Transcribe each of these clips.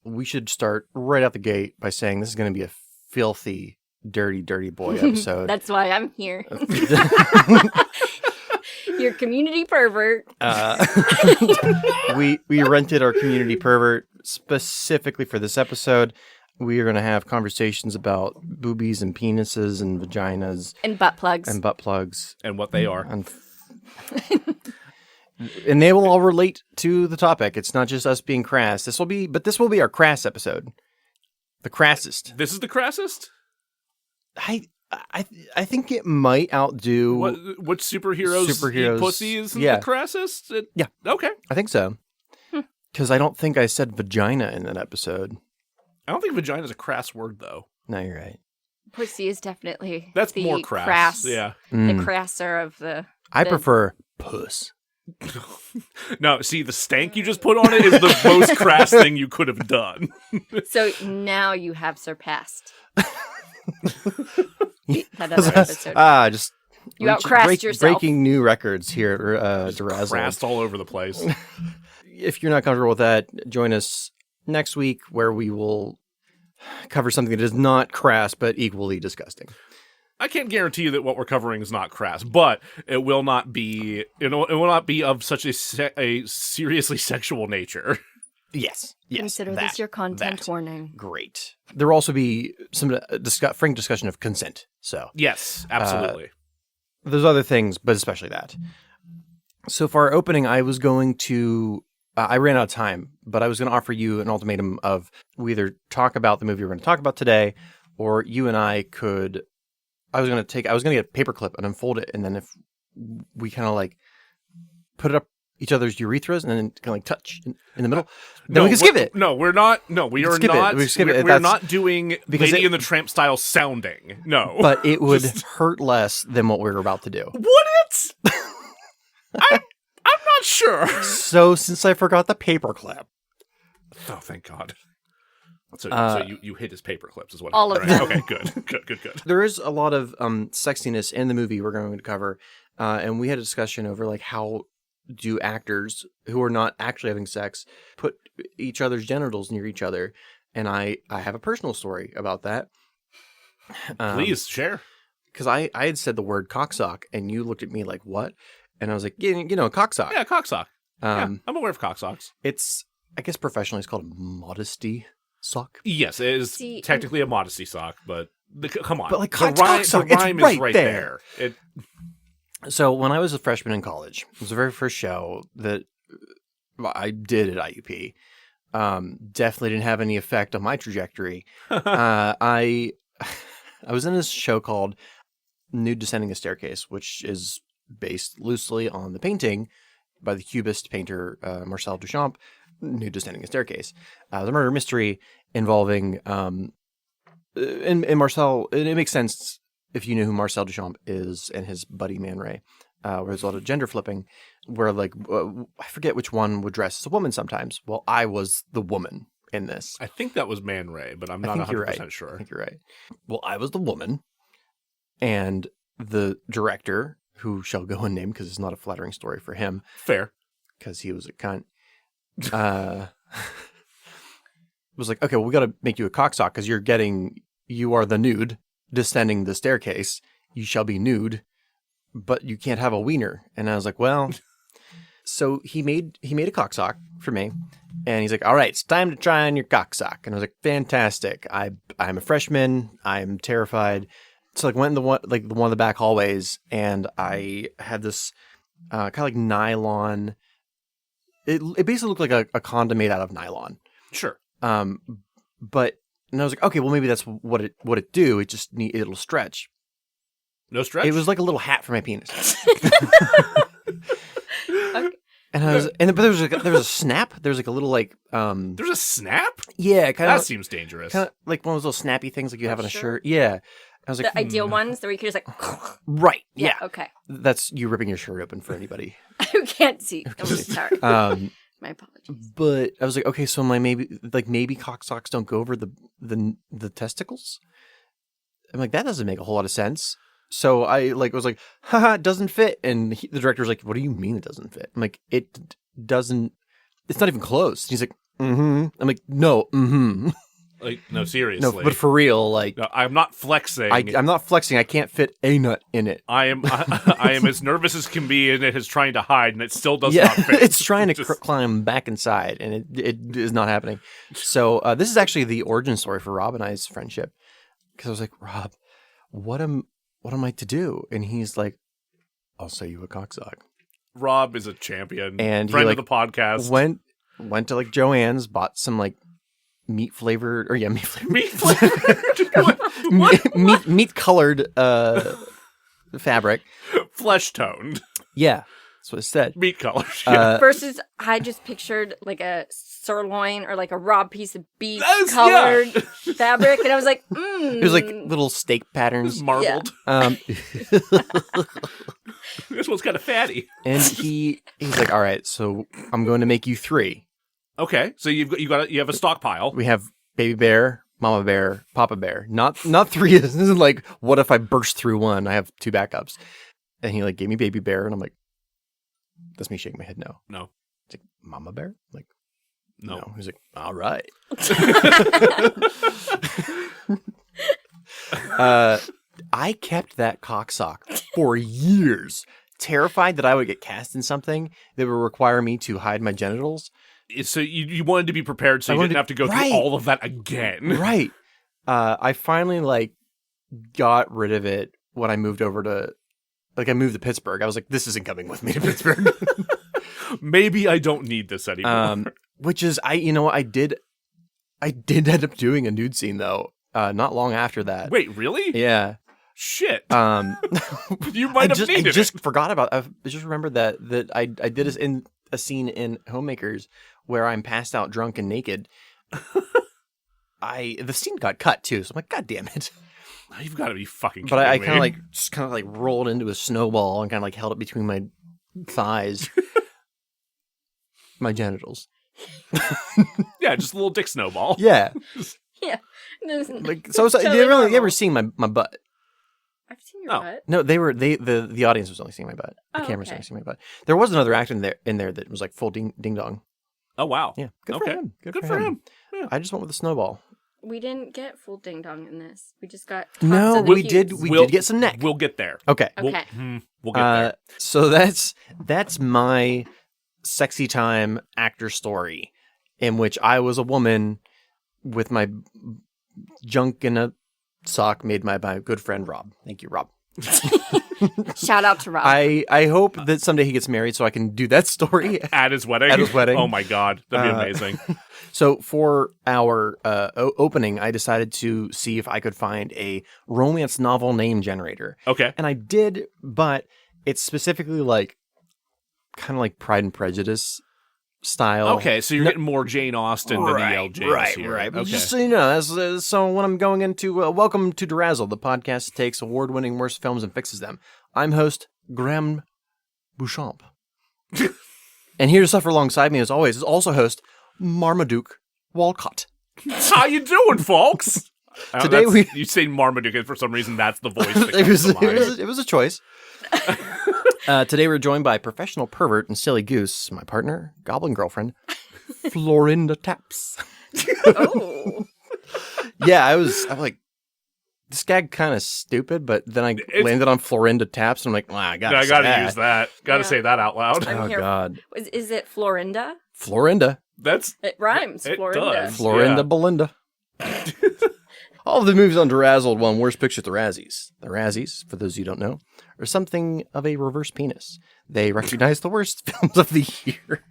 we should start right out the gate by saying this is going to be a filthy, dirty, dirty boy episode. That's why I'm here. Your community pervert. We rented our community pervert specifically for this episode. We are going to have conversations about boobies and penises and vaginas. And butt plugs. And what they are. And they will all relate to the topic. It's not just us being crass. This will be our crass episode. The crassest. This is the crassest? I think it might outdo... What superheroes eat pussy isn't the crassest? Yeah. Okay. I think so. Because I don't think I said vagina in that episode. I don't think vagina is a crass word, though. No, you're right. Pussy is definitely That's more crass. Yeah. The crasser of the... I prefer puss. No, see, the stank you just put on it is the most crass thing you could have done. So now you have surpassed that other episode. Just you outcrassed yourself. Breaking new records here at DeRazzled. Crassed all over the place. If you're not comfortable with that, join us next week where we will cover something that is not crass but equally disgusting. I can't guarantee you that what we're covering is not crass, but it will not be. It will not be of such a seriously sexual nature. Yes. Consider this your content warning. Great. There will also be some frank discussion of consent. So yes, absolutely. There's other things, but especially that. So for our opening, I was going to. I ran out of time, but I was going to offer you an ultimatum of we either talk about the movie we're going to talk about today, or you and I could. I was going to get a paperclip and unfold it, and then if we kind of like put it up each other's urethras and then kind of like touch in the middle, then we can skip it. No, we're not. No, we are not. We're not doing Lady and the Tramp style sounding. No, but it would hurt less than what we were about to do. Would it? I'm not sure. So since I forgot the paperclip, oh thank God. So you hit his paper clips is what all of them. Okay, good. There is a lot of sexiness in the movie we're going to cover, and we had a discussion over like how do actors who are not actually having sex put each other's genitals near each other, and I have a personal story about that. Please share. Because I had said the word cocksock, and you looked at me like what, and I was like, you know, cocksock. Yeah, cocksock. I'm aware of cocksocks. It's I guess professionally it's called a modesty sock. Yes, it is technically a modesty sock, but come on. But like the rhyme is right there. So when I was a freshman in college, it was the very first show that I did at IUP. Definitely didn't have any effect on my trajectory. I was in this show called Nude Descending a Staircase, which is based loosely on the painting by the Cubist painter Marcel Duchamp, Nude Descending a Staircase. The murder mystery involving and Marcel. It makes sense if you know who Marcel Duchamp is and his buddy Man Ray, where there's a lot of gender flipping, where like I forget which one would dress as a woman sometimes. Well, I was the woman in this. I think that was Man Ray, but I'm not 100% sure. I think you're right. Well, I was the woman, and the director, who shall go unnamed because it's not a flattering story for him. Fair. Because he was a cunt. Was like, okay, well, we got to make you a cocksock because you are the nude descending the staircase. You shall be nude, but you can't have a wiener. And I was like, well, so he made a cocksock for me, and he's like, all right, it's time to try on your cocksock. And I was like, fantastic. I'm a freshman. I'm terrified. So like went in the one of the back hallways, and I had this kind of like nylon. It basically looked like a condom made out of nylon. Sure. But and I was like, okay, well maybe that's what it do. It just it'll stretch. No stretch. It was like a little hat for my penis. Okay. But there was a snap. There's like a little like There's a snap? Yeah, that seems dangerous. Kind of like one of those little snappy things like you have on a shirt. Yeah. I was like, the ideal ones where you could just like right. Yeah. Okay. That's you ripping your shirt open for anybody who can't see. I'm sorry. My apologies. But I was like, okay, so maybe cocksocks don't go over the testicles. I'm like, that doesn't make a whole lot of sense. So I was like, haha, it doesn't fit. And the director was like, what do you mean it doesn't fit? I'm like, it doesn't. It's not even close. And he's like, I'm like, no, Like, no, seriously. no, but for real, like, No, I'm not flexing. I'm not flexing. I can't fit a nut in it. I am as nervous as can be, and it is trying to hide, and it still does Yeah, not fit. it's trying to Just- climb back inside, and it is not happening. So this is actually the origin story for Rob and I's friendship, because I was like, Rob, what am I to do? And he's like, I'll say you a cocksock. Rob is a champion, And he, friend like, of the podcast. Went to like Joann's, bought some like meat flavored Meat flavored, meat colored fabric. flesh toned, Yeah, that's what it said. meat colors. Yeah. Versus, I just pictured like a sirloin or like a raw piece of beef Yes, colored yeah. fabric, and I was like, It was like little steak patterns. Marbled. Um, This one's kind of fatty. and he's like, all right, so I'm going to make you 3. Okay, so you have a stockpile. We have baby bear, mama bear, papa bear. Not 3. This isn't like, what if I burst through one? I have 2 backups. And he like gave me baby bear, and I'm like, that's me shaking my head. No. No. It's like, mama bear? I'm like, No. no. He's like, all right. I kept that cocksock for years, terrified that I would get cast in something that would require me to hide my genitals. So you wanted to be prepared, so I you wanted didn't have to go right. through all of that again. Right. I finally like got rid of it when I moved over to, like, I moved to Pittsburgh. I was like, this isn't coming with me to Pittsburgh. Maybe I don't need this anymore. Which is, I did end up doing a nude scene though. Not long after that. Wait, really? Yeah. Shit. You I might have just, I needed just it. forgot about. I just remembered that I did this in a scene in Homemakers where I'm passed out, drunk, and naked. The scene got cut too, so I'm like, God damn it! You've got to be fucking. But I kidding me. kind of like rolled into a snowball and kind of like held it between my thighs, my genitals. Yeah, just a little dick snowball. Yeah, yeah. like so. Totally They normal. were seeing my butt. I've seen your Oh. butt. No, the audience was only seeing my butt. The Oh, camera was okay. only seeing my butt. There was another actor in there that was like full ding dong. Oh wow. Yeah, good Okay. for him. Good for him. Yeah. I just went with the snowball. We didn't get full ding dong in this. We just got No, tops of the we did. hues. We We'll- did get some neck. We'll get there. Okay. Okay. We'll get there. So that's my sexy time actor story, in which I was a woman with my junk in a sock made by my good friend Rob. Thank you, Rob. Shout out to Rob. I hope that someday he gets married so I can do that story. At his wedding. At his wedding. Oh my god, that'd be amazing. So for our opening, I decided to see if I could find a romance novel name generator. Okay. And I did, but it's specifically like kind of like Pride and Prejudice style. Okay, so you're getting more Jane Austen than E.L. James right, here. right. But Okay. just so you know, so when I'm going into welcome to DeRazzled, the podcast that takes award-winning worst films and fixes them. I'm host Graham Buchamp, and here to suffer alongside me, as always, is also host Marmaduke Wolcott. How you doing, folks? Today you say Marmaduke, and for some reason that's the voice that it comes to mind. was a choice. Today we're joined by professional pervert and silly goose, my partner, goblin girlfriend, Florinda Taps. Oh. Yeah, I'm like, this guy kind of stupid, but then I landed on Florinda Taps, and I'm like, well, I gotta use that. Gotta Yeah. say that out loud. I'm Oh here. God, Is it Florinda? Florinda, That's It rhymes. It Florinda. does. Florinda, Yeah. Belinda. All of the movies on DeRazzled won Worst Picture at the Razzies. The Razzies, for those of you who don't know, are something of a reverse penis. They recognize the worst films of the year.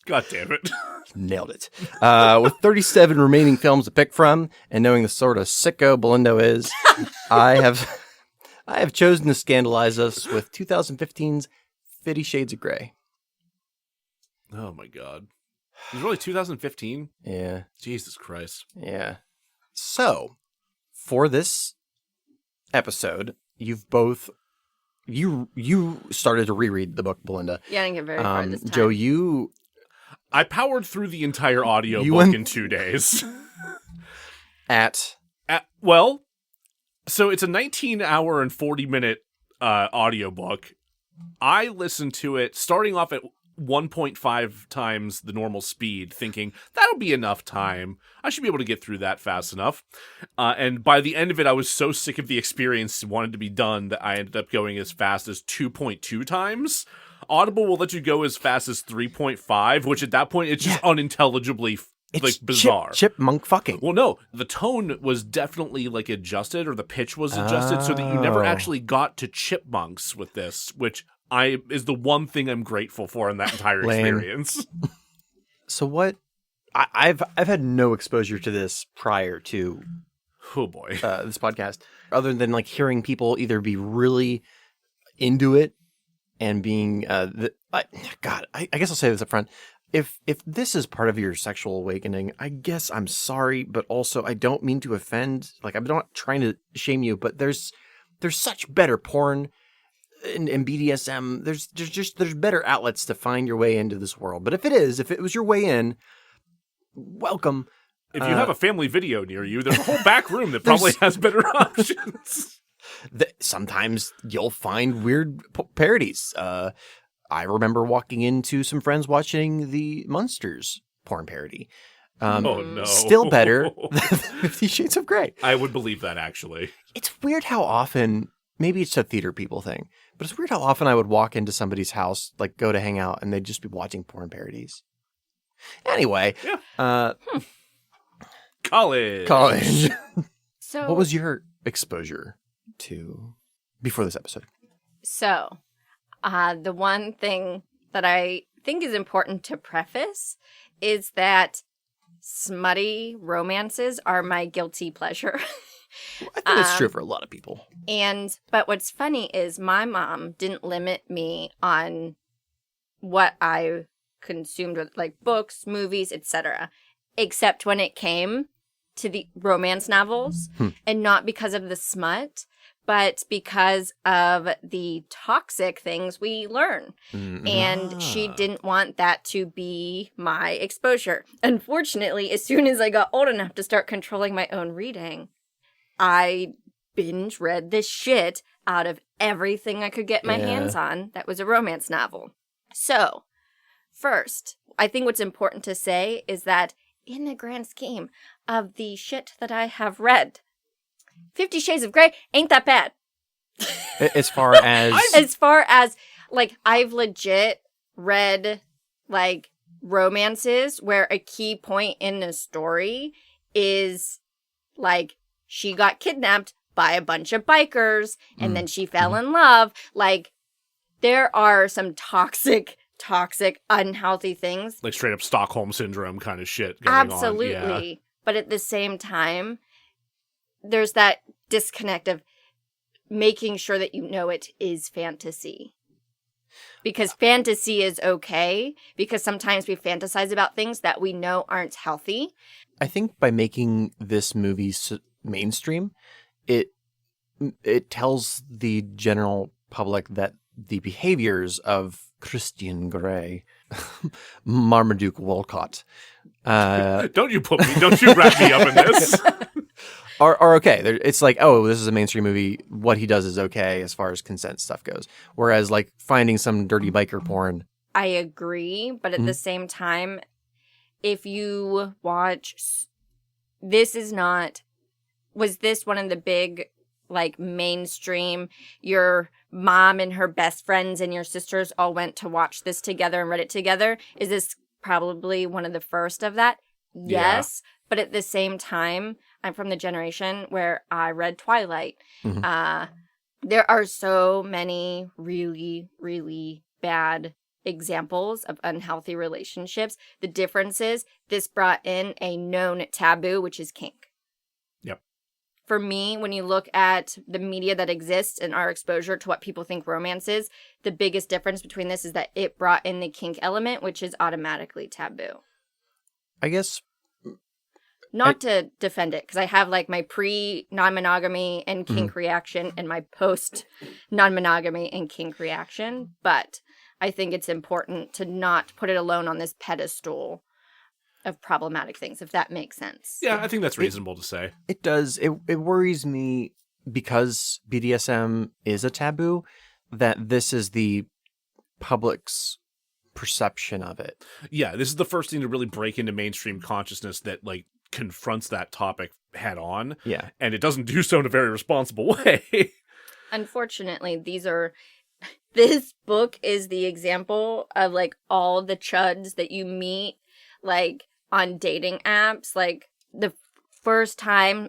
God damn it. Nailed it. With 37 remaining films to pick from, and knowing the sort of sicko Belindo is, I have chosen to scandalize us with 2015's 50 Shades of Grey. Oh my god. It was really 2015? Yeah, Jesus Christ. yeah. So, for this episode, you started to reread the book, Belinda. Yeah, I didn't get very far this time. Joe, you I powered through the entire You audiobook went- in 2 days. well, So it's a 19-hour and 40-minute audiobook. I listened to it starting off at 1.5 times the normal speed, thinking, that'll be enough time. I should be able to get through that fast enough. And by the end of it, I was so sick of the experience and wanted to be done that I ended up going as fast as 2.2 times. Audible will let you go as fast as 3.5, which at that point, it's just unintelligibly bizarre. Chipmunk fucking. Well, no, the tone was definitely like adjusted, or the pitch was adjusted, so that you never actually got to chipmunks with this, which is the one thing I'm grateful for in that entire experience. So what? I've had no exposure to this prior to this podcast, other than like hearing people either be really into it and being I guess I'll say this up front. If this is part of your sexual awakening, I guess I'm sorry, but also I don't mean to offend. Like, I'm not trying to shame you, but there's such better porn in BDSM. There's better outlets to find your way into this world. But if it was your way in, welcome. If you have a family video near you, there's a whole back room that probably has better options. Sometimes you'll find weird parodies. I remember walking into some friends watching the Munsters porn parody. Oh, no. Still better than 50 Shades of Grey. I would believe that, actually. It's weird how often, maybe it's a theater people thing, but it's weird how often I would walk into somebody's house, like go to hang out, and they'd just be watching porn parodies. Anyway. Yeah. College. So, what was your exposure to before this episode? So, the one thing that I think is important to preface is that smutty romances are my guilty pleasure. I think that's true for a lot of people. But what's funny is my mom didn't limit me on what I consumed, with like books, movies, etc., except when it came to the romance novels, and not because of the smut, but because of the toxic things we learn. And she didn't want that to be my exposure. Unfortunately, as soon as I got old enough to start controlling my own reading, I binge read the shit out of everything I could get my hands on that was a romance novel. So, first, I think what's important to say is that in the grand scheme of the shit that I have read, 50 Shades of Grey ain't that bad. As far as... like, I've legit read, like, romances where a key point in the story is, like, she got kidnapped by a bunch of bikers, and then she fell in love. Like, there are some toxic, unhealthy things. Like straight up Stockholm Syndrome kind of shit going Absolutely. on. Yeah. But at the same time, there's that disconnect of making sure that you know it is fantasy. Because fantasy is okay, because sometimes we fantasize about things that we know aren't healthy. I think by making this movie mainstream, it tells the general public that the behaviors of Christian Grey, Marmaduke Wolcott, Don't you wrap me up in this. are okay. It's like, oh, this is a mainstream movie. What he does is okay as far as consent stuff goes. Whereas, like, finding some dirty biker porn. I agree, but at the same time, if you watch, was this one of the big, like, mainstream, your mom and her best friends and your sisters all went to watch this together and read it together? Is this probably one of the first of that? Yes, but at the same time, I'm from the generation where I read Twilight. There are so many really, really bad examples of unhealthy relationships. The difference is this brought in a known taboo, which is kink. Yep. For me, when you look at the media that exists and our exposure to what people think romance is, the biggest difference between this is that it brought in the kink element, which is automatically taboo. I guess... Not to defend it, because I have, like, my pre-non-monogamy and kink reaction and my post-non-monogamy and kink reaction, but I think it's important to not put it alone on this pedestal of problematic things, if that makes sense. Yeah, I think that's reasonable to say. It does. It worries me because BDSM is a taboo, that this is the public's perception of it. Yeah, this is the first thing to really break into mainstream consciousness that like confronts that topic head on. Yeah. And it doesn't do so in a very responsible way. Unfortunately, this book is the example of like all the chuds that you meet like on dating apps. Like the first time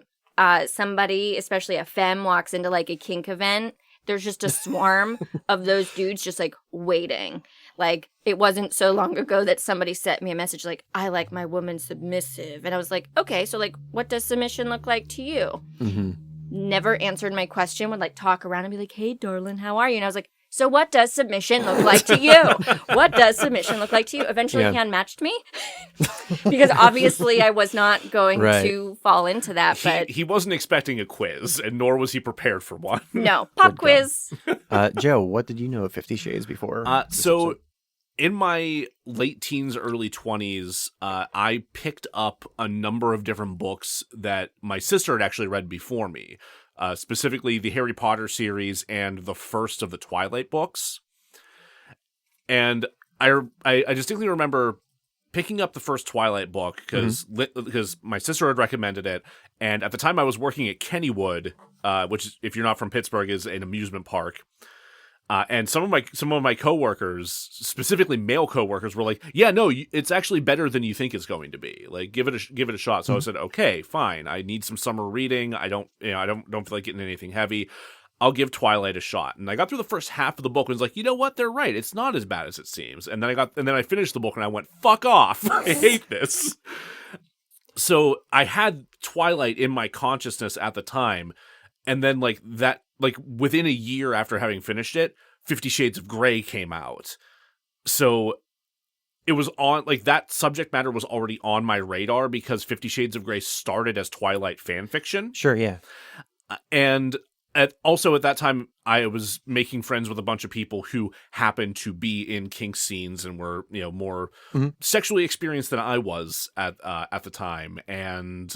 somebody, especially a femme, walks into like a kink event, there's just a swarm of those dudes just like waiting. Like it wasn't so long ago that somebody sent me a message like, I like my woman submissive. And I was like, okay, so like what does submission look like to you? Mm-hmm. Never answered my question, would like talk around and be like, hey darling, how are you? And I was like, so what does submission look like to you? What does submission look like to you? Eventually Yeah. hand matched me because obviously I was not going Right. to fall into that, but He wasn't expecting a quiz, and nor was he prepared for one. no. Pop Good quiz. Joe, what did you know of 50 Shades before? this So episode? in my late teens, early 20s, I picked up a number of different books that my sister had actually read before me. Specifically the Harry Potter series and the first of the Twilight books. And I distinctly remember picking up the first Twilight book because my sister had recommended it. And at the time I was working at Kennywood, which, if you're not from Pittsburgh, is an amusement park. And some of my coworkers, specifically male coworkers, were like, "Yeah, no, it's actually better than you think it's going to be. Like, give it a shot." So I said, "Okay, fine. I need some summer reading. I don't feel like getting anything heavy. I'll give Twilight a shot." And I got through the first half of the book and was like, "You know what? They're right. It's not as bad as it seems." And then I finished the book and I went, "Fuck off! I hate this." So I had Twilight in my consciousness at the time, and then within a year after having finished it, 50 Shades of Grey came out. So it was on, like, that subject matter was already on my radar because 50 Shades of Grey started as Twilight fan fiction. Sure, yeah. And also at that time, I was making friends with a bunch of people who happened to be in kink scenes and were, more sexually experienced than I was at the time. And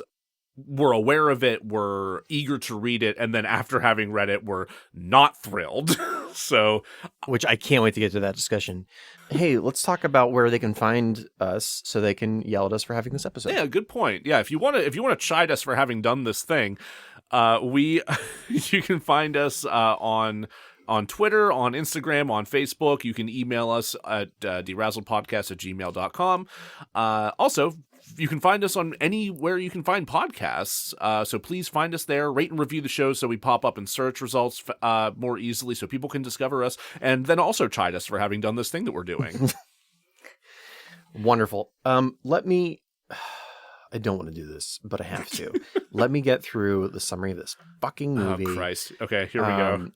were aware of it, were eager to read it, and then after having read it, were not thrilled. So, Which I can't wait to get to that discussion. Hey, let's talk about where they can find us so they can yell at us for having this episode. yeah, good point. Yeah, if you want to chide us for having done this thing, you can find us on Twitter, on Instagram, on Facebook. You can email us at DeRazzledPodcast@gmail.com. Also, you can find us on anywhere you can find podcasts. So please find us there, rate and review the show so we pop up in search results more easily so people can discover us, and then also chide us for having done this thing that we're doing. Wonderful. I don't want to do this, but I have to. Let me get through the summary of this fucking movie. Oh, Christ. Okay, here we go.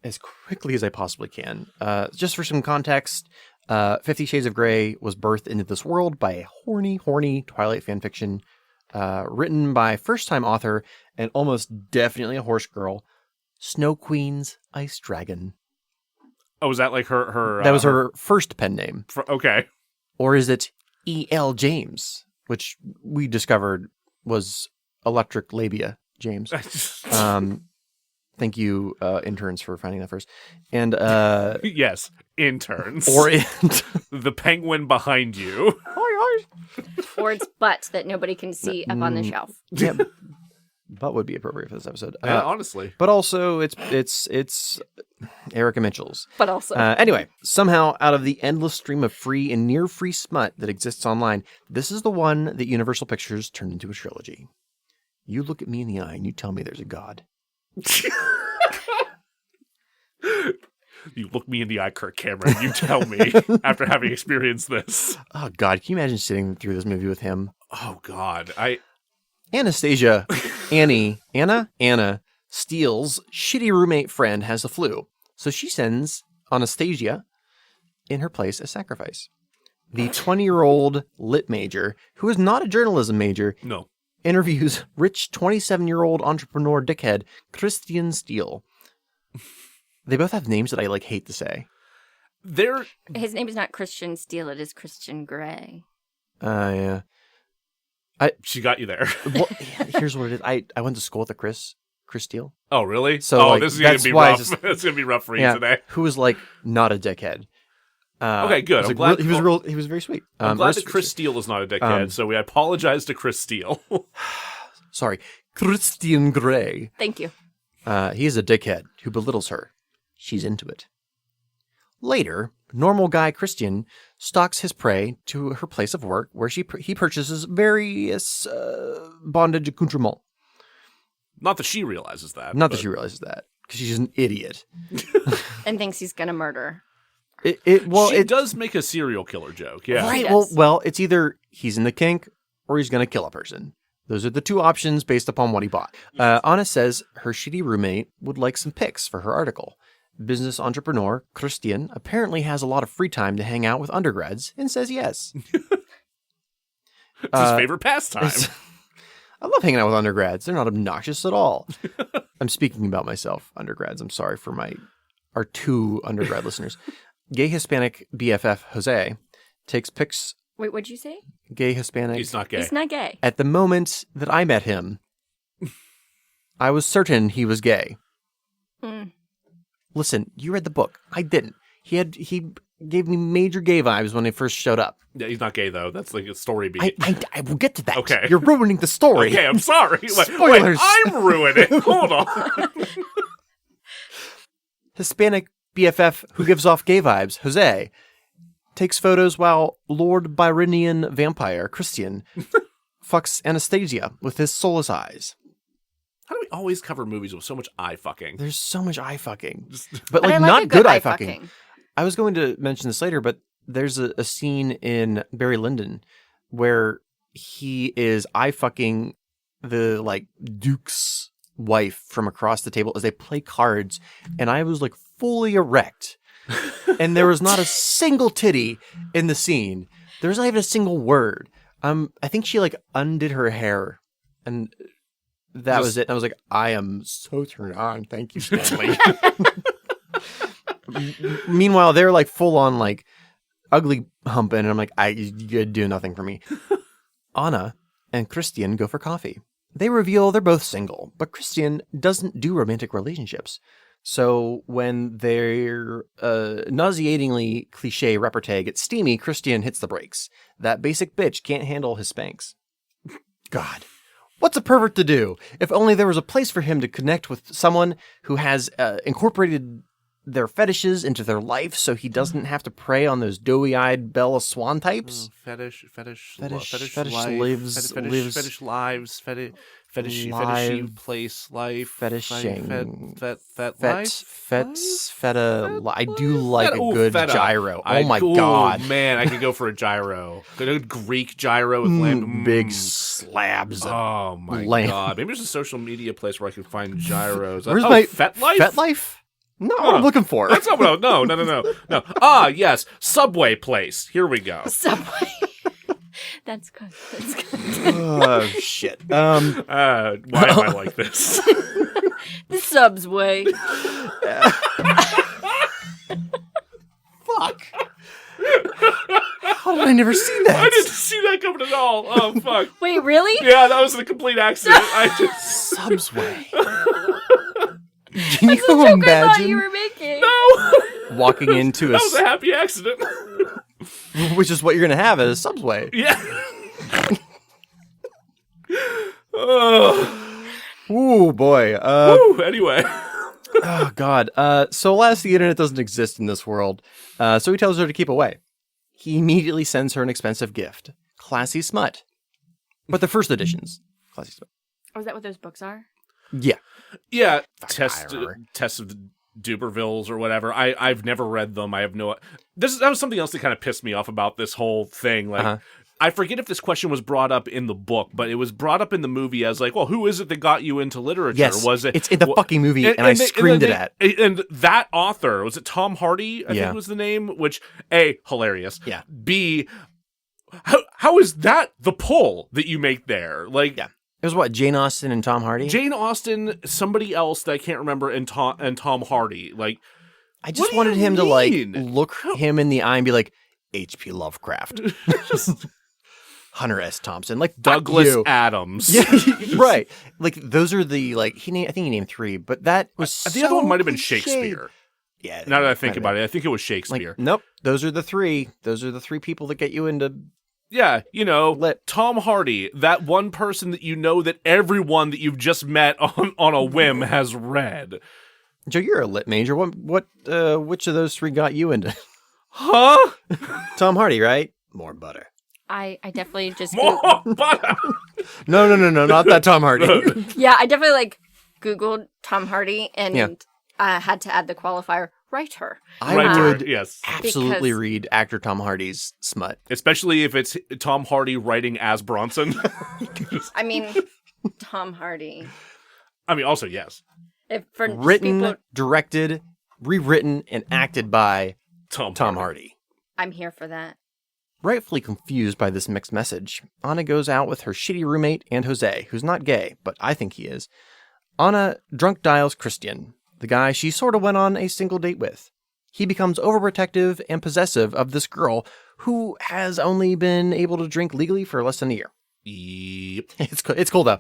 As quickly as I possibly can. Just for some context, 50 Shades of Grey was birthed into this world by a horny Twilight fanfiction written by first-time author and almost definitely a horse girl, Snow Queen's Ice Dragon. Oh, was that like her? That was her first pen name. Okay. Or is it E.L. James, which we discovered was Electric Labia James. Thank you, interns, for finding that first. And yes, interns. or the penguin behind you. Or it's butt that nobody can see up on the shelf. yeah, butt would be appropriate for this episode. Yeah, honestly. But also, it's Erica Mitchell's. But also. Anyway, somehow out of the endless stream of free and near free smut that exists online, this is the one that Universal Pictures turned into a trilogy. You look at me in the eye and you tell me there's a God. You look me in the eye, Kirk Cameron. You tell me after having experienced this. Oh God, can you imagine sitting through this movie with him? Oh God, Anastasia, Anna Steele's shitty roommate friend has the flu, so she sends Anastasia in her place as sacrifice. The 20-year-old lit major, who is not a journalism major, no. interviews rich 27-year-old entrepreneur dickhead Christian Steele. They both have names that I hate to say. His name is not Christian Steele, it is Christian Grey. Yeah. She got you there. Well, here's what it is. I went to school with a Chris Steele. Oh, really? So this is going to be rough. It's going to be rough for you today. Who is not a dickhead. Okay, good. He I'm glad he was very sweet. I'm glad that Chris Steele is not a dickhead, so we apologize to Chris Steele. Sorry, Christian Grey. Thank you. He is a dickhead who belittles her. She's into it. Later, normal guy Christian stalks his prey to her place of work, where he purchases various bondage accoutrements. Not that she realizes that. That she realizes that, because she's an idiot. And thinks he's going to murder. She does make a serial killer joke, yeah. Right, well, it's either he's in the kink or he's going to kill a person. Those are the two options based upon what he bought. Anna says her shitty roommate would like some pics for her article. Business entrepreneur Christian apparently has a lot of free time to hang out with undergrads and says yes. It's his favorite pastime. I love hanging out with undergrads. They're not obnoxious at all. I'm speaking about myself, undergrads. I'm sorry for our two undergrad listeners. Gay Hispanic BFF Jose takes pics. Wait, what'd you say? Gay Hispanic. He's not gay. He's not gay. At the moment that I met him, I was certain he was gay. Listen, you read the book. I didn't. He gave me major gay vibes when he first showed up. Yeah, he's not gay, though. That's like a story beat. I will get to that. Okay. You're ruining the story. Okay, I'm sorry. Spoilers. Wait, I'm ruining. Hold on. Hispanic BFF who gives off gay vibes, Jose, takes photos while Lord Byronian vampire Christian fucks Anastasia with his soulless eyes. How do we always cover movies with so much eye fucking? There's so much eye fucking. But I like not a good eye fucking. fucking. I was going to mention this later, but there's a scene in Barry Lyndon where he is eye fucking the Duke's wife from across the table as they play cards, and I was fully erect. And there was not a single titty in the scene. There was not even a single word. I think she undid her hair, and that was it. And I was like, I am so turned on. Thank you, Stanley. Meanwhile, they're full on ugly humping, and I'm like, you do nothing for me. Anna and Christian go for coffee. They reveal they're both single, but Christian doesn't do romantic relationships. So when their nauseatingly cliche repartee gets steamy, Christian hits the brakes. That basic bitch can't handle his spanks. God. What's a pervert to do? If only there was a place for him to connect with someone who has incorporated their fetishes into their life so he doesn't have to prey on those doughy-eyed Bella Swan types. Fetishy place life. Fetishing. Feta. I do like a good feta. gyro. Oh my God. Man, I could go for a gyro. A Greek gyro with lamb. Big slabs. Oh my lamb. God. Maybe there's a social media place where I can find gyros. Where's my FetLife? FetLife? No, what I'm looking for. That's not what no. Ah, yes. Subway place. Here we go. Subway. That's good. Oh, shit. Why am I like this? The Subway. Fuck. How did I never see that? I didn't see that coming at all. Oh, fuck. Wait, really? Yeah, that was a complete accident. Subway. Can you That's the joke I thought imagine you were making. No. walking into That was a happy accident. which is what you're going to have at a Subway. Yeah. Ooh, boy. Anyway. Oh, God. So alas, the internet doesn't exist in this world. So he tells her to keep away. He immediately sends her an expensive gift. Classy smut. But the first editions. Classy smut. Oh, is that what those books are? Yeah. Yeah. Test of the Dubervilles or whatever. I've never read them. I have no... That was something else that kind of pissed me off about this whole thing. I forget if this question was brought up in the book, but it was brought up in the movie as well, who is it that got you into literature? Yes, was it? It's in the fucking movie, and I screamed it at. And that author, was it Tom Hardy, I think was the name? Which, A, hilarious. Yeah. B, how is that the pull that you make there? Yeah. It was what, Jane Austen and Tom Hardy? Jane Austen, somebody else that I can't remember, and Tom Hardy. I just wanted him to look him in the eye and be like, H.P. Lovecraft. Hunter S. Thompson, Douglas Adams. Yeah, right. Those are the I think he named 3, but that was the other one might have been Shakespeare. Yeah. Now that I think about it, I think it was Shakespeare. Like, nope. Those are the three people that get you into. Yeah, Lit. Tom Hardy, that one person that that everyone that you've just met on a whim has read. Joe, you're a lit major. Which of those three got you into? Huh? Tom Hardy, right? More butter. I definitely just More butter. No, not that Tom Hardy. yeah, I definitely Googled Tom Hardy and had to add the qualifier writer. I would yes. absolutely read actor Tom Hardy's smut. Especially if it's Tom Hardy writing as Bronson. I mean, Tom Hardy. I mean, also, yes. Written, directed, rewritten, and acted by Tom Hardy. I'm here for that. Rightfully confused by this mixed message, Anna goes out with her shitty roommate and Jose, who's not gay, but I think he is. Anna drunk dials Christian, the guy she sort of went on a single date with. He becomes overprotective and possessive of this girl who has only been able to drink legally for less than a year. Yep. It's cool though,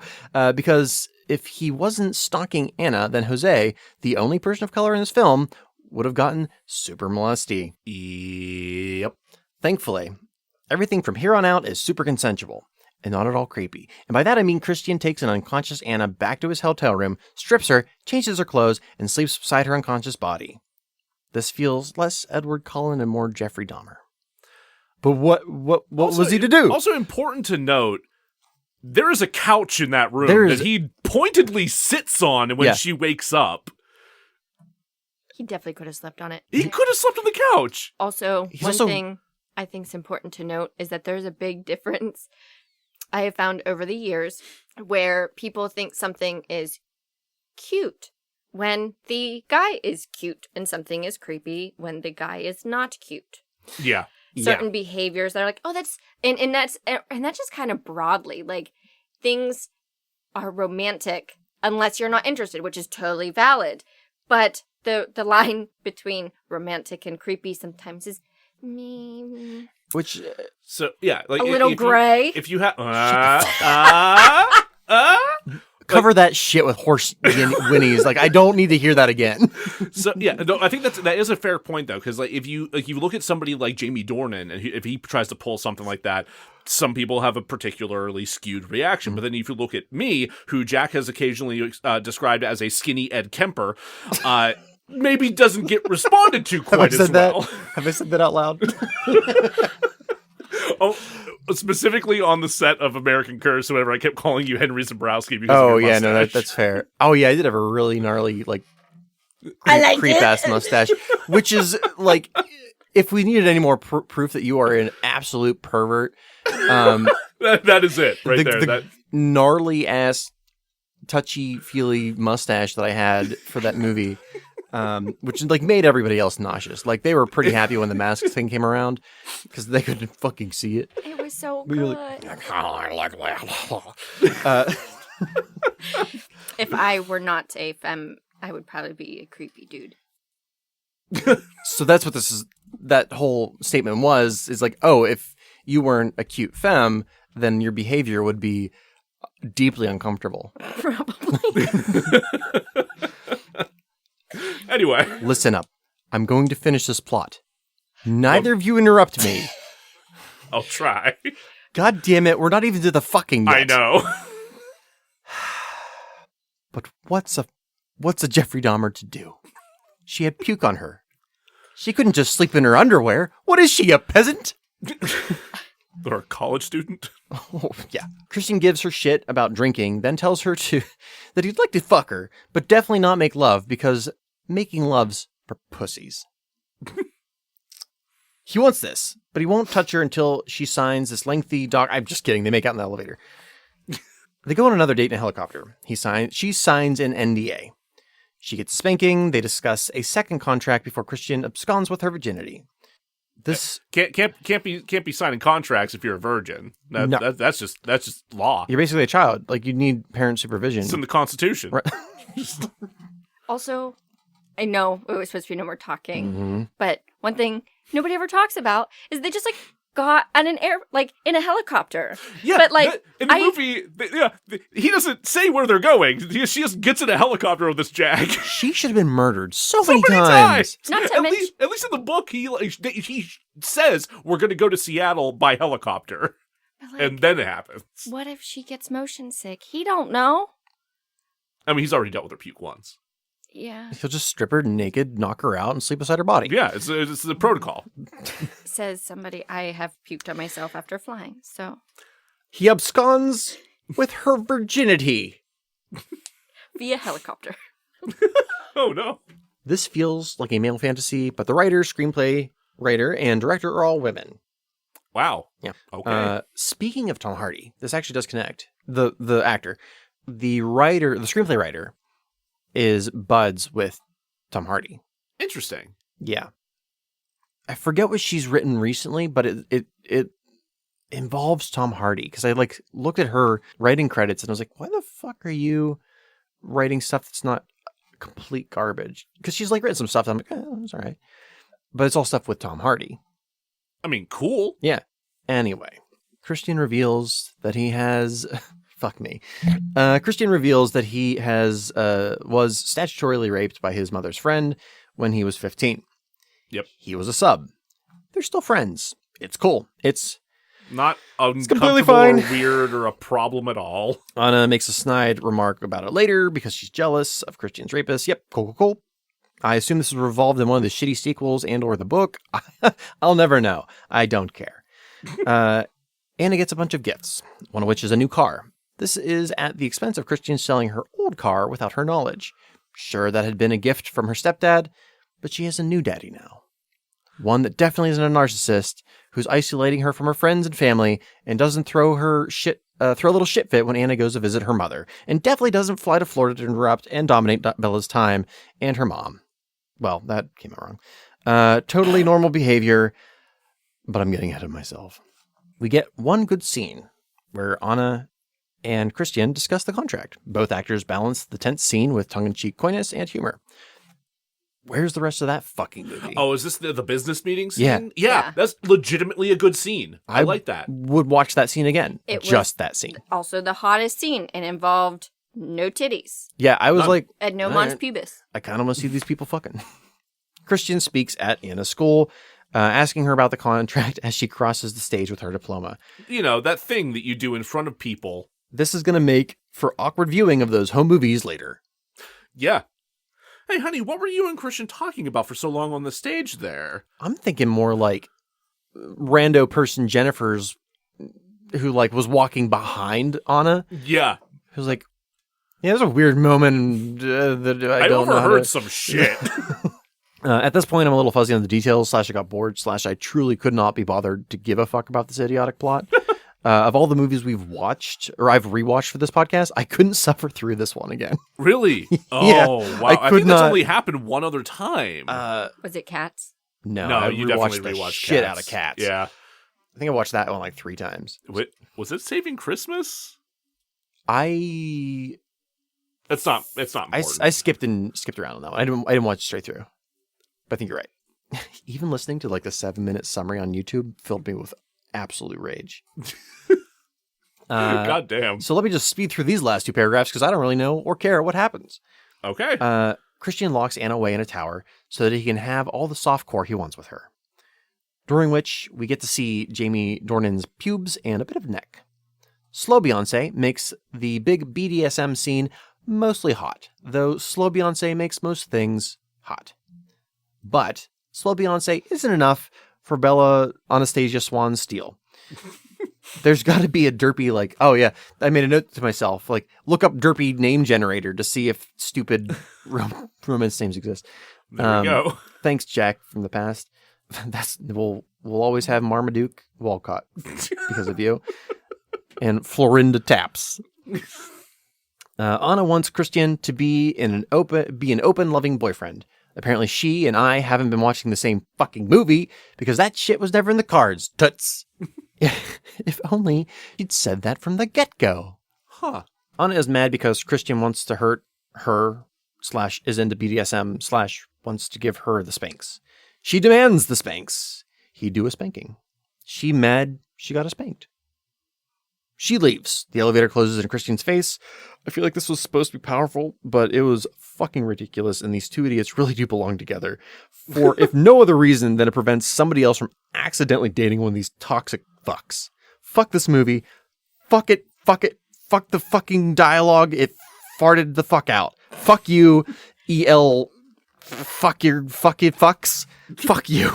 because if he wasn't stalking Anna, then Jose, the only person of color in this film, would have gotten super molesty. Yep. Thankfully, everything from here on out is super consensual and not at all creepy. And by that I mean Christian takes an unconscious Anna back to his hotel room, strips her, changes her clothes, and sleeps beside her unconscious body. This feels less Edward Cullen and more Jeffrey Dahmer. But what also, was he to do? Also important to note, there is a couch in that room that he pointedly sits on when she wakes up. He definitely could have slept on it. He could have slept on the couch. Also, one thing I think is important to note is that there's a big difference I have found over the years where people think something is cute when the guy is cute and something is creepy when the guy is not cute. Yeah. Certain behaviors that are like, oh, that's and that's just kind of broadly like things are romantic unless you're not interested, which is totally valid. But the line between romantic and creepy sometimes is which so yeah, like a little gray. If you have cover that shit with horse whinnies. Like, I don't need to hear that again. So yeah, no, I think that is a fair point though, because like if you look at somebody like Jamie Dornan, and if he tries to pull something like that, some people have a particularly skewed reaction. But then if you look at me, who Jack has occasionally described as a skinny Ed Kemper, maybe doesn't get responded to quite as well. Have I said that out loud? Oh, specifically on the set of American Curse, whatever, I kept calling you Henry Zabrowski because of your mustache. No, that's fair. Oh yeah, I did have a really gnarly creep ass mustache, which is like, if we needed any more proof that you are an absolute pervert, that is it right there. The gnarly ass, touchy feely mustache that I had for that movie. Which like made everybody else nauseous. Like, they were pretty happy when the mask thing came around because they couldn't fucking see it. It was so good. If I were not a femme, I would probably be a creepy dude. So that's what that whole statement is like, oh, if you weren't a cute femme, then your behavior would be deeply uncomfortable. Probably. Anyway. Listen up. I'm going to finish this plot. Neither of you interrupt me. I'll try. God damn it, we're not even to the fucking yet. I know. But what's a Jeffrey Dahmer to do? She had puke on her. She couldn't just sleep in her underwear. What is she, a peasant? Or a college student? Oh, yeah. Christian gives her shit about drinking, then tells her that he'd like to fuck her, but definitely not make love, because making love's for pussies. He wants this, but he won't touch her until she signs this lengthy I'm just kidding. They make out in the elevator. They go on another date in a helicopter. She signs an NDA. She gets spanking. They discuss a second contract before Christian absconds with her virginity. This can't be signing contracts if you're a virgin. That's just law. You're basically a child. Like, you need parent supervision. It's in the Constitution. Right. Also, I know it was supposed to be no more talking, but one thing nobody ever talks about is they just got on an air, like in a helicopter. Yeah, but like in the movie, he doesn't say where they're going. She just gets in a helicopter with this jag. She should have been murdered so many times. Not to at mention, least in the book, he says we're going to go to Seattle by helicopter, like, and then it happens. what if she gets motion sick? He don't know. I mean, he's already dealt with her puke once. Yeah. He'll just strip her naked, knock her out, and sleep beside her body. Yeah, it's the protocol. Says somebody, I have puked on myself after flying, so. He absconds with her virginity. Via helicopter. Oh, no. This feels like a male fantasy, but the writer, screenplay writer, and director are all women. Wow. Yeah. Okay. Speaking of Tom Hardy, this actually does connect. The actor. The screenplay writer is buds with Tom Hardy. Interesting. Yeah. I forget what she's written recently, but it involves Tom Hardy, because I like looked at her writing credits and I was like, why the fuck are you writing stuff that's not complete garbage? Because she's like written some stuff that I'm like, it's all right. But it's all stuff with Tom Hardy. I mean, cool. Yeah. Anyway, Christian reveals that he has... Fuck me. Christian reveals that he was statutorily raped by his mother's friend when he was 15. Yep. He was a sub. They're still friends. It's cool. It's not completely uncomfortable fine. or weird or a problem at all. Anna makes a snide remark about it later because she's jealous of Christian's rapist. Yep, cool. I assume this is revolved in one of the shitty sequels and or the book. I'll never know. I don't care. Anna gets a bunch of gifts, one of which is a new car. This is at the expense of Christian selling her old car without her knowledge. Sure, that had been a gift from her stepdad, but she has a new daddy now. One that definitely isn't a narcissist, who's isolating her from her friends and family, and doesn't throw a little shit fit when Anna goes to visit her mother, and definitely doesn't fly to Florida to interrupt and dominate Bella's time and her mom. Well, that came out wrong. Totally normal behavior, but I'm getting ahead of myself. We get one good scene where Anna and Christian discuss the contract. Both actors balance the tense scene with tongue-in-cheek coyness and humor. Where's the rest of that fucking movie? Oh, is this the business meeting scene? Yeah. Yeah, that's legitimately a good scene. I like that. Would watch that scene again. Just that scene. Also the hottest scene, and involved no titties. Yeah, I was like... And no mons pubis. I kind of want to see these people fucking. Christian speaks at Anna's school, asking her about the contract as she crosses the stage with her diploma. You know, that thing that you do in front of people. This is going to make for awkward viewing of those home movies later. Yeah. Hey, honey, what were you and Christian talking about for so long on the stage there? I'm thinking more like rando person Jennifer's, who like was walking behind Anna. Yeah. Who was like, yeah, there's a weird moment that I don't know. I overheard some shit. At this point, I'm a little fuzzy on the details, / I got bored, / I truly could not be bothered to give a fuck about this idiotic plot. Of all the movies we've watched, or I've rewatched for this podcast, I couldn't suffer through this one again. Really? Oh, yeah, wow. I think that's only happened one other time. Was it Cats? No, you definitely rewatched shit Cats. out of Cats. Yeah. I think I watched that one like 3 times. Wait, was it Saving Christmas? It's not important. I skipped around on that one. I didn't watch it straight through. But I think you're right. Even listening to like the 7-minute summary on YouTube filled me with absolute rage. God damn. So let me just speed through these last 2 paragraphs because I don't really know or care what happens. Okay. Christian locks Anna away in a tower so that he can have all the softcore he wants with her. During which we get to see Jamie Dornan's pubes and a bit of neck. Slow Beyonce makes the big BDSM scene mostly hot, though Slow Beyonce makes most things hot. But Slow Beyonce isn't enough for Bella Anastasia Swan Steele. There's got to be a derpy, like, oh yeah, I made a note to myself, like, look up derpy name generator to see if stupid romance names exist. There we go. Thanks, Jack, from the past. We'll always have Marmaduke Wolcott because of you. And Florinda Taps. Anna wants Christian to be an open, loving boyfriend. Apparently she and I haven't been watching the same fucking movie because that shit was never in the cards, toots. If only you'd said that from the get-go. Huh. Anna is mad because Christian wants to hurt her / is into BDSM / wants to give her the spanks. She demands the spanks. He do a spanking. She mad. She got us spanked. She leaves. The elevator closes in Christian's face. I feel like this was supposed to be powerful, but it was fucking ridiculous. And these two idiots really do belong together for, if no other reason than it prevents somebody else from accidentally dating one of these toxic fucks. Fuck this movie. Fuck it. Fuck it. Fuck the fucking dialogue. It farted the fuck out. Fuck you, EL. Fuck your fucking fucks. Fuck you.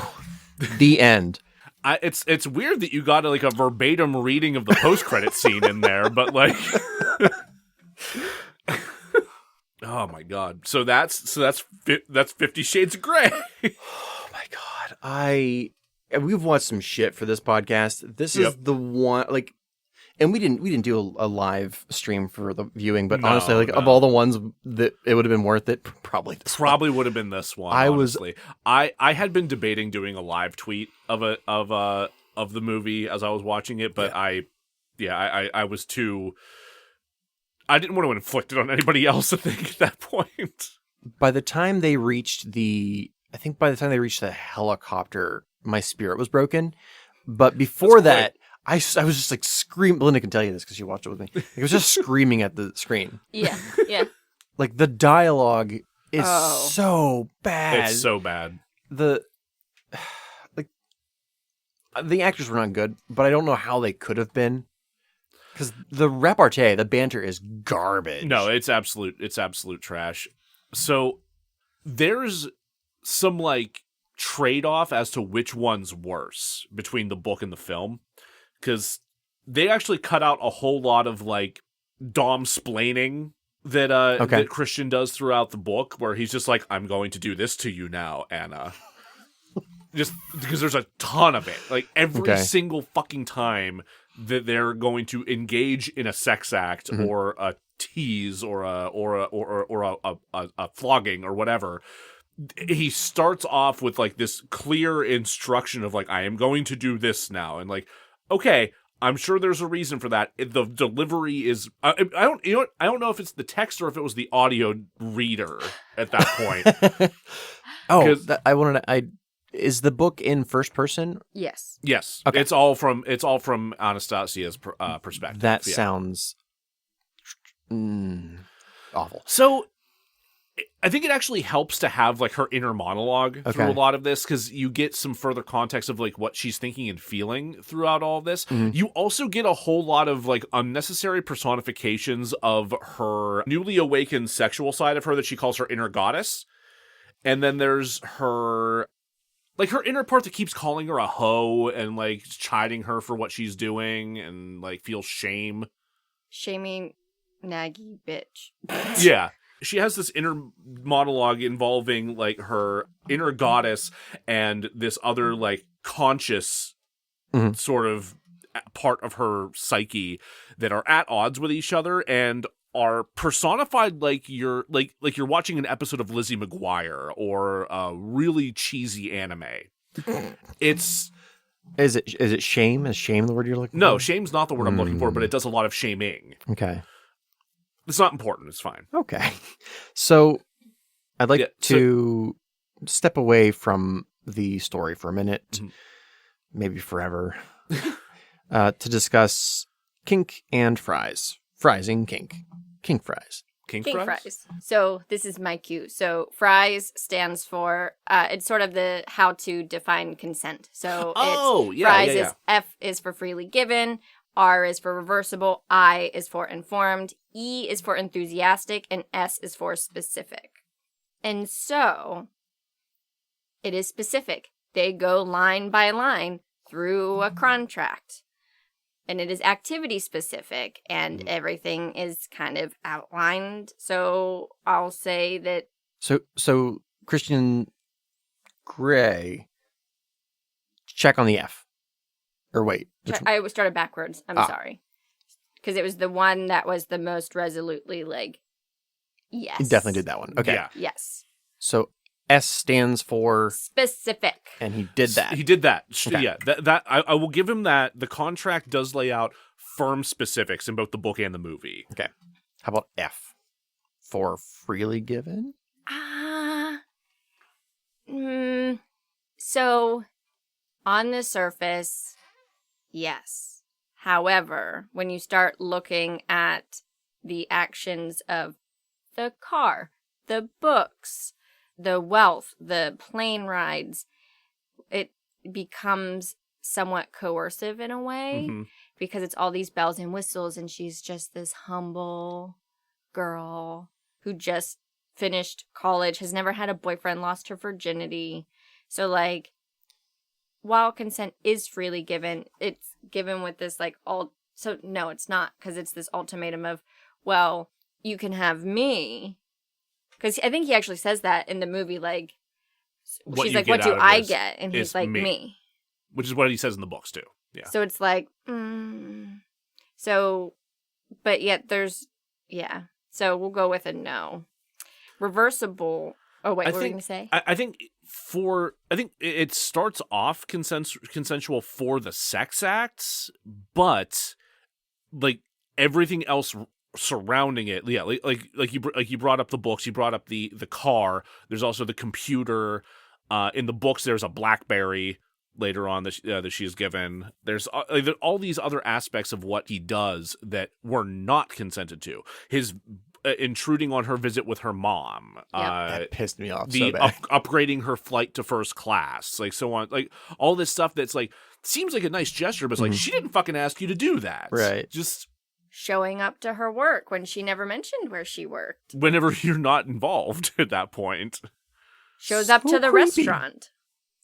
The end. It's weird that you got like a verbatim reading of the post-credit scene in there, but like, oh my god! So that's 50 Shades of Grey. Oh my god! We've watched some shit for this podcast. This is the one, like, and we didn't do a live stream for the viewing, but honestly, like of all the ones that it would have been worth it, probably would have been this one. Honestly. I had been debating doing a live tweet of the movie as I was watching it, but I was too. I didn't want to inflict it on anybody else, I think, at that point. By the time they reached the helicopter, my spirit was broken. But before that, I was just like screaming. BeLinda can tell you this because she watched it with me. I was just screaming at the screen. Yeah. Like the dialogue is so bad. It's so bad. The actors were not good, but I don't know how they could have been. Because the repartee, the banter is garbage. No, it's absolute trash. So there's some like trade-off as to which one's worse between the book and the film. Because they actually cut out a whole lot of like dom-splaining that Christian does throughout the book, where he's just like, I'm going to do this to you now, Anna. Just because there's a ton of it. Like every single fucking time that they're going to engage in a sex act or a tease or a flogging or whatever, he starts off with like this clear instruction of like, I am going to do this now, and like, okay, I'm sure there's a reason for that. The delivery is I don't know if it's the text or if it was the audio reader at that point. Is the book in first person? Yes. Yes. Okay. It's all from Anastasia's perspective. That sounds awful. So I think it actually helps to have like her inner monologue through a lot of this, because you get some further context of like what she's thinking and feeling throughout all of this. You also get a whole lot of like unnecessary personifications of her newly awakened sexual side of her that she calls her inner goddess. And then there's her inner part that keeps calling her a hoe and like chiding her for what she's doing and like feels shame. Shaming naggy bitch. Yeah. She has this inner monologue involving like her inner goddess and this other like conscious sort of part of her psyche that are at odds with each other and are personified like you're watching an episode of Lizzie McGuire or a really cheesy anime. Is it shame? Is shame the word you're looking for? No, shame's not the word I'm looking for, but it does a lot of shaming. Okay. It's not important. It's fine. Okay. So I'd like to step away from the story for a minute, maybe forever, to discuss kink and fries. Friesing kink. Kink fries. Kink fries. So this is my cue. So fries stands for, it's sort of the how to define consent. So fries is F is for freely given, R is for reversible, I is for informed, E is for enthusiastic, and S is for specific. And so it is specific. They go line by line through a contract. And it is activity specific, and everything is kind of outlined. So I'll say that. So Christian Grey, check on the F. Or wait. I started backwards. I'm sorry. Because it was the one that was the most resolutely like, yes. He definitely did that one. Okay. Yeah. Yes. So S stands for specific. And he did that. He did that. Okay. Yeah. That I will give him that. The contract does lay out firm specifics in both the book and the movie. Okay. How about F for freely given? So on the surface, Yes. However, when you start looking at the actions of the car, the books, the wealth, the plane rides, it becomes somewhat coercive in a way because it's all these bells and whistles, and she's just this humble girl who just finished college, has never had a boyfriend, lost her virginity. So, like, while consent is freely given, it's given with this, like, so no, it's not, because it's this ultimatum of, well, you can have me. Because I think he actually says that in the movie, like, she's like, what do I get? And he's like, me. Which is what he says in the books, too. Yeah. So it's like, So, but yet there's, So we'll go with a no. Reversible. Oh, wait, what were you going to say? I think it starts off consensual for the sex acts, but like everything else surrounding it, like you brought up the books, you brought up the car. There's also the computer. In the books, there's a BlackBerry later on that she is given. There's all these other aspects of what he does that were not consented to. His intruding on her visit with her mom. That pissed me off so bad. Upgrading her flight to first class, like so on, like all this stuff that's like seems like a nice gesture, but it's like she didn't fucking ask you to do that. Right. Just showing up to her work when she never mentioned where she worked. Whenever you're not involved at that point. Shows up to the restaurant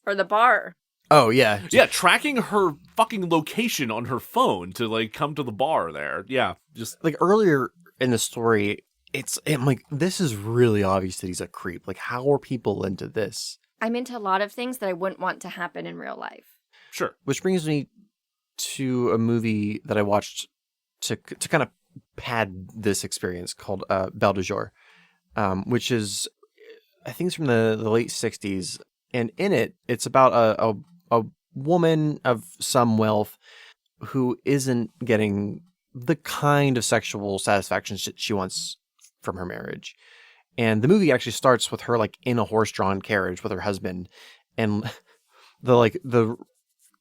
or the bar. Oh, yeah. Yeah, tracking her fucking location on her phone to, like, come to the bar there. Yeah, just... Like, earlier in the story, I'm like, this is really obvious that he's a creep. Like, how are people into this? I'm into a lot of things that I wouldn't want to happen in real life. Sure. Which brings me to a movie that I watched to kind of pad this experience called Belle de Jour, which is, I think it's from the late 60s. And in it, it's about a woman of some wealth who isn't getting the kind of sexual satisfaction she wants from her marriage. And the movie actually starts with her like in a horse-drawn carriage with her husband, and the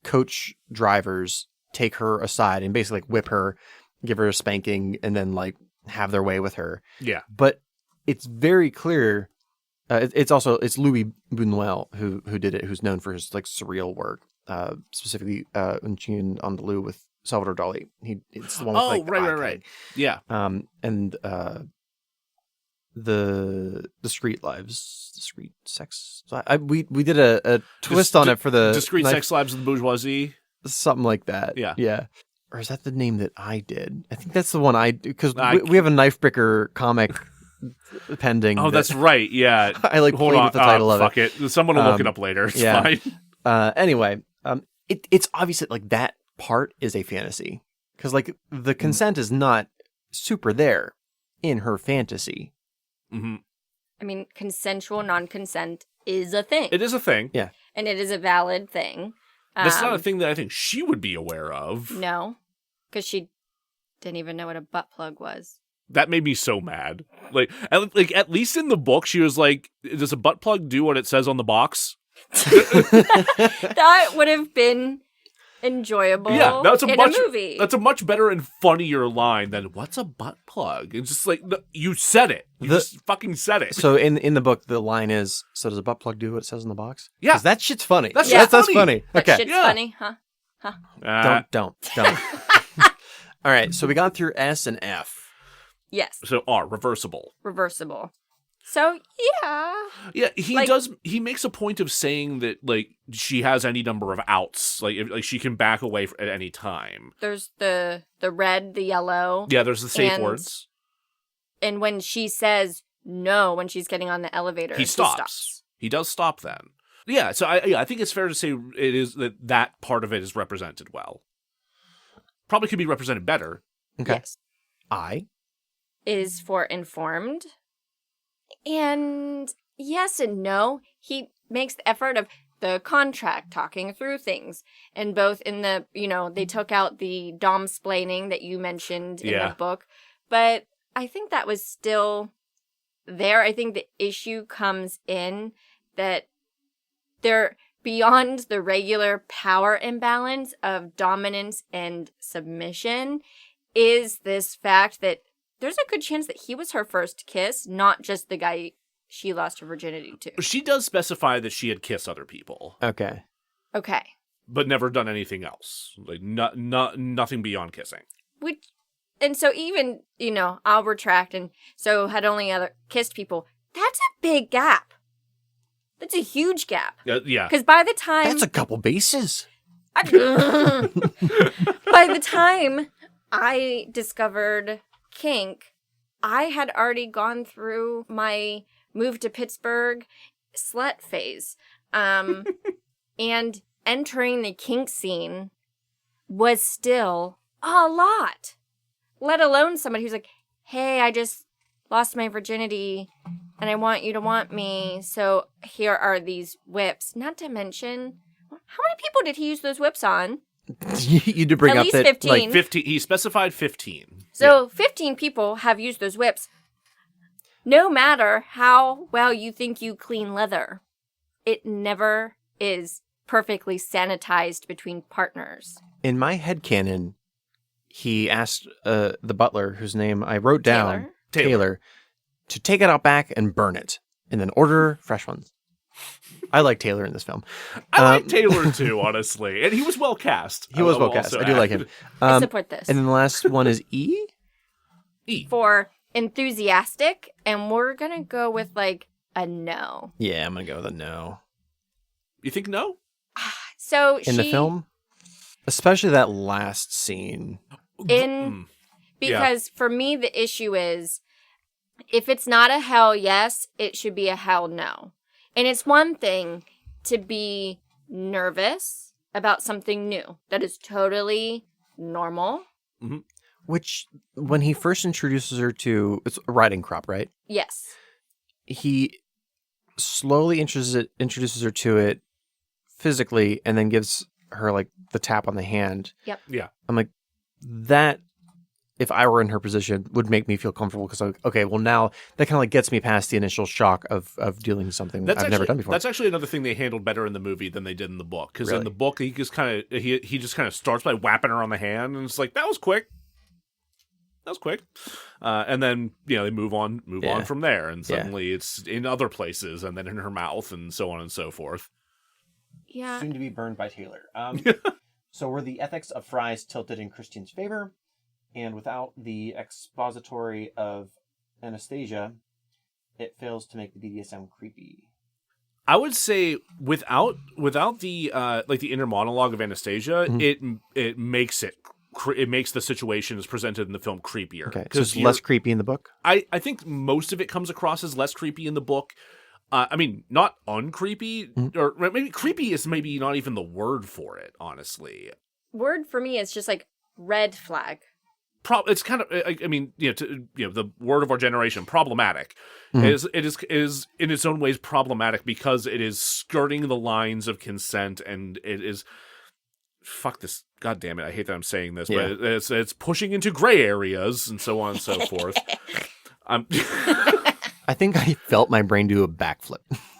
coach drivers take her aside and basically like whip her, give her a spanking, and then like have their way with her. Yeah. But it's very clear. It's Louis Buñuel who did it, who's known for his like surreal work, specifically Un Chien Andalou with Salvador Dali. It's the one with like the right. Yeah. And the Discreet Lives, Discreet Sex. We did a twist on it for the Discreet Sex Lives of the Bourgeoisie, something like that. Yeah. Or is that the name that I did? I think that's the one I did, because we have a Knife Breaker comic pending. Oh, that's right. Yeah. I like played with the title of it. Fuck it. Someone will look it up later. It's fine. Anyway, it's obvious that like that part is a fantasy, because like the consent is not super there in her fantasy. Mm-hmm. I mean, consensual non-consent is a thing. It is a thing. Yeah. And it is a valid thing. That's not a thing that I think she would be aware of. No, because she didn't even know what a butt plug was. That made me so mad. Like at least in the book, she was like, "Does a butt plug do what it says on the box?" That would have been enjoyable. Yeah, in a movie. That's a much better and funnier line than "What's a butt plug?" It's just like you said it. You just fucking said it. So in the book, the line is, "So does a butt plug do what it says on the box?" Yeah, 'cause that shit's funny. That's funny. That okay, shit's funny, huh? Don't. All right, so we got through S and F. Yes. So R, reversible. So yeah. Yeah, he makes a point of saying that like she has any number of outs, like she can back away at any time. There's the red, the yellow. Yeah, there's the safe words. And when she says no, when she's getting on the elevator, he stops. He does stop then. Yeah, so I think it's fair to say it is that part of it is represented well. Probably could be represented better. Okay. Yes. I is for informed. And yes and no. He makes the effort of the contract, talking through things. And both in the, they took out the dom-splaining that you mentioned in the book. But I think that was still there. I think the issue comes in that they're beyond the regular power imbalance of dominance and submission is this fact that there's a good chance that he was her first kiss, not just the guy she lost her virginity to. She does specify that she had kissed other people. Okay. Okay. But never done anything else. Like, nothing beyond kissing. And so even, I'll retract, and so had only other kissed people. That's a big gap. That's a huge gap. Yeah. Because by the time... That's a couple bases. By the time I discovered kink, I had already gone through my move to Pittsburgh slut phase. And entering the kink scene was still a lot. Let alone somebody who's like, hey, I just lost my virginity and I want you to want me. So here are these whips. Not to mention, how many people did he use those whips on? You did bring At up least that 15. like 15. He specified 15. So 15 people have used those whips. No matter how well you think you clean leather, it never is perfectly sanitized between partners. in my headcanon, he asked the butler, whose name I wrote down, Taylor, to take it out back and burn it, and then order fresh ones. I like Taylor in this film. I like Taylor too, honestly, and he was well cast. He was well cast. I do like him. I support this. And then the last one is E. For enthusiastic, and we're gonna go with like a no. Yeah, I'm gonna go with a no. You think no? So in the film, especially that last scene. Because for me the issue is, if it's not a hell yes, it should be a hell no. And it's one thing to be nervous about something new. That is totally normal. Mm-hmm. Which, when he first introduces her to, it's a riding crop, right? Yes. He slowly introduces her to it physically, and then gives her like the tap on the hand. Yep. Yeah. I'm like, that, if I were in her position, would make me feel comfortable, because okay, well now that kind of like gets me past the initial shock of dealing with something I've never done before. That's actually another thing they handled better in the movie than they did in the book. Because Really? in the book, he just kind of starts by whapping her on the hand, and it's like, that was quick. That was quick. And then, they move on from there, and suddenly it's in other places, and then in her mouth, and so on and so forth. Yeah. Soon to be burned by Taylor. So were the ethics of Fry's tilted in Christian's favor? And without the expository of Anastasia, it fails to make the BDSM creepy. I would say without the the inner monologue of Anastasia, it makes the situation as presented in the film creepier. Okay, so it's less creepy in the book? I think most of it comes across as less creepy in the book. I mean, not uncreepy, or maybe creepy is maybe not even the word for it, honestly. Word for me is just like red flag. It's kind of, I mean, the word of our generation, problematic, is in its own ways problematic because it is skirting the lines of consent, and it is, fuck this, god damn it, I hate that I'm saying this, but it's pushing into gray areas and so on and so forth. I think I felt my brain do a backflip.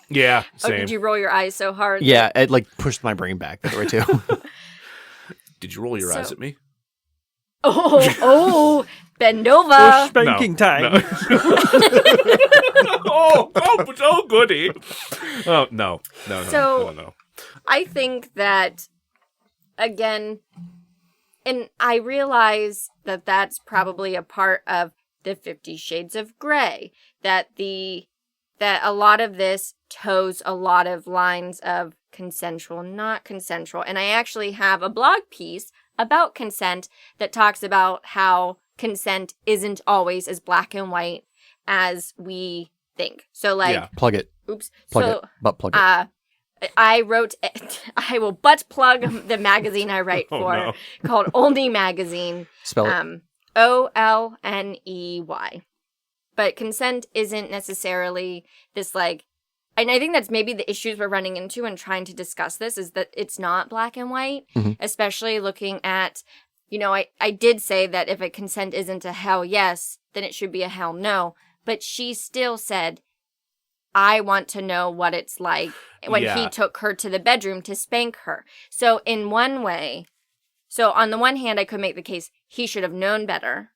Yeah, same. Oh, did you roll your eyes so hard? Yeah, it like pushed my brain back that way too. Did you roll your eyes at me? Oh, bend over. Spanking time. No. oh, goody. Oh, no. No. I think that, again, and I realize that that's probably a part of the 50 Shades of Grey, that a lot of this toes a lot of lines of consensual, not consensual. And I actually have a blog piece about consent that talks about how consent isn't always as black and white as we think. So plug it. Oops. Plug it. I wrote, I will butt plug the magazine I write for called Only Magazine. Spell it. OLNEY. But consent isn't necessarily this and I think that's maybe the issues we're running into and trying to discuss this, is that it's not black and white, especially looking at, I did say that if a consent isn't a hell yes, then it should be a hell no. But she still said, I want to know what it's like when Yeah. he took her to the bedroom to spank her. So in one way, so on the one hand, I could make the case he should have known better.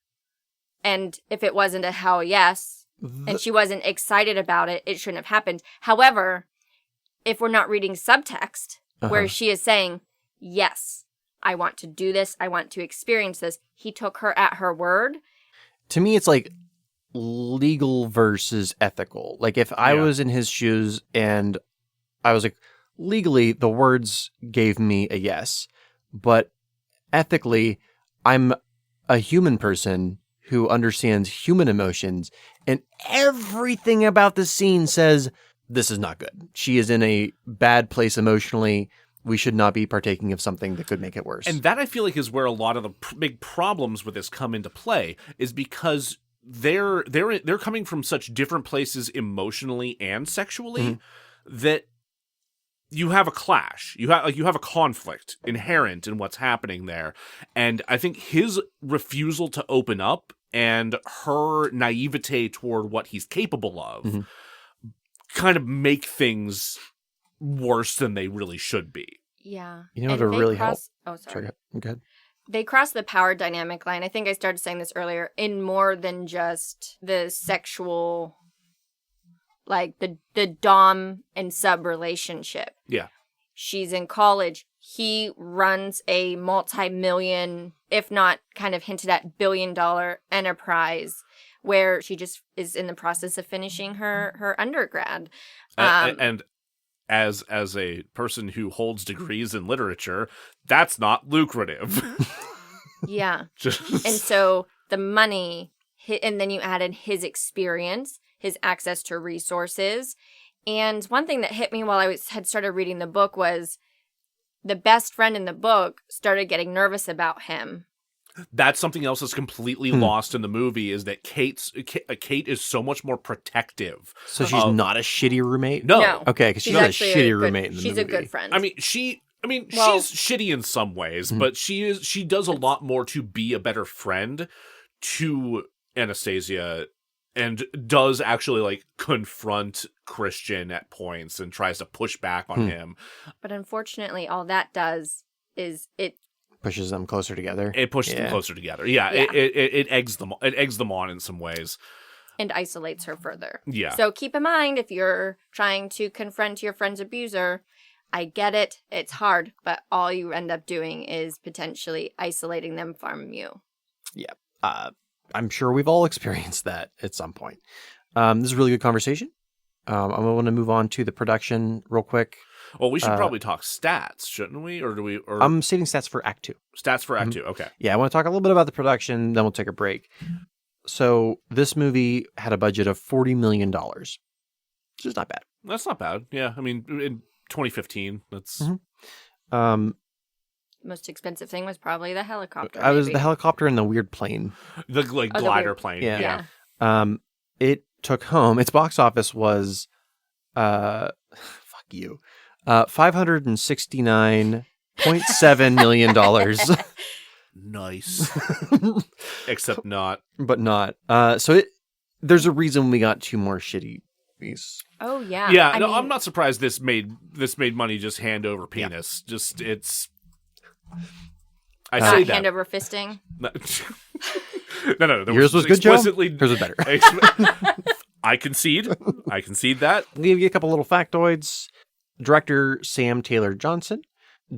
And if it wasn't a hell yes, and she wasn't excited about it, it shouldn't have happened. However, if we're not reading subtext, where she is saying, yes, I want to do this, I want to experience this, he took her at her word. To me, it's like legal versus ethical. Like if I was in his shoes and I was like, legally, the words gave me a yes, but ethically, I'm a human person who understands human emotions, and everything about the scene says this is not good. She is in a bad place emotionally. We should not be partaking of something that could make it worse. And that, I feel like, is where a lot of the big problems with this come into play, is because they're coming from such different places emotionally and sexually that you have a clash. You have a conflict inherent in what's happening there. And I think his refusal to open up and her naivete toward what he's capable of kind of make things worse than they really should be. Yeah. You know, to really help. Oh, sorry. Go ahead. They cross the power dynamic line. I think I started saying this earlier, in more than just the sexual, like the dom and sub relationship. Yeah. She's in college. He runs a multi-million, if not kind of hinted at billion-dollar enterprise where she just is in the process of finishing her undergrad. And as a person who holds degrees in literature, that's not lucrative. Yeah. Just... And so the money, and then you add in his experience, his access to resources. And one thing that hit me while I had started reading the book was the best friend in the book started getting nervous about him. That's something else that's completely lost in the movie, is that Kate is so much more protective. So she's not a shitty roommate? No. Okay, because she's not a shitty roommate in the movie. She's a good friend. I mean, she's shitty in some ways, but she does a lot more to be a better friend to Anastasia, and does actually like confront Christian at points and tries to push back on him. But unfortunately, all that does is it pushes them closer together. It pushes them closer together. Yeah. It eggs them. It eggs them on in some ways. And isolates her further. Yeah. So keep in mind, if you're trying to confront your friend's abuser, I get it. It's hard, but all you end up doing is potentially isolating them from you. Yeah. I'm sure we've all experienced that at some point. This is a really good conversation. I'm going to move on to the production real quick. Well, we should probably talk stats, shouldn't we? Or do we? Or... I'm saving stats for Act 2. Stats for Act 2, okay. Yeah, I want to talk a little bit about the production, then we'll take a break. So this movie had a budget of $40 million, which is not bad. That's not bad. Yeah, I mean, in 2015, that's... Most expensive thing was probably the helicopter. The helicopter and the weird plane. The glider plane. Yeah. It took home, its box office was, fuck you, $569.7 million. Nice. Except not. But not. There's a reason we got 2 more shitty movies. Oh, yeah. Yeah, I'm not surprised this made money just hand over penis. Yeah. Just, it's... I say that. Hand over fisting? No. Yours was good, Joe? Hers was better. I concede that. I'll give you a couple little factoids. Director Sam Taylor Johnson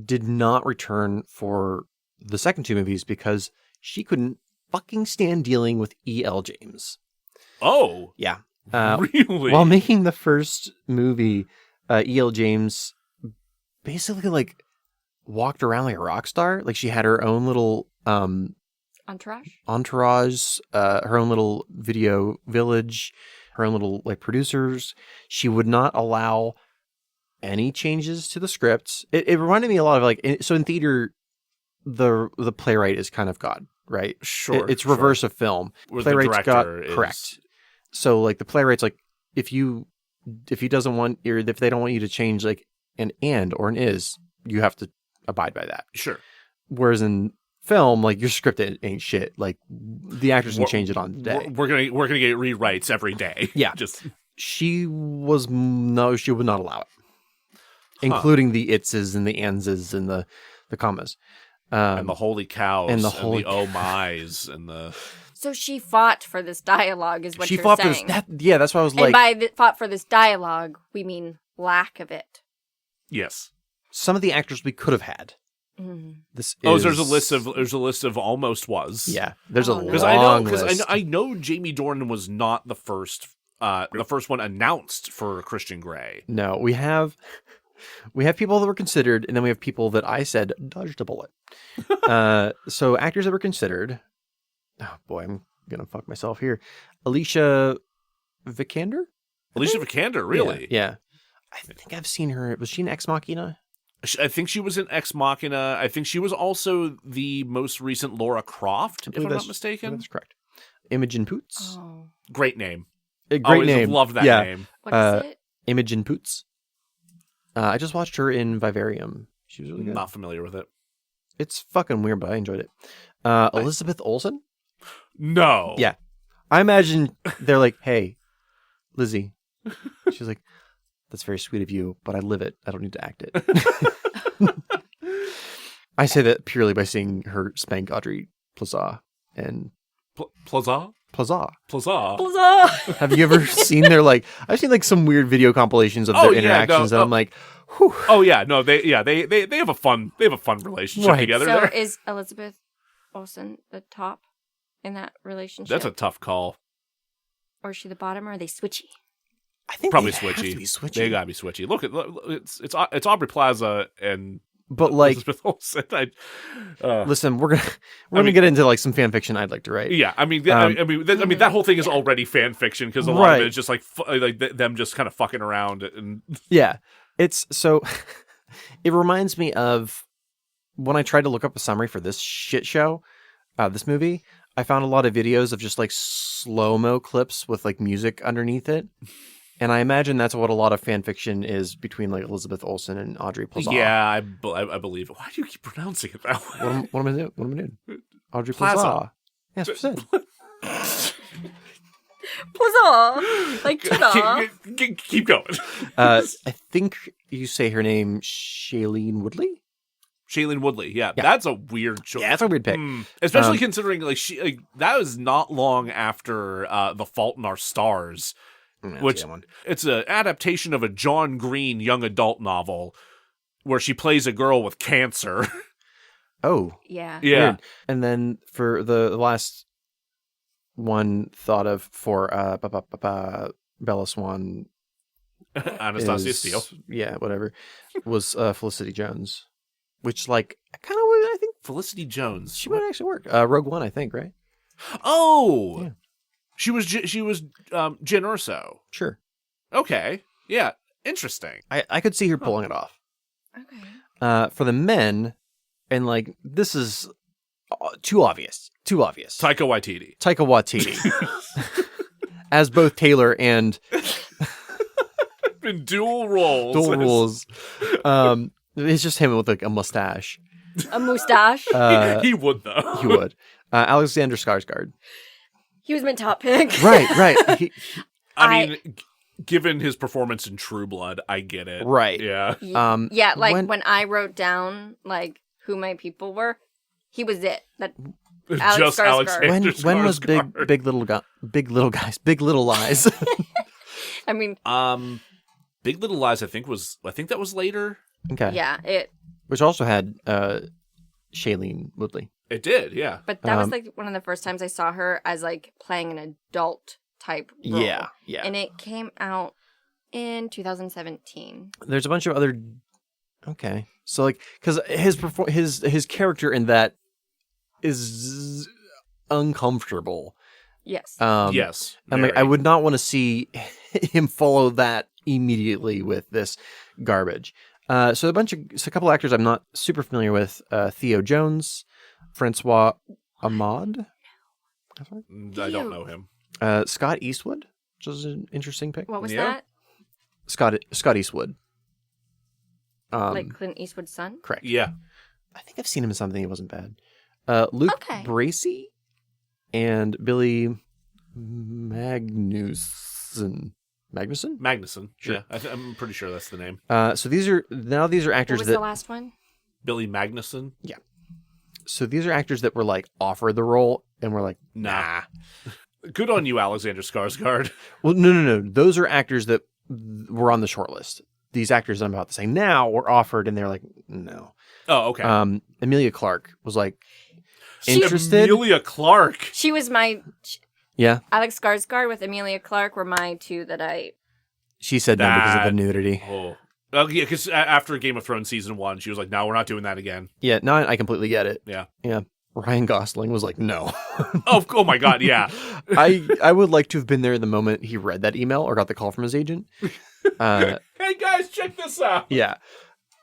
did not return for the second 2 movies because she couldn't fucking stand dealing with E.L. James. Oh. Yeah. Really? While making the first movie, E.L. James basically like walked around like a rock star. Like she had her own little entourage, her own little video village, her own little like producers. She would not allow any changes to the script. It reminded me a lot of like, so in theater, the playwright is kind of God, right? Sure. It's reverse of film. Where Playwright's the God, director is... correct. So like the playwright's like, if he doesn't want, or if they don't want you to change like an and or an is, you have to abide by that. Sure. Whereas in film, like your script ain't shit. Like the actors can change it on the day. We're gonna get rewrites every day. Yeah. Just she would not allow it, including the itses and the anses and the commas. And the holy cows and the oh my's and the... So she fought for this dialogue, is what she you're fought saying. for this. Yeah, that's what I was like. And by fought for this dialogue, we mean lack of it. Yes. Some of the actors we could have had. This there's a list of almost was. Yeah, there's a because long list. I know Jamie Dornan was not the first one announced for Christian Grey. No, we have people that were considered, and then we have people that I said dodged a bullet. So actors that were considered. Oh boy, I'm gonna fuck myself here. Alicia Vikander. Alicia Vikander, really? Yeah. I think I've seen her. Was she in Ex Machina? I think she was in Ex Machina. I think she was also the most recent Laura Croft, if I'm not mistaken. That's correct. Imogen Poots. Oh. Great name. A great Always name. Love that name. What is it? Imogen Poots. I just watched her in Vivarium. She was really good. Not familiar with it. It's fucking weird, but I enjoyed it. Elizabeth Olsen? No. Yeah. I imagine they're like, hey, Lizzie. She's like, that's very sweet of you, but I live it. I don't need to act it. I say that purely by seeing her spank Audrey Plaza and Plaza. Have you ever seen their I've seen some weird video compilations of their interactions, and I'm like, whew. Oh yeah, no, they have a fun relationship together. So there. is Elizabeth Olsen the top in that relationship? That's a tough call. Or is she the bottom, or are they switchy? I think probably they switchy. have to be switchy. They gotta be switchy. Look, it's Aubrey Plaza and Elizabeth Olsen. Listen, we're gonna get into some fan fiction I'd like to write. Yeah, I mean, that whole thing is already fan fiction because a lot of it is just like them just kind of fucking around and yeah, it's so. It reminds me of when I tried to look up a summary for this shit show, this movie. I found a lot of videos of just slow-mo clips with music underneath it. And I imagine that's what a lot of fan fiction is between Elizabeth Olsen and Audrey Plaza. Yeah, I believe it. Why do you keep pronouncing it that way? What am I doing? Audrey Plaza. Plaza. Yes, that's it. Plaza. Keep going. I think you say her name Shailene Woodley. Shailene Woodley, yeah, that's a weird choice. Yeah, that's a weird pick. Especially considering that was not long after The Fault in Our Stars, which it's an adaptation of a John Green young adult novel where she plays a girl with cancer. Oh, yeah. Weird. And then for the last one thought of for Bella Swan, Anastasia Steele, yeah, whatever, was Felicity Jones. Which, kind of, I think Felicity Jones. She might actually work. Rogue One, I think, right? Oh, yeah. She was Jyn Erso. Sure. Okay. Yeah. Interesting. I could see her pulling it off. Okay. For the men, and this is too obvious. Taika Waititi. As both Taylor and in dual roles. It's just him with a mustache. A mustache? He would, though. He would. Alexander Skarsgard. He was my top pick. Right. I mean, given his performance in True Blood, I get it. Right. Yeah. Yeah, when I wrote down, who my people were, he was it. That Just Alexander Skarsgard. When was Big Little Lies? I mean... Big Little Lies, I think that was later. Okay. Yeah, which also had Shailene Woodley. It did, yeah. But that was one of the first times I saw her as playing an adult type role. Yeah. And it came out in 2017. There's a bunch of other. Okay, so because his character in that is uncomfortable. Yes. Yes. I would not want to see him follow that immediately with this garbage. So a couple actors I'm not super familiar with. Theo Jones, Francois Ahmad. I don't know him. Scott Eastwood, which is an interesting pick. What was that? Scott Eastwood. Clint Eastwood's son? Correct. Yeah. I think I've seen him in something. It wasn't bad. Luke Bracey and Billy Magnuson. Magnuson. Sure. Yeah, I'm pretty sure that's the name. So these are What actors was that the last one? Billy Magnuson. Yeah. So these are actors that were like offered the role and were like, nah. Good on you, Alexander Skarsgard. Well, no. Those are actors that were on the short list. These actors that I'm about to say now were offered and they're like, no. Oh, okay. Emilia Clarke was like interested. Emilia Clarke. She was my Yeah. Alex Skarsgård with Emilia Clarke were my two that I. She said no because of the nudity. Oh, yeah, because after Game of Thrones season 1, she was like, "No, we're not doing that again." Yeah, no, I completely get it. Yeah. Ryan Gosling was like, no. Oh my God, yeah. I would like to have been there the moment he read that email or got the call from his agent. Hey guys, check this out. Yeah,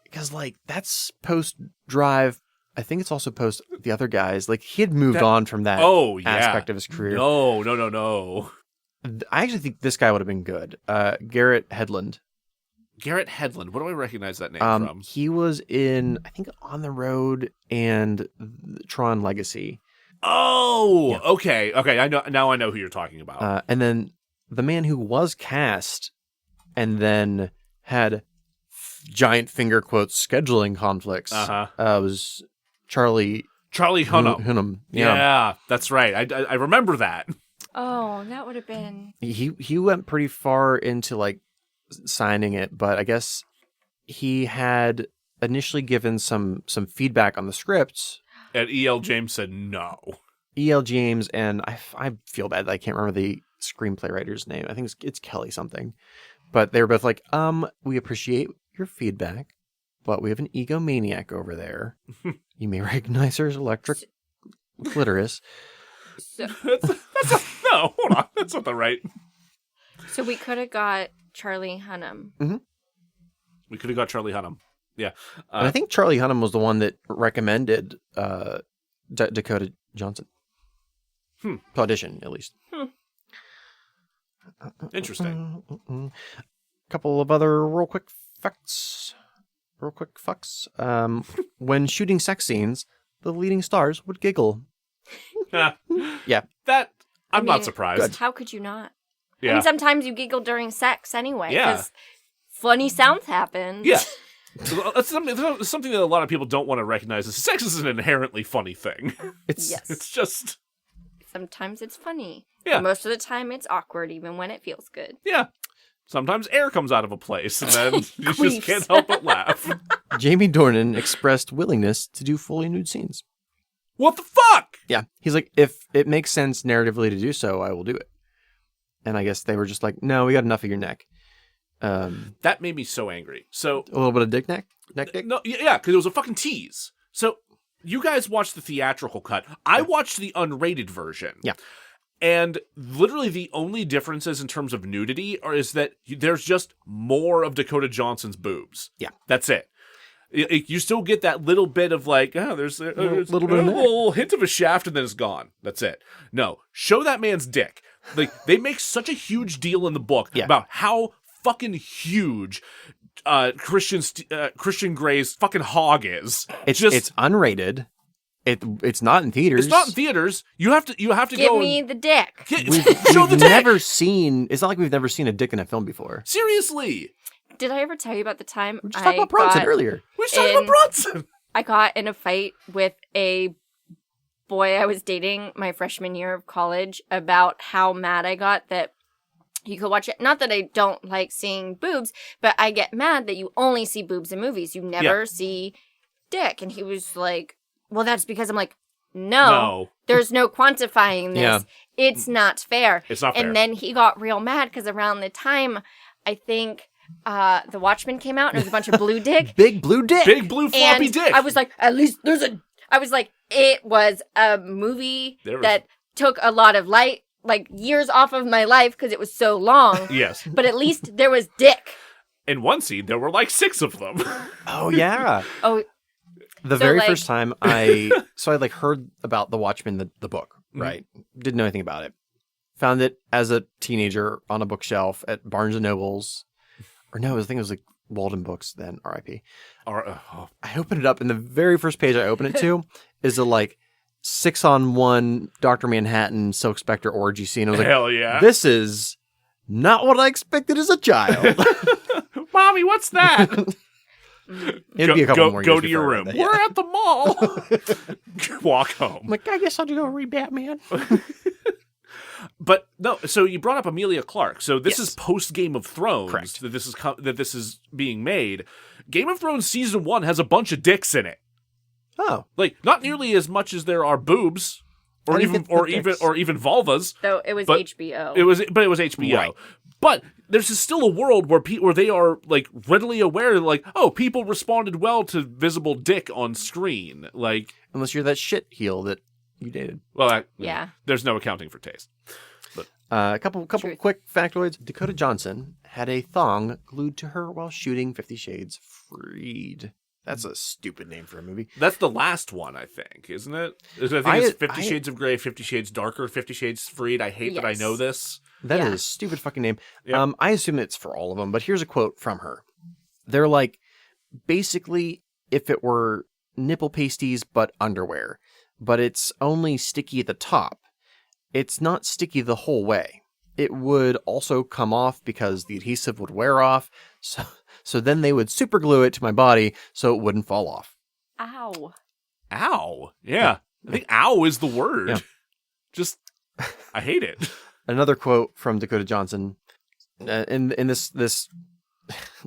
because like that's post Drive. I think it's also post the other guys. Like he had moved on from that aspect of his career. No. I actually think this guy would have been good. Garrett Hedlund. Garrett Hedlund. What do I recognize that name from? He was in, I think, On the Road and Tron Legacy. Oh, Yeah. Okay. I know. Now I know who you're talking about. And then the man who was cast and then had giant finger quotes scheduling conflicts was Charlie Hunnam. Yeah, that's right. I remember that. Oh, that would have been. He went pretty far into like signing it, but I guess he had initially given some feedback on the scripts. And E.L. James said no. E.L. James and I feel bad that I can't remember the screenplay writer's name. I think it's Kelly something. But they were both like, we appreciate your feedback, but we have an egomaniac over there. You may recognize her as electric clitoris. So, no, hold on. That's not the right. So we could have got Charlie Hunnam. Mm-hmm. We could have got Charlie Hunnam. Yeah. And I think Charlie Hunnam was the one that recommended Dakota Johnson. To audition, at least. Interesting. A couple of other real quick facts. When shooting sex scenes, the leading stars would giggle. Yeah. That, I'm I mean, not surprised. How could you not? Yeah. And sometimes you giggle during sex anyway. Yeah. Because funny sounds happen. Yeah. That's something that a lot of people don't want to recognize. Is sex is an inherently funny thing. It's just... Sometimes it's funny. Yeah. Most of the time it's awkward, even when it feels good. Yeah. Sometimes air comes out of a place, and then you just Queefs. can't help but laugh. Jamie Dornan expressed willingness to do fully nude scenes. What the fuck? Yeah. He's like, if it makes sense narratively to do so, I will do it. And I guess they were just like, no, we got enough of your neck. That made me so angry. So A little bit of dick. No, yeah, because it was a fucking tease. So you guys watched the theatrical cut. I watched the unrated version. Yeah. And literally the only differences in terms of nudity is that there's just more of Dakota Johnson's boobs. Yeah. That's it. You still get that little bit of like, there's a little bit of neck. little hint of a shaft and then it's gone. That's it. No, show that man's dick. Like, they make such a huge deal in the book about how fucking huge Christian Grey's fucking hog is. It's unrated. It's not in theaters. It's not in theaters. You have to Give go. me the dick. Show the dick. It's not like we've never seen a dick in a film before. Seriously. Did I ever tell you about the time We were just talking about Bronson earlier. We were just talking about Bronson. I got in a fight with a boy I was dating my freshman year of college about how mad I got that you could watch it. Not that I don't like seeing boobs, but I get mad that you only see boobs in movies. You never see dick. And he was like, well, that's because I'm like, no. There's no quantifying this. Yeah. It's not fair. It's not fair. And then he got real mad because around the time, I think The Watchmen came out and there was a bunch of blue dick. Big blue dick. Big blue floppy And dick. I was like, at least there's a... I was like, it was a movie that took a lot of years off of my life because it was so long. Yes. But at least there was dick. In one scene, there were like 6 of them. Oh, yeah. Oh, The very first time I heard about The Watchmen, the book, right? Didn't know anything about it. Found it as a teenager on a bookshelf at Barnes & Noble's. Or no, I think it was like Walden Books then, R.I.P. I opened it up, and the very first page I open it to is a 6-on-1 Dr. Manhattan Silk Spectre orgy scene. I was like, hell yeah. This is Not what I expected as a child. Mommy, what's that? It'd be a couple more Go years to your before I room. read that, We're at the mall. Walk home. I'm like, I guess I'll just go read Batman. But no, so you brought up Emilia Clarke. So this Yes. is post Game of Thrones. Correct. That this is being made. Game of Thrones season 1 has a bunch of dicks in it. Oh. Like not nearly as much as there are boobs, How or do you even get the even dicks? vulvas. Though it was But HBO. It was HBO. Right. But there's still a world where where they are like readily aware, like, oh, people responded well to visible dick on screen. Like, Unless you're that shit heel that you dated. well, Yeah. there's no accounting for taste. A couple Truth. quick factoids. Dakota Johnson had a thong glued to her while shooting 50 Shades Freed. That's a stupid name for a movie. That's the last one, I think, isn't it? I think it's 50 Shades of Grey, 50 Shades Darker, 50 Shades Freed. I hate that I Yes. know this. That is Yeah. a stupid fucking name. Yep. I assume it's for all of them, but here's a quote from her. They're like, basically, if it were nipple pasties but underwear, but it's only sticky at the top. It's not sticky the whole way. It would also come off because the adhesive would wear off. So then they would super glue it to my body so it wouldn't fall off. Ow. Ow. Yeah. I think ow is the word. Yeah. Just, I hate it. Another quote from Dakota Johnson, and this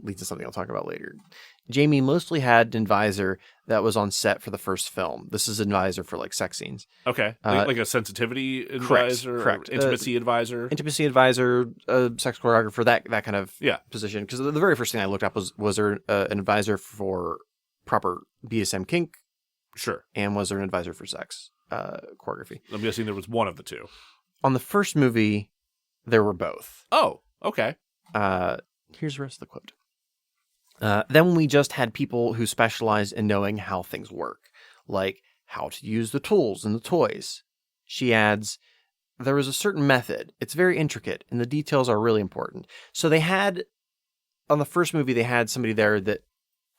leads to something I'll talk about later. Jamie mostly had an advisor that was on set for the first film. This is an advisor for like sex scenes. Okay. Like a sensitivity advisor? correct. Or intimacy advisor? Intimacy advisor, sex choreographer, that kind of Yeah. position. Because the very first thing I looked up was there an advisor for proper BDSM kink, Sure. and was there an advisor for sex choreography? I'm guessing there was one of the two. On the first movie, there were both. Oh, okay. Here's the rest of the quote. Then we just had people who specialize in knowing how things work, like how to use the tools and the toys. She adds, there is a certain method. It's very intricate, and the details are really important. So they had, on the first movie, they had somebody there that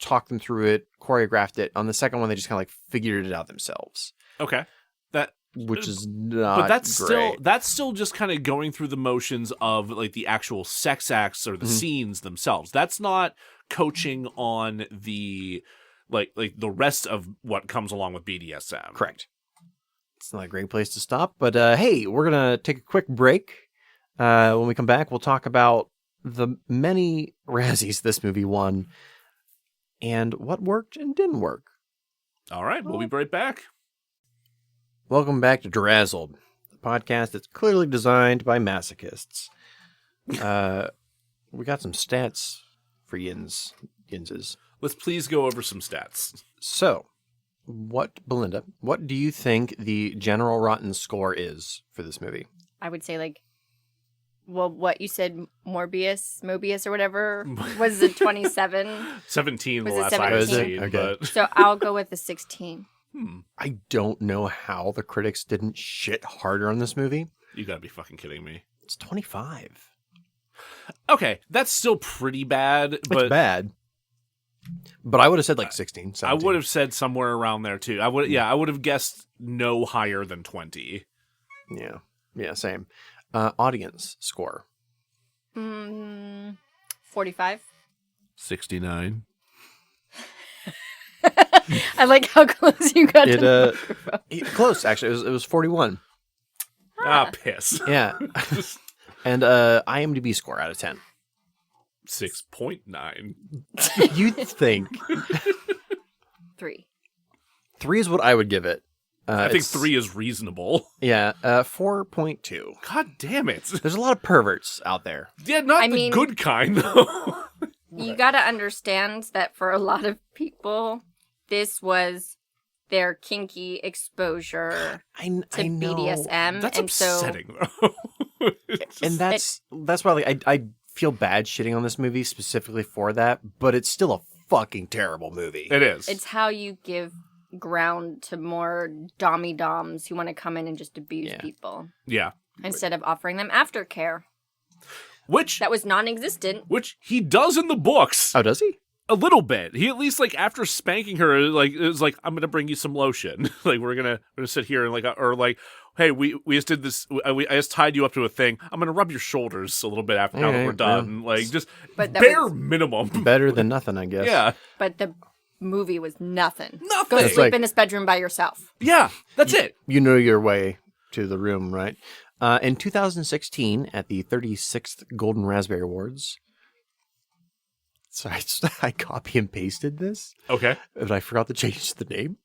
talked them through it, choreographed it. On the second one, they just kind of like figured it out themselves, Okay. That which is not But great. that's still just kind of going through the motions of like the actual sex acts or the scenes themselves. That's not coaching on the like the rest of what comes along with BDSM. Correct. It's not a great place to stop, but hey, we're going to take a quick break. When we come back, we'll talk about the many Razzies this movie won and what worked and didn't work. All right, we'll be right back. Welcome back to DeRazzled, the podcast that's clearly designed by masochists. We got some stats for Yinses. Let's please go over some stats. So, BeLinda, what do you think the general rotten score is for this movie? I would say like, well, what you said, Mobius or whatever, was it 27? 17 the Was it last I've 17? seen, Okay. but So I'll go with the 16. I don't know how the critics didn't shit harder on this movie. you gotta be fucking kidding me. It's 25. Okay, that's still pretty bad, but It's bad. But I would have said like 16, 17. I would have said somewhere around there too. I would have guessed no higher than 20. Yeah, same. Audience score. 45. 69. I like how close you got to the microphone. Close, actually. It was 41. Ah, piss. Yeah. And IMDb score out of 10. 6.9. You'd think 3. 3 is what I would give it. I think 3 is reasonable. Yeah, 4.2. God damn it. There's a lot of perverts out there. Yeah, not I the mean- good kind, though. You got to understand that for a lot of people, this was their kinky exposure I to know. BDSM. That's and so upsetting, though. And that's why like I feel bad shitting on this movie specifically for that, but it's still a fucking terrible movie. It is. it's how you give ground to more dommy-doms who want to come in and just abuse Yeah. people Yeah. instead of offering them aftercare. Which That was non-existent. he does in the books. Oh, does he? A little bit. He at least like after spanking her, like it was like, I'm gonna bring you some lotion. Like we're gonna sit here and like or like hey, we just did this. I just tied you up to a thing. I'm gonna rub your shoulders a little bit after now that we're done. Like just bare minimum. Better than nothing, I guess. Yeah. But the movie was nothing. Nothing. Go It's sleep in this bedroom by yourself. Yeah, that's it. You know your way to the room, right? In 2016, at the 36th Golden Raspberry Awards, sorry, I copy and pasted this, Okay. but I forgot to change the name.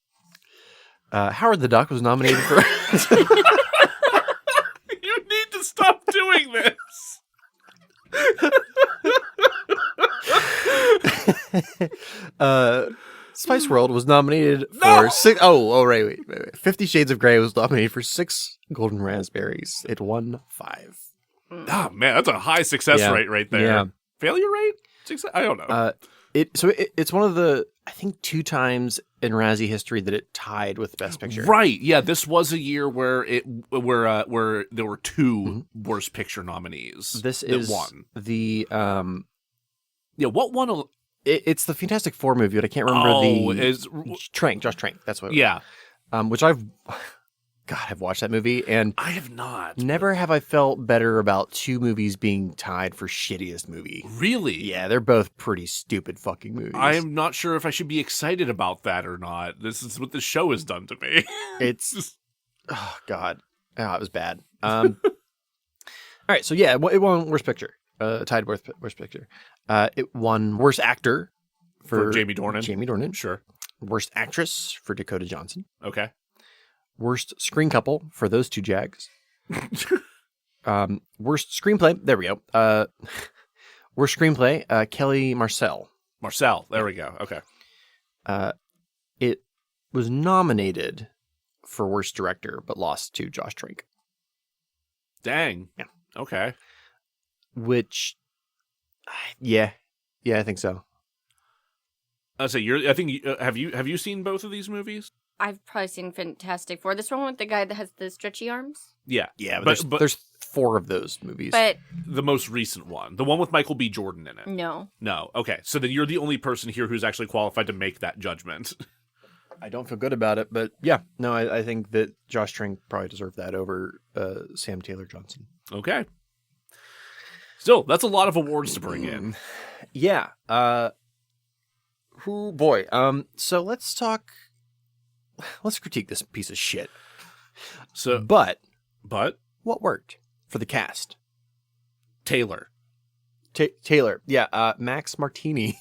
Howard the Duck was nominated for... You need to stop doing this. Spice World was nominated for six... Oh, wait. 50 Shades of Grey was nominated for 6 Golden Raspberries. It won 5. Oh, man, that's a high success rate right there. Yeah. Failure rate? I don't know. It's one of the, I think, 2 times in Razzie history that it tied with Best Picture. Right. Yeah, this was a year where where there were 2 Worst Picture nominees. This is won. The... what won? It's the Fantastic Four movie, but I can't remember Josh Trank. That's what it was. Yeah. Which I've watched that movie, and I have not. Never have I felt better about 2 movies being tied for shittiest movie. Really? Yeah, they're both pretty stupid fucking movies. I am not sure if I should be excited about that or not. This is what the show has done to me. It's... Oh, God. Oh, it was bad. All right, so yeah, it won Worst Picture. Tied Worst Picture. It won Worst Actor for Jamie Dornan. Jamie Dornan. Sure. Worst Actress for Dakota Johnson. Okay. Worst Screen Couple for those 2 jags. Worst Screenplay. There we go. Worst Screenplay. Kelly Marcel. There we go. Okay. It was nominated for Worst Director, but lost to Josh Trank. Dang. Yeah. Okay. Which, yeah, I think so. I think have you seen both of these movies? I've probably seen Fantastic Four. This one with the guy that has the stretchy arms? Yeah. Yeah, but there's 4 of those movies. But the most recent one, the one with Michael B. Jordan in it. No. Okay, so then you're the only person here who's actually qualified to make that judgment. I don't feel good about it, but yeah, no, I think that Josh Trank probably deserved that over Sam Taylor Johnson. Okay. Still, that's a lot of awards to bring in. Yeah. Boy. So let's critique this piece of shit. So, but what worked for the cast? Taylor. Taylor. Yeah. Max Martini.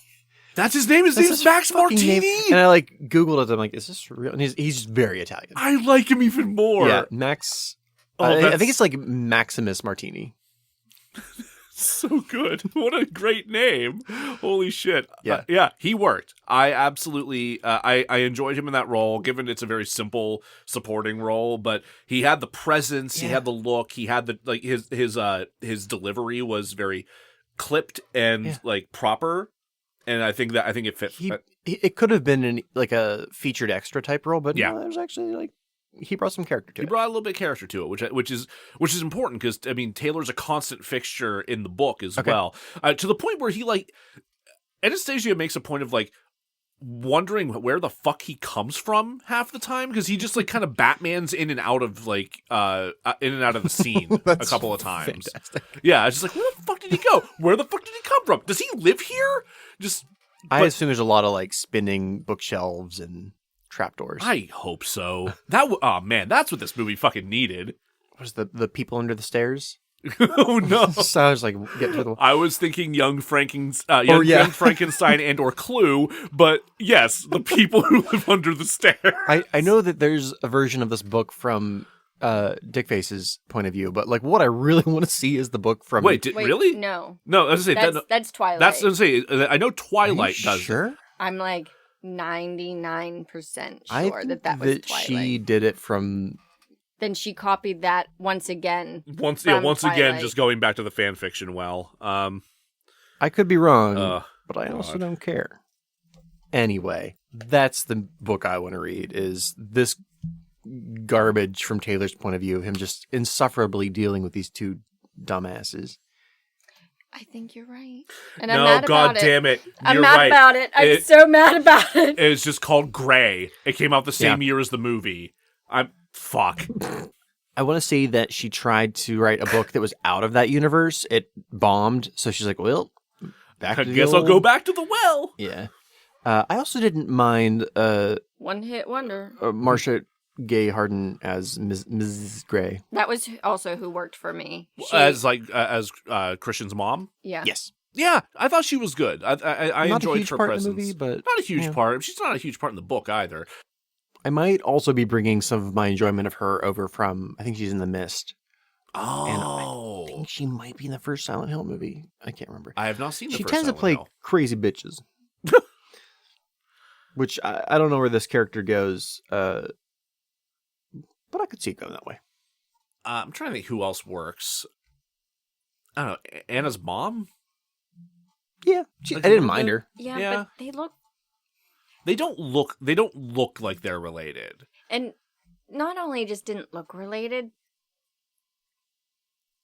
That's his name. His name is Max Martini. Name. And I Googled it. I'm like, is this real? And he's very Italian. I like him even more. Yeah. Max. I think it's like Maximus Martini. So good. What a great name. Holy shit. Yeah. Yeah, he worked. I absolutely, I enjoyed him in that role, given it's a very simple supporting role, but he had the presence, he had the look, he had the, his delivery was very clipped and proper. And I think it fit. It could have been a featured extra type role, but yeah, no, it was actually he brought some character to it. He brought a little bit of character to it, which is important because I mean Taylor's a constant fixture in the book as well, to the point where he Anastasia makes a point of wondering where the fuck he comes from half the time because he just kind of Batman's in and out of the scene a couple of times. Fantastic. Yeah, it's just where the fuck did he go? Where the fuck did he come from? Does he live here? I assume there's a lot of spinning bookshelves and trapdoors. I hope so. Oh man, that's what this movie fucking needed. Was the people under the stairs? Oh no! So I was get to the. I was thinking young Frankenstein and or Clue, but yes, the people who live under the stairs. I know that there's a version of this book from Dickface's point of view, but what I really want to see is the book from. Wait, really? No. No, I was gonna say that's Twilight. That's what I was gonna say. I know Twilight does. Sure. I'm 99% sure that was Twilight. She did it from. Then she copied that once again. Once again, just going back to the fan fiction. I could be wrong, but I also don't care. Anyway, that's the book I want to read. Is this garbage from Taylor's point of view? Him just insufferably dealing with these 2 dumbasses. I think you're right. And I'm mad about it. Damn it. I'm mad about it. I'm so mad about it. It's just called Grey. It came out the same year as the movie. Fuck. I want to say that she tried to write a book that was out of that universe. It bombed, so she's like, well, back I to the guess I'll go back to the well. Yeah. I also didn't mind One-hit wonder. Marcia Gay Harden as Mrs. Gray. That was also who worked for me. As Christian's mom? Yeah. Yes. Yeah, I thought she was good. I Not enjoyed a huge her part presence. in the movie, but Not a huge part. She's not a huge part in the book either. I might also be bringing some of my enjoyment of her over from, I think she's in The Mist. Oh. And I think she might be in the first Silent Hill movie. I can't remember. I have not seen the She first tends to Silent play Hill. crazy bitches. Which I don't know where this character goes, but I could see it going that way. I'm trying to think who else works. I don't know. Anna's mom? Yeah, Like I didn't a mind little her. Yeah, Yeah. but they look... They don't look like they're related. And not only just didn't look related,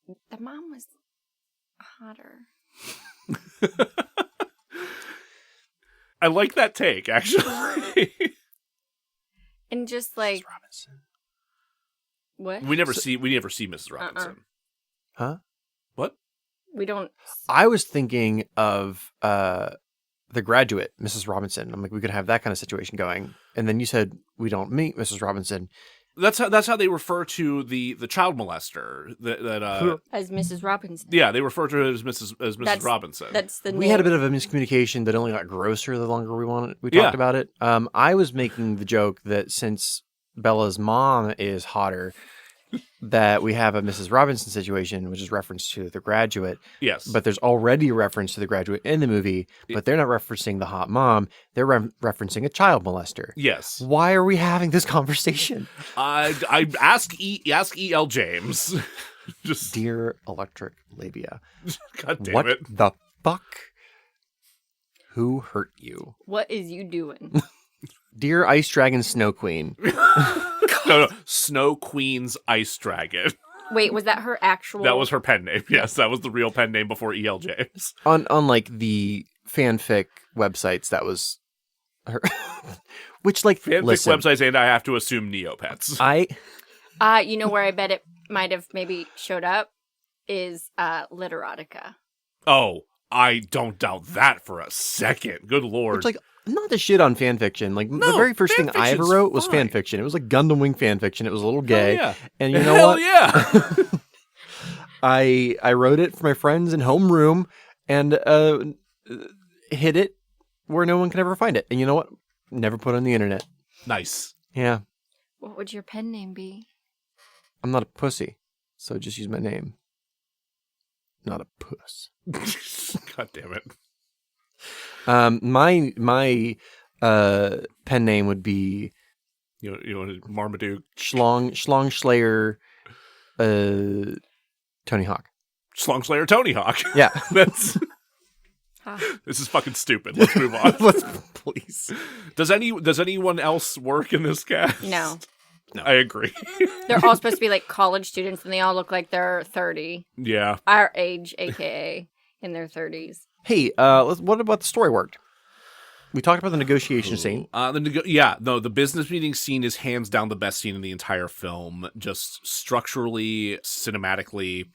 the mom was hotter. I like that take, actually. And just like... Robinson. What? we never see Mrs. Robinson. Huh? What? We don't... I was thinking of The Graduate, Mrs. Robinson. I'm like, we could have that kind of situation going. And then you said we don't meet Mrs. Robinson. That's how they refer to the child molester. As Mrs. Robinson. Yeah, they refer to her as Mrs. Robinson. That's the name. We had a bit of a miscommunication that only got grosser the longer we talked about it. I was making the joke that since Bella's mom is hotter, that we have a Mrs. Robinson situation, which is reference to The Graduate. Yes. But there's already a reference to The Graduate in the movie, but they're not referencing the hot mom. They're referencing a child molester. Yes. Why are we having this conversation? I ask E.L. James. Just Dear Electric Labia. God damn what it. the fuck? Who hurt you? What is you doing? Dear Ice Dragon Snow Queen. No, Snow Queen's Ice Dragon. Wait, was that her actual... That was her pen name. Yes, that was the real pen name before E.L. James. On like the fanfic websites, that was her. Which, like, Fanfic listen, websites, and I have to assume Neopets. you know where I bet it might have maybe showed up? Is Literotica. Oh, I don't doubt that for a second. Good lord. Which, like, not the shit on fanfiction. Like, the No, very first thing I ever fanfiction's wrote was fine. fanfiction. It was like Gundam Wing fanfiction. It was a little gay. Hell yeah. And you know Hell what? yeah. I wrote it for my friends in homeroom and hid it where no one could ever find it. And you know what? Never put it on the internet. Nice. Yeah. What would your pen name be? I'm not a pussy, so just use my name. Not a puss. God damn it. My pen name would be You know Marmaduke. Schlong Slayer Tony Hawk. Slongslayer Tony Hawk. Yeah. That's this is fucking stupid. Let's move on. Let's please. Does anyone else work in this cast? No. I agree. They're all supposed to be like college students and they all look like they're 30. Yeah. Our age, aka in their 30s. Hey, what about the story worked? We talked about the negotiation scene. The business meeting scene is hands down the best scene in the entire film. Just structurally, cinematically,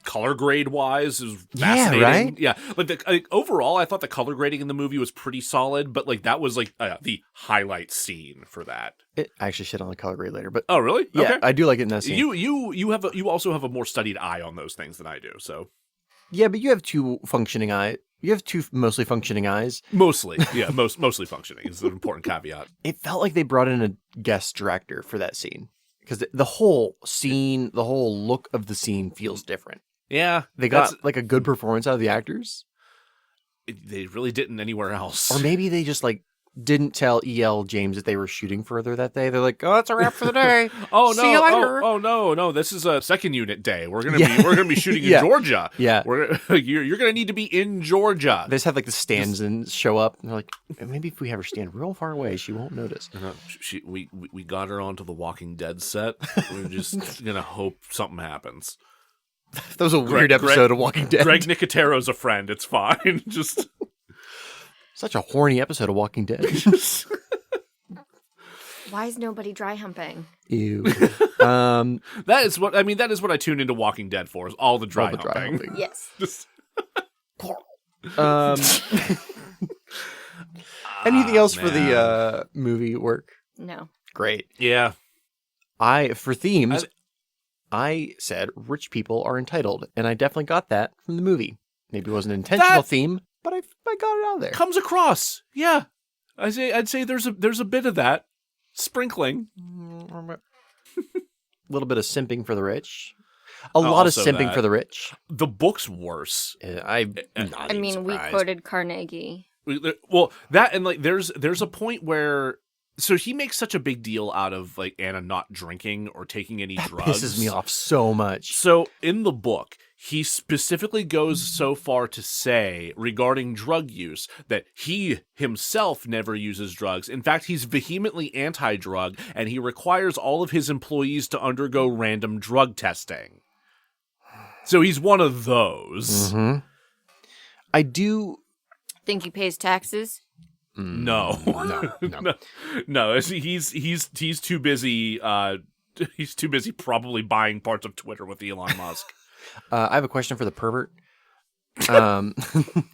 color grade wise is fascinating. Yeah, right? Yeah, like overall, I thought the color grading in the movie was pretty solid, but like that was like the highlight scene for that. I actually shit on the color grade later, but Oh, really? yeah, Okay. I do like it in that scene. You also have a more studied eye on those things than I do. So Yeah, but you have two functioning eyes. You have two mostly functioning eyes. mostly, yeah, mostly functioning is an important caveat. It felt like they brought in a guest director for that scene because the whole scene, the whole look of the scene feels different. Yeah, They got like a good performance out of the actors, they really didn't anywhere else. or maybe they just like didn't tell E.L. James that they were shooting further that day. They're like, "Oh, that's a wrap for the day. Oh no! See you later." Oh no! This is a second unit day. We're gonna be shooting in Yeah. Georgia. Yeah. You're gonna need to be in Georgia. They just have like the stands and show up. And they're like, maybe if we have her stand real far away, she won't notice. We got her onto the Walking Dead set. We're just gonna hope something happens. That was a weird episode of Walking Dead. Greg Nicotero's a friend. It's fine. Just Such a horny episode of Walking Dead. Why is nobody dry humping? Ew. That is what I tuned into Walking Dead for, is all the dry humping. Yes. Just- Anything else for man. the movie work? No. Great. Yeah. For themes, I said rich people are entitled, and I definitely got that from the movie. Maybe it wasn't an intentional theme, but I got it out there. Comes across. Yeah. I'd say there's a bit of that. Sprinkling. A little bit of simping for the rich. A lot of simping for the rich. The book's worse. I mean, we quoted Carnegie. Well, that and like there's a point where so he makes such a big deal out of like Anna not drinking or taking any drugs. Pisses me off so much. So in the book, he specifically goes so far to say regarding drug use that he himself never uses drugs. In fact, he's vehemently anti-drug, and he requires all of his employees to undergo random drug testing. So he's one of those. Mm-hmm. I do think he pays taxes. No. He's too busy. He's too busy probably buying parts of Twitter with Elon Musk. I have a question for the pervert.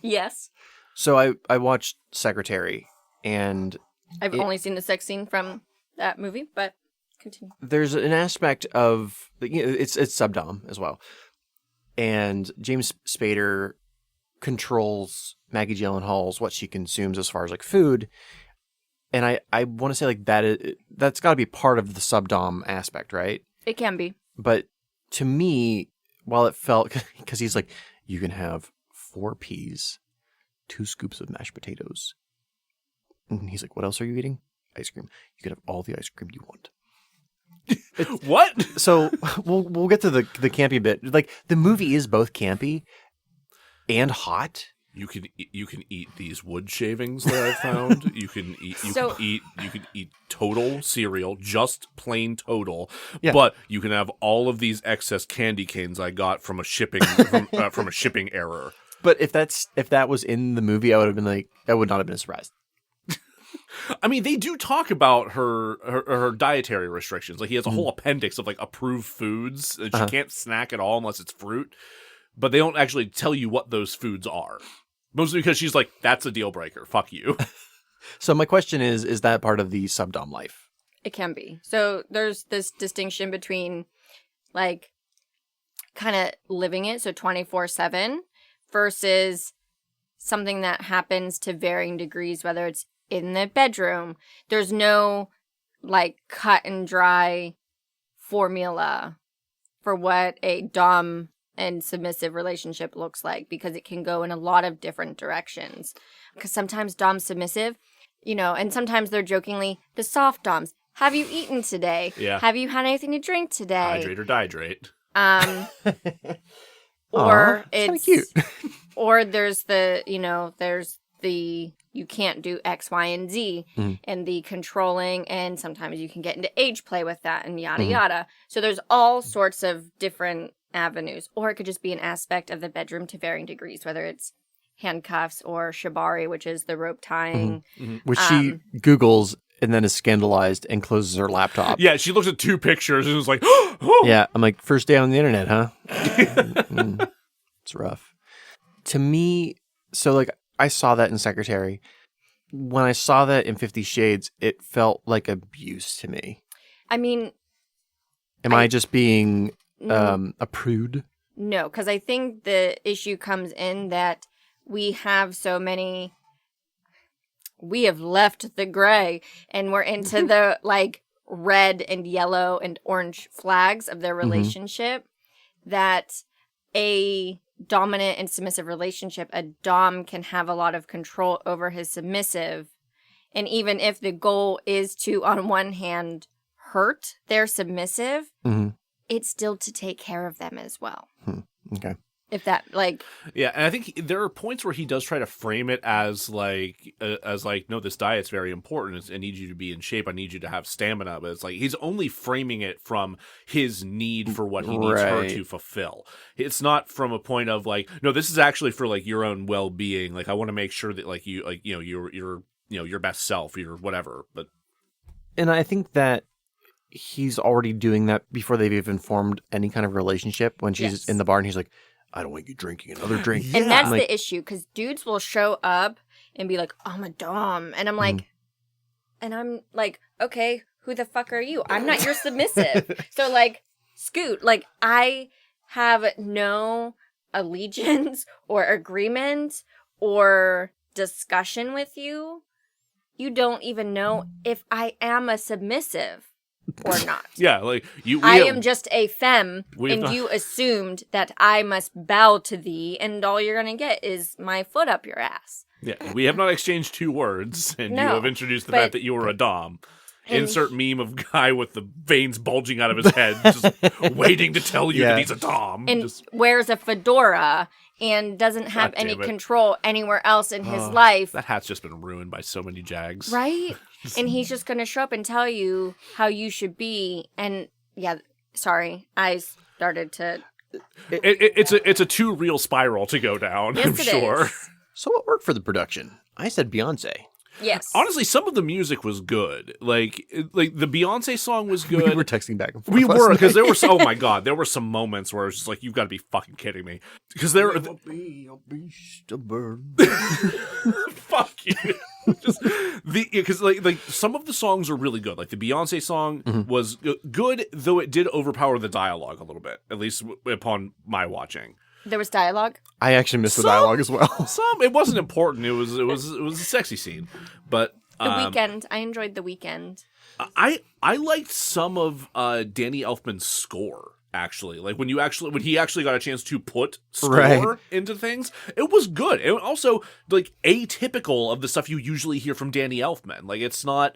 Yes. So I watched Secretary, and I've only seen the sex scene from that movie, but continue. There's an aspect of it's subdom as well, and James Spader controls Maggie Gyllenhaal's what she consumes as far as like food, and I want to say like that's got to be part of the subdom aspect, right? It can be, but to me, while it felt because he's like, you can have 4 peas, 2 scoops of mashed potatoes, and he's like, what else are you eating? Ice cream. You can have all the ice cream you want. What? So we'll get to the campy bit. Like the movie is both campy and hot. You can eat these wood shavings that I found. You can eat Total cereal, just plain Total. Yeah. But you can have all of these excess candy canes I got from a shipping from a shipping error. But if that was in the movie, I would have been like, I would not have been surprised. I mean, they do talk about her dietary restrictions. Like he has a whole appendix of like approved foods that she can't snack at all unless it's fruit. But they don't actually tell you what those foods are. Mostly because she's like, that's a deal breaker. Fuck you. So my question is that part of the subdom life? It can be. So there's this distinction between like kind of living it, so 24/7, versus something that happens to varying degrees, whether it's in the bedroom. There's no like cut and dry formula for what a dom and submissive relationship looks like, because it can go in a lot of different directions. Because sometimes dom's submissive, and sometimes they're jokingly the soft doms. Have you eaten today? Yeah. Have you had anything to drink today? Hydrate or dihydrate. Or it's it's cute. or there's the you can't do X, Y, and Z, and the controlling, and sometimes you can get into age play with that, and yada yada. So there's all sorts of different avenues, or it could just be an aspect of the bedroom to varying degrees, whether it's handcuffs or shibari, which is the rope tying. Which she Googles and then is scandalized and closes her laptop. Yeah, she looks at 2 pictures and was like, oh! Yeah, I'm like, first day on the internet, huh? It's rough. To me, so like I saw that in Secretary. When I saw that in 50 Shades, it felt like abuse to me. I mean, Am I just being a prude? no, because I think the issue comes in that we have so many. We have left the gray and we're into the like red and yellow and orange flags of their relationship, that a dominant and submissive relationship, a dom can have a lot of control over his submissive. And even if the goal is to, on one hand, hurt their submissive, it's still to take care of them as well. Okay. If that, like... Yeah, and I think there are points where he does try to frame it as no, this diet's very important. I need you to be in shape. I need you to have stamina. But it's like he's only framing it from his need for what he needs her to fulfill. It's not from a point of like, no, this is actually for like your own well-being. Like I want to make sure that like you, like, you're your best self, your whatever. But And I think that he's already doing that before they've even formed any kind of relationship. When she's in the bar and he's like, I don't want you drinking another drink. And that's the issue, because dudes will show up and be like, I'm a dom. And I'm like, okay, who the fuck are you? I'm not your submissive. So, like, scoot. Like, I have no allegiance or agreement or discussion with you. You don't even know if I am a submissive or not. Yeah, like I am just a femme, and you assumed that I must bow to thee, and all you're gonna get is my foot up your ass. Yeah, we have not exchanged 2 words, and you have introduced the fact that you were a dom. Insert meme of guy with the veins bulging out of his head, just waiting to tell you that he's a dom. And wears a fedora and doesn't have any control anywhere else in his life. That hat's just been ruined by so many jags. Right? And he's just going to show up and tell you how you should be. And sorry, I started to... It's a too real spiral to go down, yes, I'm sure. Is. So what worked for the production? I said Beyonce. Yes. Honestly, some of the music was good. Like the Beyonce song was good. We were texting back and forth. We were, because there were oh my god, there were some moments where it was just like, you've got to be fucking kidding me. Because there I'll be stubborn. Fuck you. Just because like some of the songs are really good. Like the Beyonce song was good, though it did overpower the dialogue a little bit, at least upon my watching. There was dialogue. I actually missed the dialogue as well. It wasn't important. It was a sexy scene, but The Weeknd. I enjoyed The Weeknd. I liked some of Danny Elfman's score. Actually, like when he actually got a chance to put score into things, it was good. It also like atypical of the stuff you usually hear from Danny Elfman. Like it's not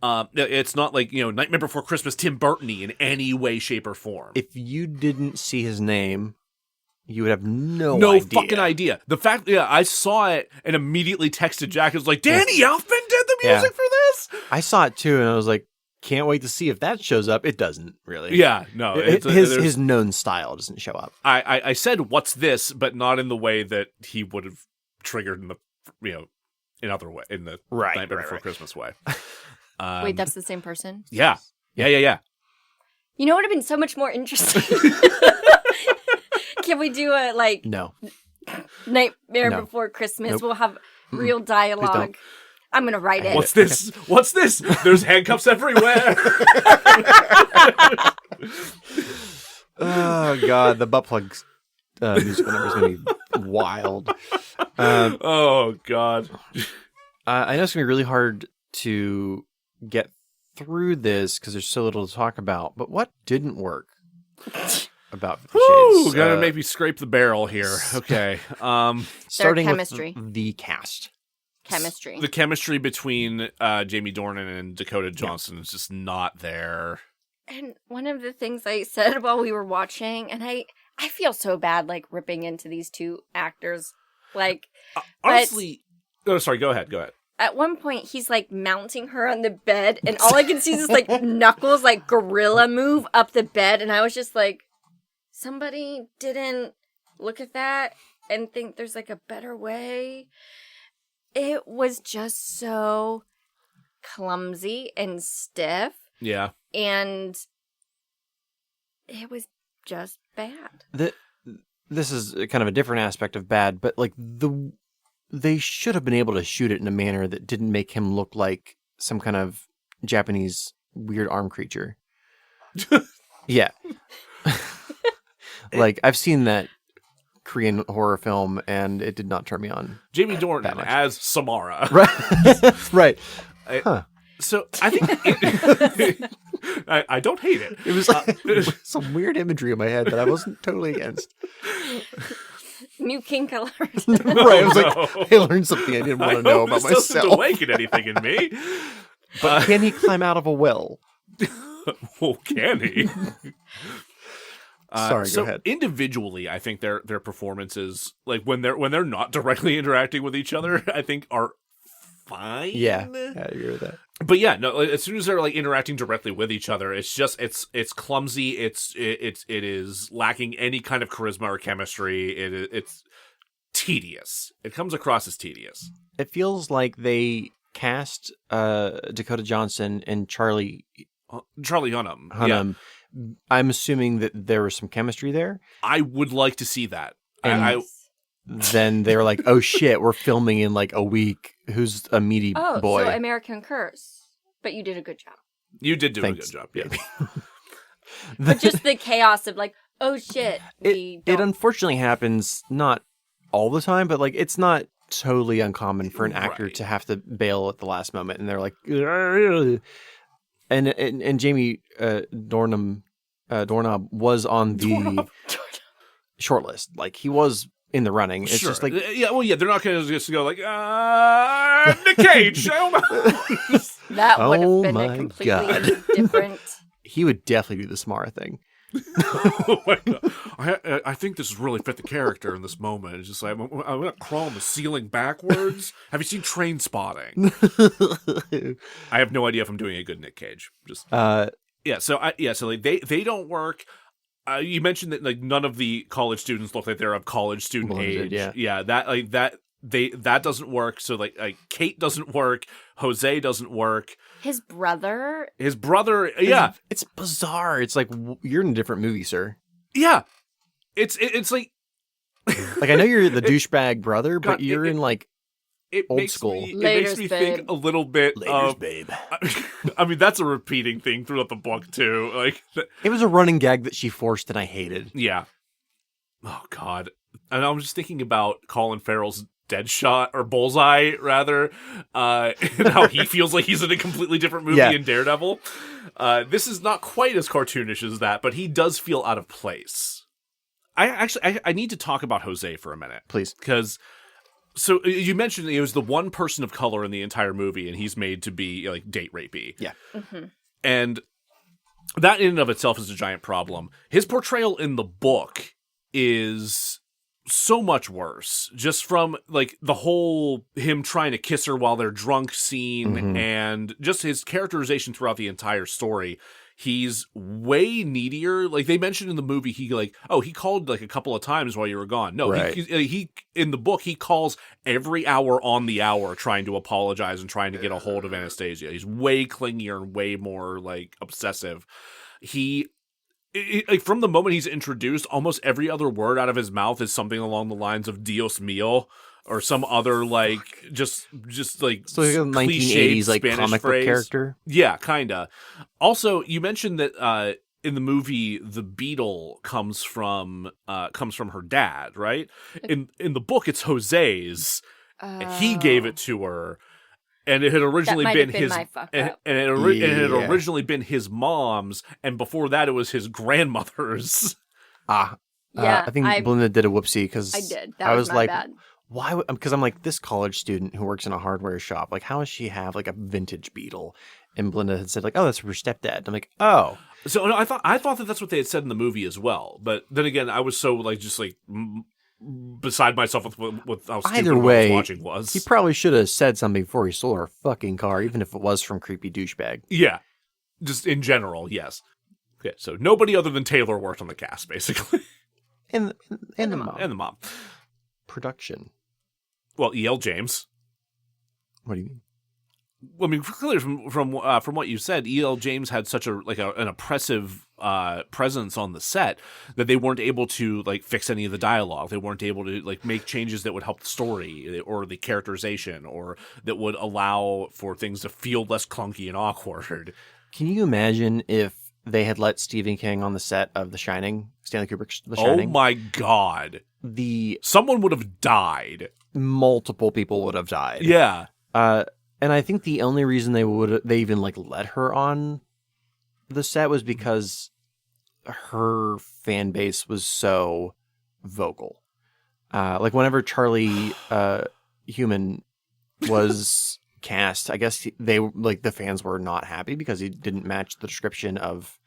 like, Nightmare Before Christmas Tim Burton-y in any way, shape, or form. If you didn't see his name, you would have no idea. Fucking idea. The fact, I saw it and immediately texted Jack. It was like, Danny Elfman did the music for this? I saw it too, and I was like, can't wait to see if that shows up. It doesn't, really. Yeah, no. His known style doesn't show up. I said, what's this, but not in the way that he would have triggered in the, in other way, in the Nightmare Before Christmas way. Wait, that's the same person? Yeah. Yeah. You know what would have been so much more interesting? Can we do a, No. Nightmare Before Christmas? Nope. We'll have real dialogue. I'm going to write it. What's this? What's this? There's handcuffs everywhere. Oh, God. The butt plugs musical number is going to be wild. Oh, God. I know it's going to be really hard to get through this because there's so little to talk about, but what didn't work about 50 Shades? Gonna make me scrape the barrel here. Okay. Starting chemistry. with the cast. Chemistry. The chemistry between Jamie Dornan and Dakota Johnson is just not there. And one of the things I said while we were watching, and I feel so bad, ripping into these two actors. Honestly... Oh, sorry, go ahead. At one point, he's, mounting her on the bed, and all I can see is, knuckles, gorilla move up the bed, and I was just like, somebody didn't look at that and think there's, a better way. It was just so clumsy and stiff. Yeah. And it was just bad. This is kind of a different aspect of bad, but, they should have been able to shoot it in a manner that didn't make him look like some kind of Japanese weird arm creature. Yeah. I've seen that Korean horror film, and it did not turn me on. Jamie Dornan as Samara. Right. Right. So I think I don't hate it. It was some weird imagery in my head that I wasn't totally against. New kink alert. Right. I was like, I learned something I didn't want to know about myself. Doesn't awaken anything in me. But can he climb out of a well? Well, can he? Sorry, go ahead. Individually, I think their performances, when they're not directly interacting with each other, I think are fine. Yeah, I agree with that. But yeah, no. As soon as they're interacting directly with each other, it's just it's clumsy. It is lacking any kind of charisma or chemistry. It's tedious. It comes across as tedious. It feels like they cast Dakota Johnson and Charlie Hunnam. Hunnam, I'm assuming that there was some chemistry there. I would like to see that. And then they were like, "Oh shit, we're filming in like a week. Who's a meaty boy?" So American Curse. But you did a good job. You did do Thanks, a good job, yeah. But just the chaos of like, oh shit, it unfortunately happens not all the time, but like it's not totally uncommon for an actor to have to bail at the last moment, and they're like, and Jamie Dornab was on the shortlist. Like he was in the running. It's just like they're not going to just go like Nick Cage. I don't know. That would have been a completely different. He would definitely do the Samara thing. Oh my God. I think this really fit the character in this moment. It's just like I'm gonna crawl on the ceiling backwards. Have you seen Train Spotting? I have no idea if I'm doing a good Nick Cage. Just So like they don't work. You mentioned that like none of the college students look like they're of college student age. That doesn't work. So like Kate doesn't work. Jose doesn't work. His brother, it's bizarre. It's like you're in a different movie, sir. Yeah, it's like like I know you're the douchebag brother, but you're in like old school. It makes me think a little bit of babe. I mean, that's a repeating thing throughout the book too. Like it was a running gag that she forced, and I hated. Yeah. Oh God, and I was just thinking about Colin Farrell's Deadshot or Bullseye rather, and how he feels like he's in a completely different movie in Daredevil. This is not quite as cartoonish as that, but he does feel out of place. I need to talk about Jose for a minute, please, because so you mentioned he was the one person of color in the entire movie, and he's made to be like date rapey. Yeah, and that in and of itself is a giant problem. His portrayal in the book is so much worse, just from like the whole him trying to kiss her while they're drunk scene, and just his characterization throughout the entire story. He's way needier. Like they mentioned in the movie, he called like a couple of times while you were gone. No, right. he in the book he calls every hour on the hour trying to apologize and trying to get a hold of Anastasia. He's way clingier and way more like obsessive. Like from the moment he's introduced, almost every other word out of his mouth is something along the lines of Dios mío or some other like just like so like a 1980s like Spanish comic phrase. Book character. Yeah, kinda. Also, you mentioned that in the movie the beetle comes from her dad, right? In the book, it's Jose's. He gave it to her. And it had originally been his, and it had originally been his mom's, and before that, it was his grandmother's. Yeah, I think BeLinda did a whoopsie because I did. That was my like, bad. Why? Because I'm like this college student who works in a hardware shop. Like, how does she have like a vintage Beetle? And BeLinda had said like, "Oh, that's her stepdad." I'm like, "Oh." So no, I thought that that's what they had said in the movie as well. But then again, I was so like just like. Beside myself with how stupid either what way, I was watching was. He probably should have said something before he stole her fucking car, even if it was from creepy douchebag. Yeah, just in general, yes. Okay, so nobody other than Taylor worked on the cast, basically, and the mom and the mom. Production. Well, E.L. James. What do you mean? I mean, clearly from what you said, E.L. James had such an oppressive presence on the set that they weren't able to like fix any of the dialogue. They weren't able to like make changes that would help the story or the characterization or that would allow for things to feel less clunky and awkward. Can you imagine if they had let Stephen King on the set of The Shining, Stanley Kubrick's The Shining? Oh my God! Someone would have died. Multiple people would have died. Yeah. And I think the only reason they even like let her on the set was because her fan base was so vocal. Like whenever Charlie Human was cast, I guess they like the fans were not happy because he didn't match the description of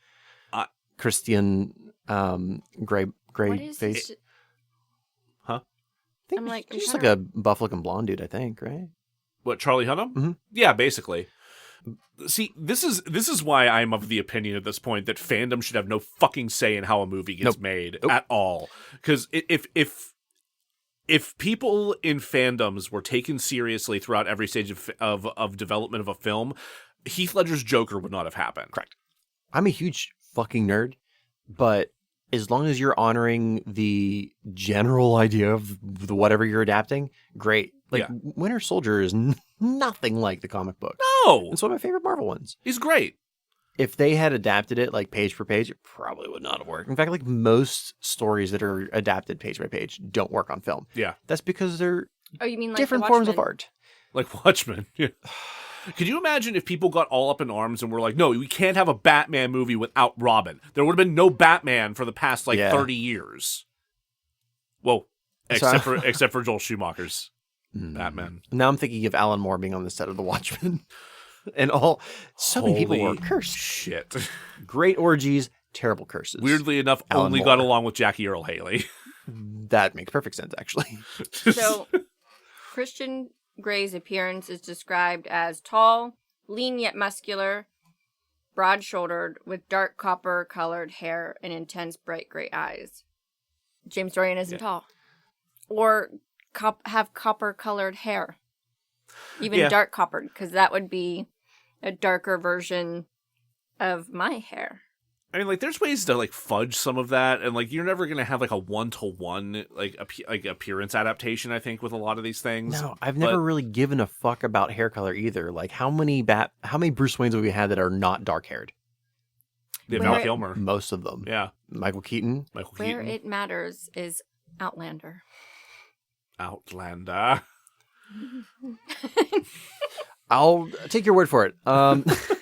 Christian gray face. Huh? I'm like, he's like a buff-looking blonde dude, I think, right? What, Charlie Hunnam? Mm-hmm. Yeah, basically. See, this is why I'm of the opinion at this point that fandom should have no fucking say in how a movie gets made at all. Because if if people in fandoms were taken seriously throughout every stage of development of a film, Heath Ledger's Joker would not have happened. Correct. I'm a huge fucking nerd, but as long as you're honoring the general idea of the whatever you're adapting, great. Like, Winter Soldier is nothing like the comic book. No! It's one of my favorite Marvel ones. He's great. If they had adapted it, like, page for page, it probably would not have worked. In fact, like, most stories that are adapted page by page don't work on film. Yeah. That's because they're you mean like different forms of art. Like Watchmen. Yeah. Could you imagine if people got all up in arms and were like, no, we can't have a Batman movie without Robin? There would have been no Batman for the past, 30 years. Whoa. Except for Joel Schumacher's Batman. Now I'm thinking of Alan Moore being on the set of The Watchmen. And many people were cursed. Shit. Great orgies, terrible curses. Weirdly enough, Alan only Moore. got along with Jackie Earle Haley. That makes perfect sense, actually. So, Christian Grey's appearance is described as tall, lean yet muscular, broad-shouldered, with dark copper-colored hair and intense bright gray eyes. James Dorian isn't tall. Or have copper-colored hair. Even dark coppered, because that would be a darker version of my hair. I mean, there's ways to, fudge some of that, and, you're never going to have, a one-to-one, appearance adaptation, I think, with a lot of these things. No, I've never really given a fuck about hair color either. Like, how many Bruce Waynes have we had that are not dark-haired? Val Kilmer. Most of them. Yeah. Michael Keaton. Where it matters is Outlander. Outlander. I'll take your word for it.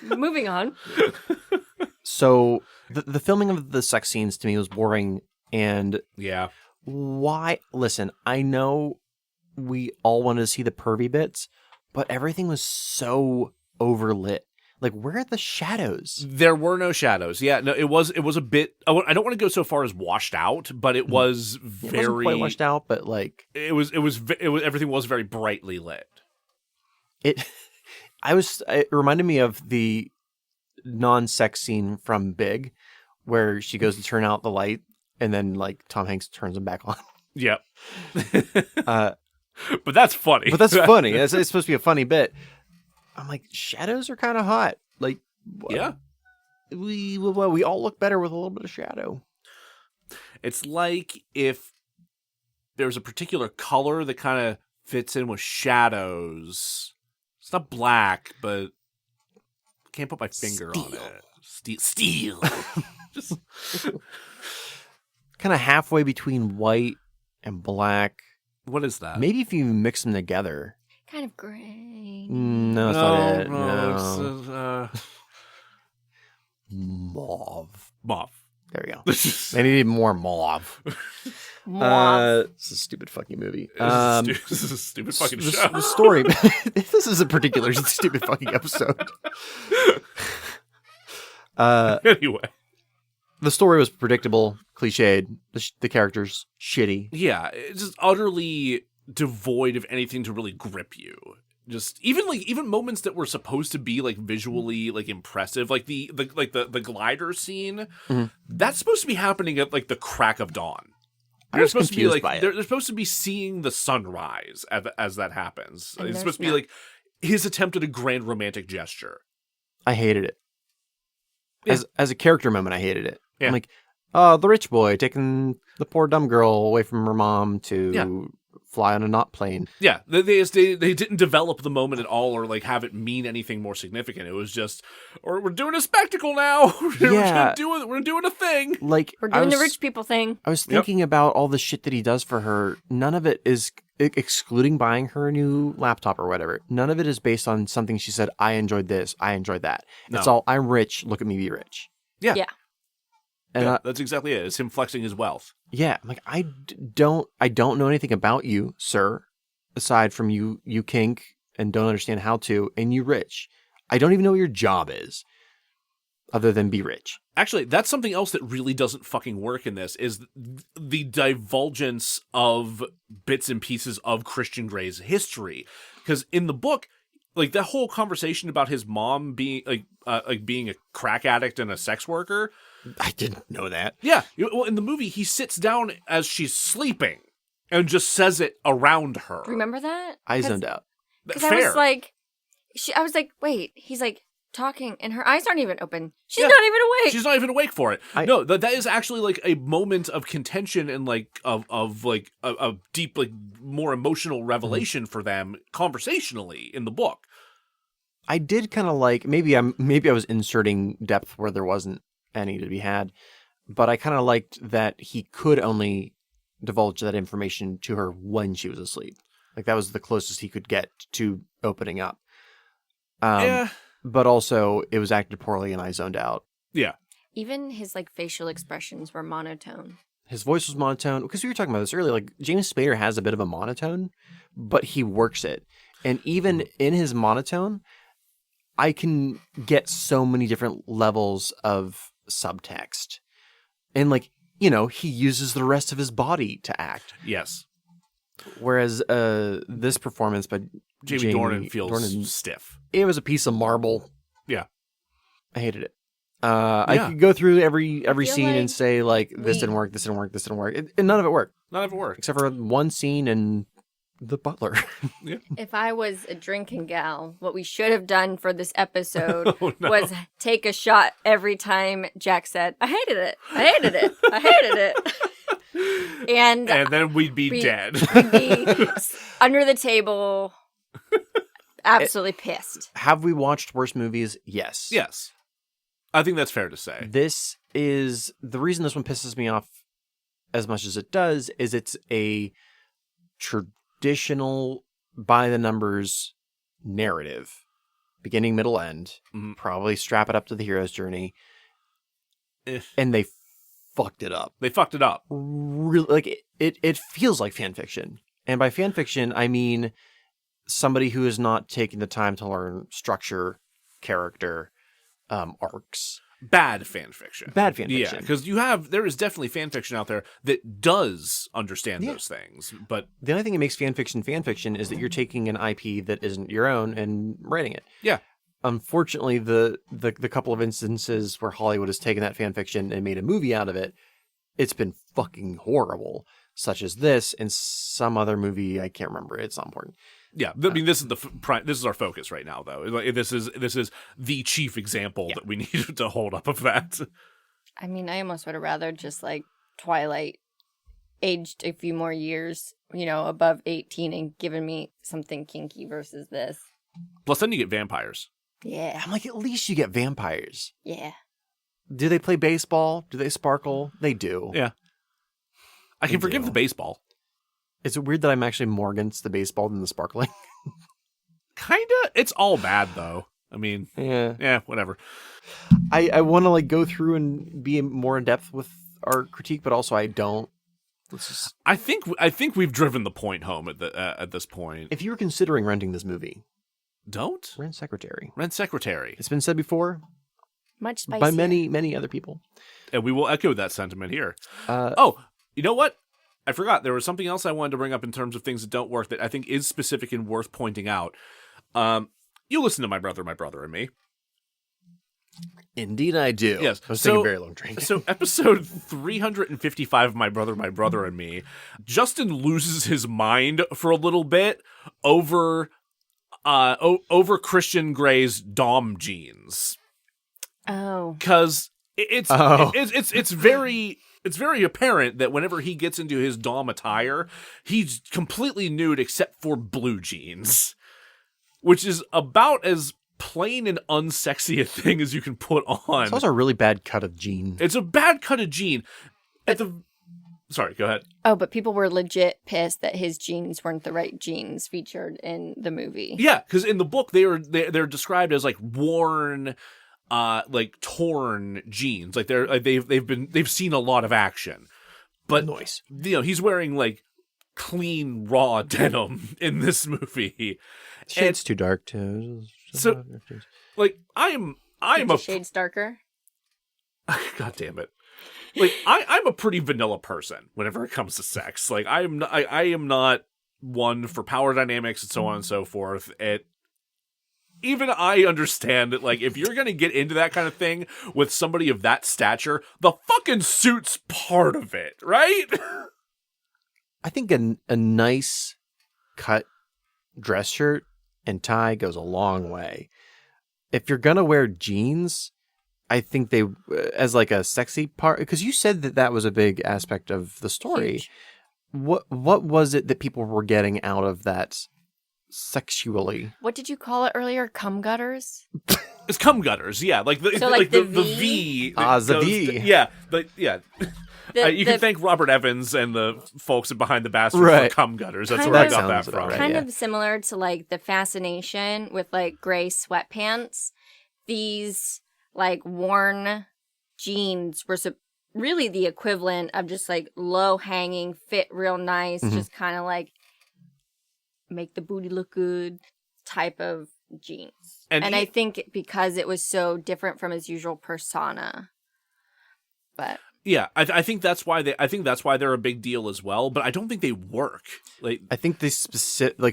Moving on. So the filming of the sex scenes to me was boring, and why? Listen, I know we all wanted to see the pervy bits, but everything was so overlit. Like, where are the shadows? There were no shadows. Yeah, no, it was a bit. I don't want to go so far as washed out, but it was very It wasn't quite washed out, but it was everything was very brightly lit. It reminded me of the non-sex scene from Big, where she goes to turn out the light and then Tom Hanks turns them back on. Yep. But that's funny. But that's funny. It's supposed to be a funny bit. I'm like, shadows are kind of hot. Yeah. We all look better with a little bit of shadow. It's like if there's a particular color that kind of fits in with shadows. It's not black, but can't put my finger on it. Steel. Just kind of halfway between white and black. What is that? Maybe if you mix them together. Kind of gray. No, that's not it. No. It's Mauve. There we go. They needed more mauve. It's a stupid fucking movie. This is a stupid fucking show. The story. This is a particular stupid fucking episode. Anyway. The story was predictable, cliched. The characters, shitty. Yeah, it's just utterly devoid of anything to really grip you. Just even moments that were supposed to be visually impressive, like the glider scene, that's supposed to be happening at the crack of dawn. They're supposed to be they're supposed to be seeing the sunrise as that happens. And it's supposed to be his attempt at a grand romantic gesture. I hated it. Yeah. As a character moment, I hated it. Yeah. I'm like, oh, the rich boy taking the poor dumb girl away from her mom to fly on a not plane. Yeah, they didn't develop the moment at all, or have it mean anything more significant. It was just, or we're doing a spectacle now. We're doing a thing. We're doing the rich people thing. I was thinking about all the shit that he does for her. None of it is, excluding buying her a new laptop or whatever, none of it is based on something she said, I enjoyed this, I enjoyed that. It's all, I'm rich, look at me be rich. Yeah. And that's exactly it. It's him flexing his wealth. Yeah, I'm like, I don't know anything about you, sir, aside from you kink and don't understand how to, and you rich. I don't even know what your job is, other than be rich. Actually, that's something else that really doesn't fucking work in this, is the divulgence of bits and pieces of Christian Grey's history. Because in the book, that whole conversation about his mom being being a crack addict and a sex worker, I didn't know that. Yeah. Well, in the movie, he sits down as she's sleeping and just says it around her. Remember that? I zoned out. Because Fair. I was like, wait, he's like talking and her eyes aren't even open. She's not even awake. She's not even awake for it. No, that is actually like a moment of contention and like of like a deep, like more emotional revelation for them conversationally in the book. I did kind of like, maybe I was inserting depth where there wasn't any to be had, but I kind of liked that he could only divulge that information to her when she was asleep. Like that was the closest he could get to opening up. But also it was acted poorly and I zoned out. Yeah. Even his like facial expressions were monotone. His voice was monotone because we were talking about this earlier. Like James Spader has a bit of a monotone, but he works it. And even in his monotone, I can get so many different levels of subtext. And like, you know, he uses the rest of his body to act. Yes. Whereas this performance by Jamie Dornan feels stiff. It was a piece of marble. Yeah. I hated it. I could go through every scene like and say like this didn't work, this didn't work, this didn't work. And none of it worked. None of it worked. Except for one scene and the butler. Yeah. If I was a drinking gal, what we should have done for this episode was take a shot every time Jack said, I hated it. I hated it. I hated it. And then we'd be dead. We'd be under the table, absolutely pissed. Have we watched worse movies? Yes. Yes. I think that's fair to say. This is the reason this one pisses me off as much as it does is it's a traditional by the numbers narrative, beginning, middle, end. Mm-hmm. Probably strap it up to the hero's journey, and they fucked it up. They fucked it up. Really, like it feels like fan fiction, and by fan fiction I mean somebody who has not taken the time to learn structure, character, arcs. Bad fan fiction. Bad fan fiction. Yeah, because there is definitely fan fiction out there that does understand those things. But the only thing that makes fan fiction is that you're taking an IP that isn't your own and writing it. Yeah. Unfortunately, the couple of instances where Hollywood has taken that fan fiction and made a movie out of it, it's been fucking horrible. Such as this and some other movie I can't remember. It's not important. Yeah, I mean, this is this is our focus right now, though. This is the chief example that we need to hold up of that. I mean, I almost would have rather just like Twilight aged a few more years, you know, above 18 and given me something kinky versus this. Plus, then you get vampires. Yeah. I'm like, at least you get vampires. Yeah. Do they play baseball? Do they sparkle? They do. Yeah. I can forgive the baseball. Is it weird that I'm actually more against the baseball than the sparkling? Kinda. It's all bad, though. I mean, yeah, whatever. I want to like go through and be more in depth with our critique, but also I don't. I think we've driven the point home at this point. If you were considering renting this movie, don't rent Secretary. Rent Secretary. It's been said before, much spicier. by many other people, and we will echo that sentiment here. You know what? I forgot. There was something else I wanted to bring up in terms of things that don't work that I think is specific and worth pointing out. You listen to My Brother, and Me. Indeed I do. Yes. I was taking a very long drink. So episode 355 of My Brother, and Me, Justin loses his mind for a little bit over Christian Grey's Dom jeans. Oh. Because it's very apparent that whenever he gets into his Dom attire, he's completely nude except for blue jeans, which is about as plain and unsexy a thing as you can put on. It's also a really bad cut of jean. It's a bad cut of jean. Sorry, go ahead. Oh, but people were legit pissed that his jeans weren't the right jeans featured in the movie. Yeah, because in the book they're described as like worn, like torn jeans. Like they've seen a lot of action. But Noise. You know, he's wearing like clean raw denim in this movie. Shades too dark too. So, like, I'm a shades darker. God damn it! Like, I'm a pretty vanilla person whenever it comes to sex. Like, I am not one for power dynamics and so on and so forth. Even I understand that, like, if you're gonna get into that kind of thing with somebody of that stature, the fucking suit's part of it, right? I think a nice cut dress shirt and tie goes a long way. If you're gonna wear jeans, I think they as like a sexy part, because you said that was a big aspect of the story. Huge. What was it that people were getting out of that sexually? What did you call it earlier? Cum gutters? It's cum gutters, yeah. Like the So, like like the the V. Ah, the goes V. to- yeah, yeah. You can The- thank Robert Evans and the folks behind the Bastards Right. for cum gutters. That's Kind where I of- got that Sounds about from. right. kind yeah. of similar to like the fascination with like gray sweatpants. These like worn jeans were really the equivalent of just like low hanging, fit real nice, Mhm. just kind of like make the booty look good type of jeans. And And I think because it was so different from his usual persona. But Yeah, I think that's why they're a big deal as well. But I don't think they work. Like, I think they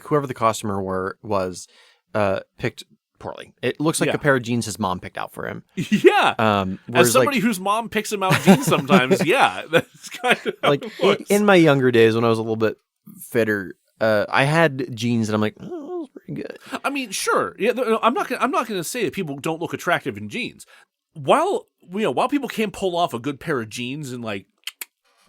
whoever the costumer was picked poorly. It looks like Yeah. a pair of jeans his mom picked out for him. yeah. As Whereas, somebody whose mom picks him out jeans sometimes, yeah, that's kind of how like it works. in my younger days when I was a little bit fitter, I had jeans and I'm like, oh, that was pretty good. I mean, sure. Yeah, no, I'm not gonna say that people don't look attractive in jeans. While people can pull off a good pair of jeans and like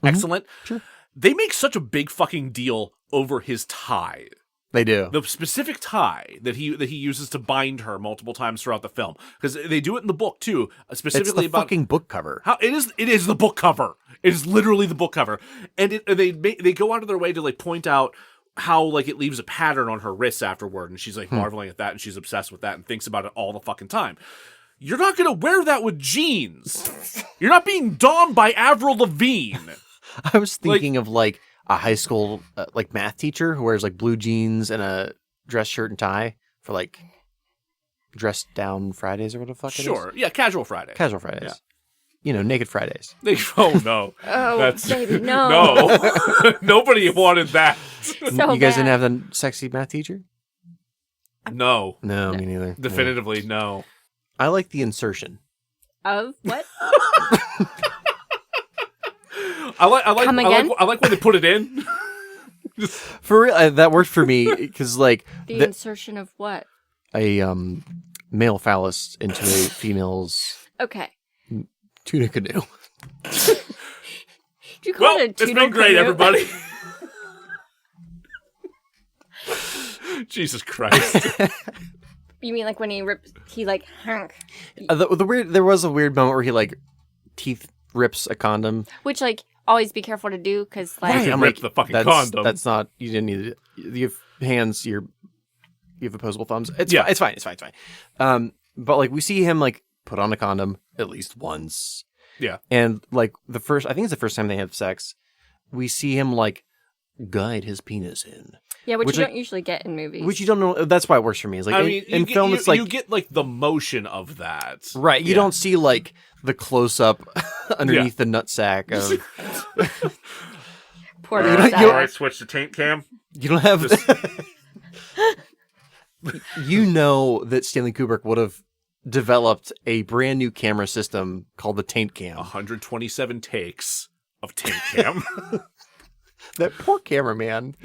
excellent, Sure. they make such a big fucking deal over his tie. They do. The specific tie that he uses to bind her multiple times throughout the film, because they do it in the book too, It's specifically the about fucking book cover. how it is the book cover. It is literally the book cover, and they go out of their way to like point out how like it leaves a pattern on her wrists afterward, and she's like marveling at that, and she's obsessed with that, and thinks about it all the fucking time. You're not gonna wear that with jeans. You're not being donned by Avril Lavigne. I was thinking of like a high school like math teacher who wears like blue jeans and a dress shirt and tie for like dress down Fridays or what the fuck it is. Sure, yeah, casual Friday. Casual Fridays. Yeah. You know, naked Fridays. Oh no, oh, baby, no. no, nobody wanted that. So You guys didn't bad. have the sexy math teacher? No, No, me neither. definitively no. Yeah. I like the insertion. Of what? I like Come again? I like when they put it in. For real, that worked for me because like The insertion of what? a male phallus into a female's Okay. tuna canoe. Did you call Well, it a it's been Tito great, canoe? everybody. Jesus Christ. You mean like when he like hunk, There was a weird moment where he like teeth rips a condom. which like always be careful to do because like Right. I'm Rip the fucking that's, condom. That's not. You didn't need it. You have hands. You have opposable thumbs. It's Yeah. fine. It's fine. But like we see him like put on a condom at least once, Yeah. and like I think it's the first time they have sex. We see him like guide his penis in, yeah, which which, you like- don't usually get in movies. which you don't know. That's why it works for me. Is like I mean, in film, it's like you get like the motion of that. right. You Yeah. don't see like the close up underneath the nutsack of. Poor You guy. don't- you don't- switch to taint cam. You don't have. You know that Stanley Kubrick would have developed a brand new camera system called the Taint Cam. 127 takes of taint cam. That poor cameraman.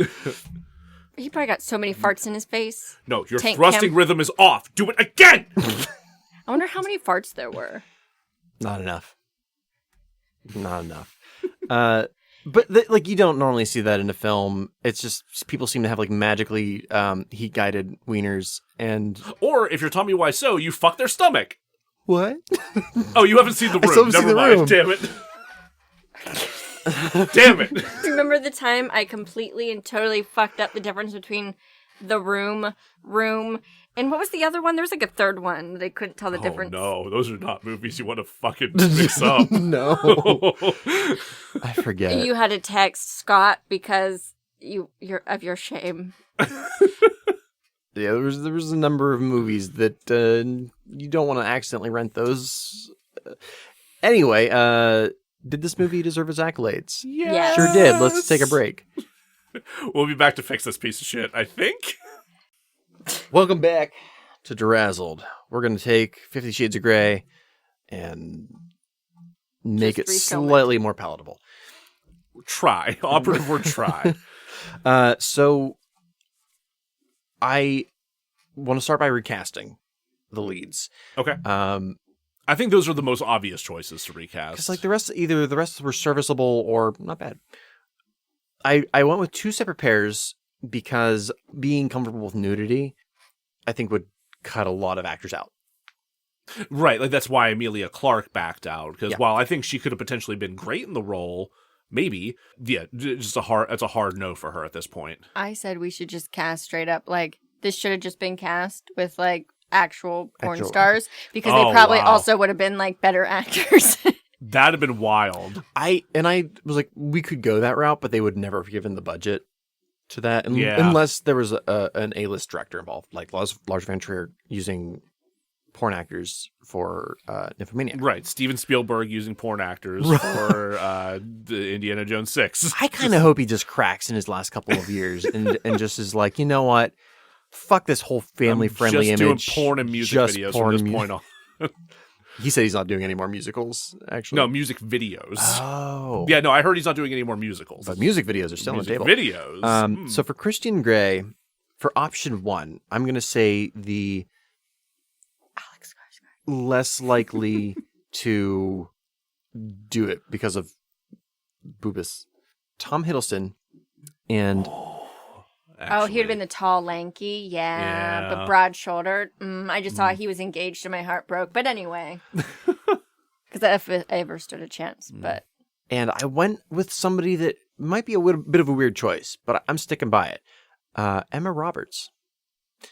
He probably got so many farts in his face. No, your Taint thrusting cam. rhythm is off. Do it again. I wonder how many farts there were. Not enough. Not enough. But like you don't normally see that in a film. It's just people seem to have like magically heat guided wieners and Or if you're Tommy Wiseau, you fuck their stomach. what? Oh, you haven't seen The I Room. still haven't Never seen The mind. Room. Damn it. Damn it. Remember the time I completely and totally fucked up the difference between The Room, and what was the other one? There was like a third one that I couldn't tell the difference. Oh no, those are not movies you want to fucking mix up. No, I forget. You had to text Scott because you're of your shame. Yeah, there was a number of movies that you don't want to accidentally rent those. Anyway, did this movie deserve its accolades? Yes. Sure did. Let's take a break. We'll be back to fix this piece of shit, I think. Welcome back to DeRazzled. We're going to take 50 Shades of Grey and make Just it refilm it. slightly more palatable. Try. Operative word try. So I want to start by recasting the leads. Okay. I think those are the most obvious choices to recast. Because like the rest were serviceable or not bad. I went with 2 separate pairs because being comfortable with nudity, I think would cut a lot of actors out. Right, like that's why Emilia Clarke backed out. Because Yeah. while I think she could have potentially been great in the role, maybe, yeah, it's a hard no for her at this point. I said we should just cast straight up. Like, this should have just been cast with, like, actual porn stars. Because they probably also would have been, like, better actors. That'd have been wild. I was like, we could go that route, but they would never have given the budget to that Yeah. unless there was an A-list director involved, like Lars von Trier using porn actors for Nymphomaniac. Right, Steven Spielberg using porn actors for the Indiana Jones 6. I kind of hope he just cracks in his last couple of years and just is like, you know what? Fuck this whole family-friendly just image. doing porn and music Just videos porn from this and point on. He said he's not doing any more musicals, actually. No, music videos. Oh. Yeah, no, I heard he's not doing any more musicals. But music videos are still music on the table. videos. So for Christian Grey, for option 1, I'm going to say the Alex Skarsgard. less likely to do it because of Boobus. Tom Hiddleston and Oh, he would have been the tall, lanky, Yeah. but broad-shouldered. I just saw he was engaged and my heart broke. But anyway, because if I ever stood a chance, but and I went with somebody that might be a bit of a weird choice, but I'm sticking by it. Emma Roberts.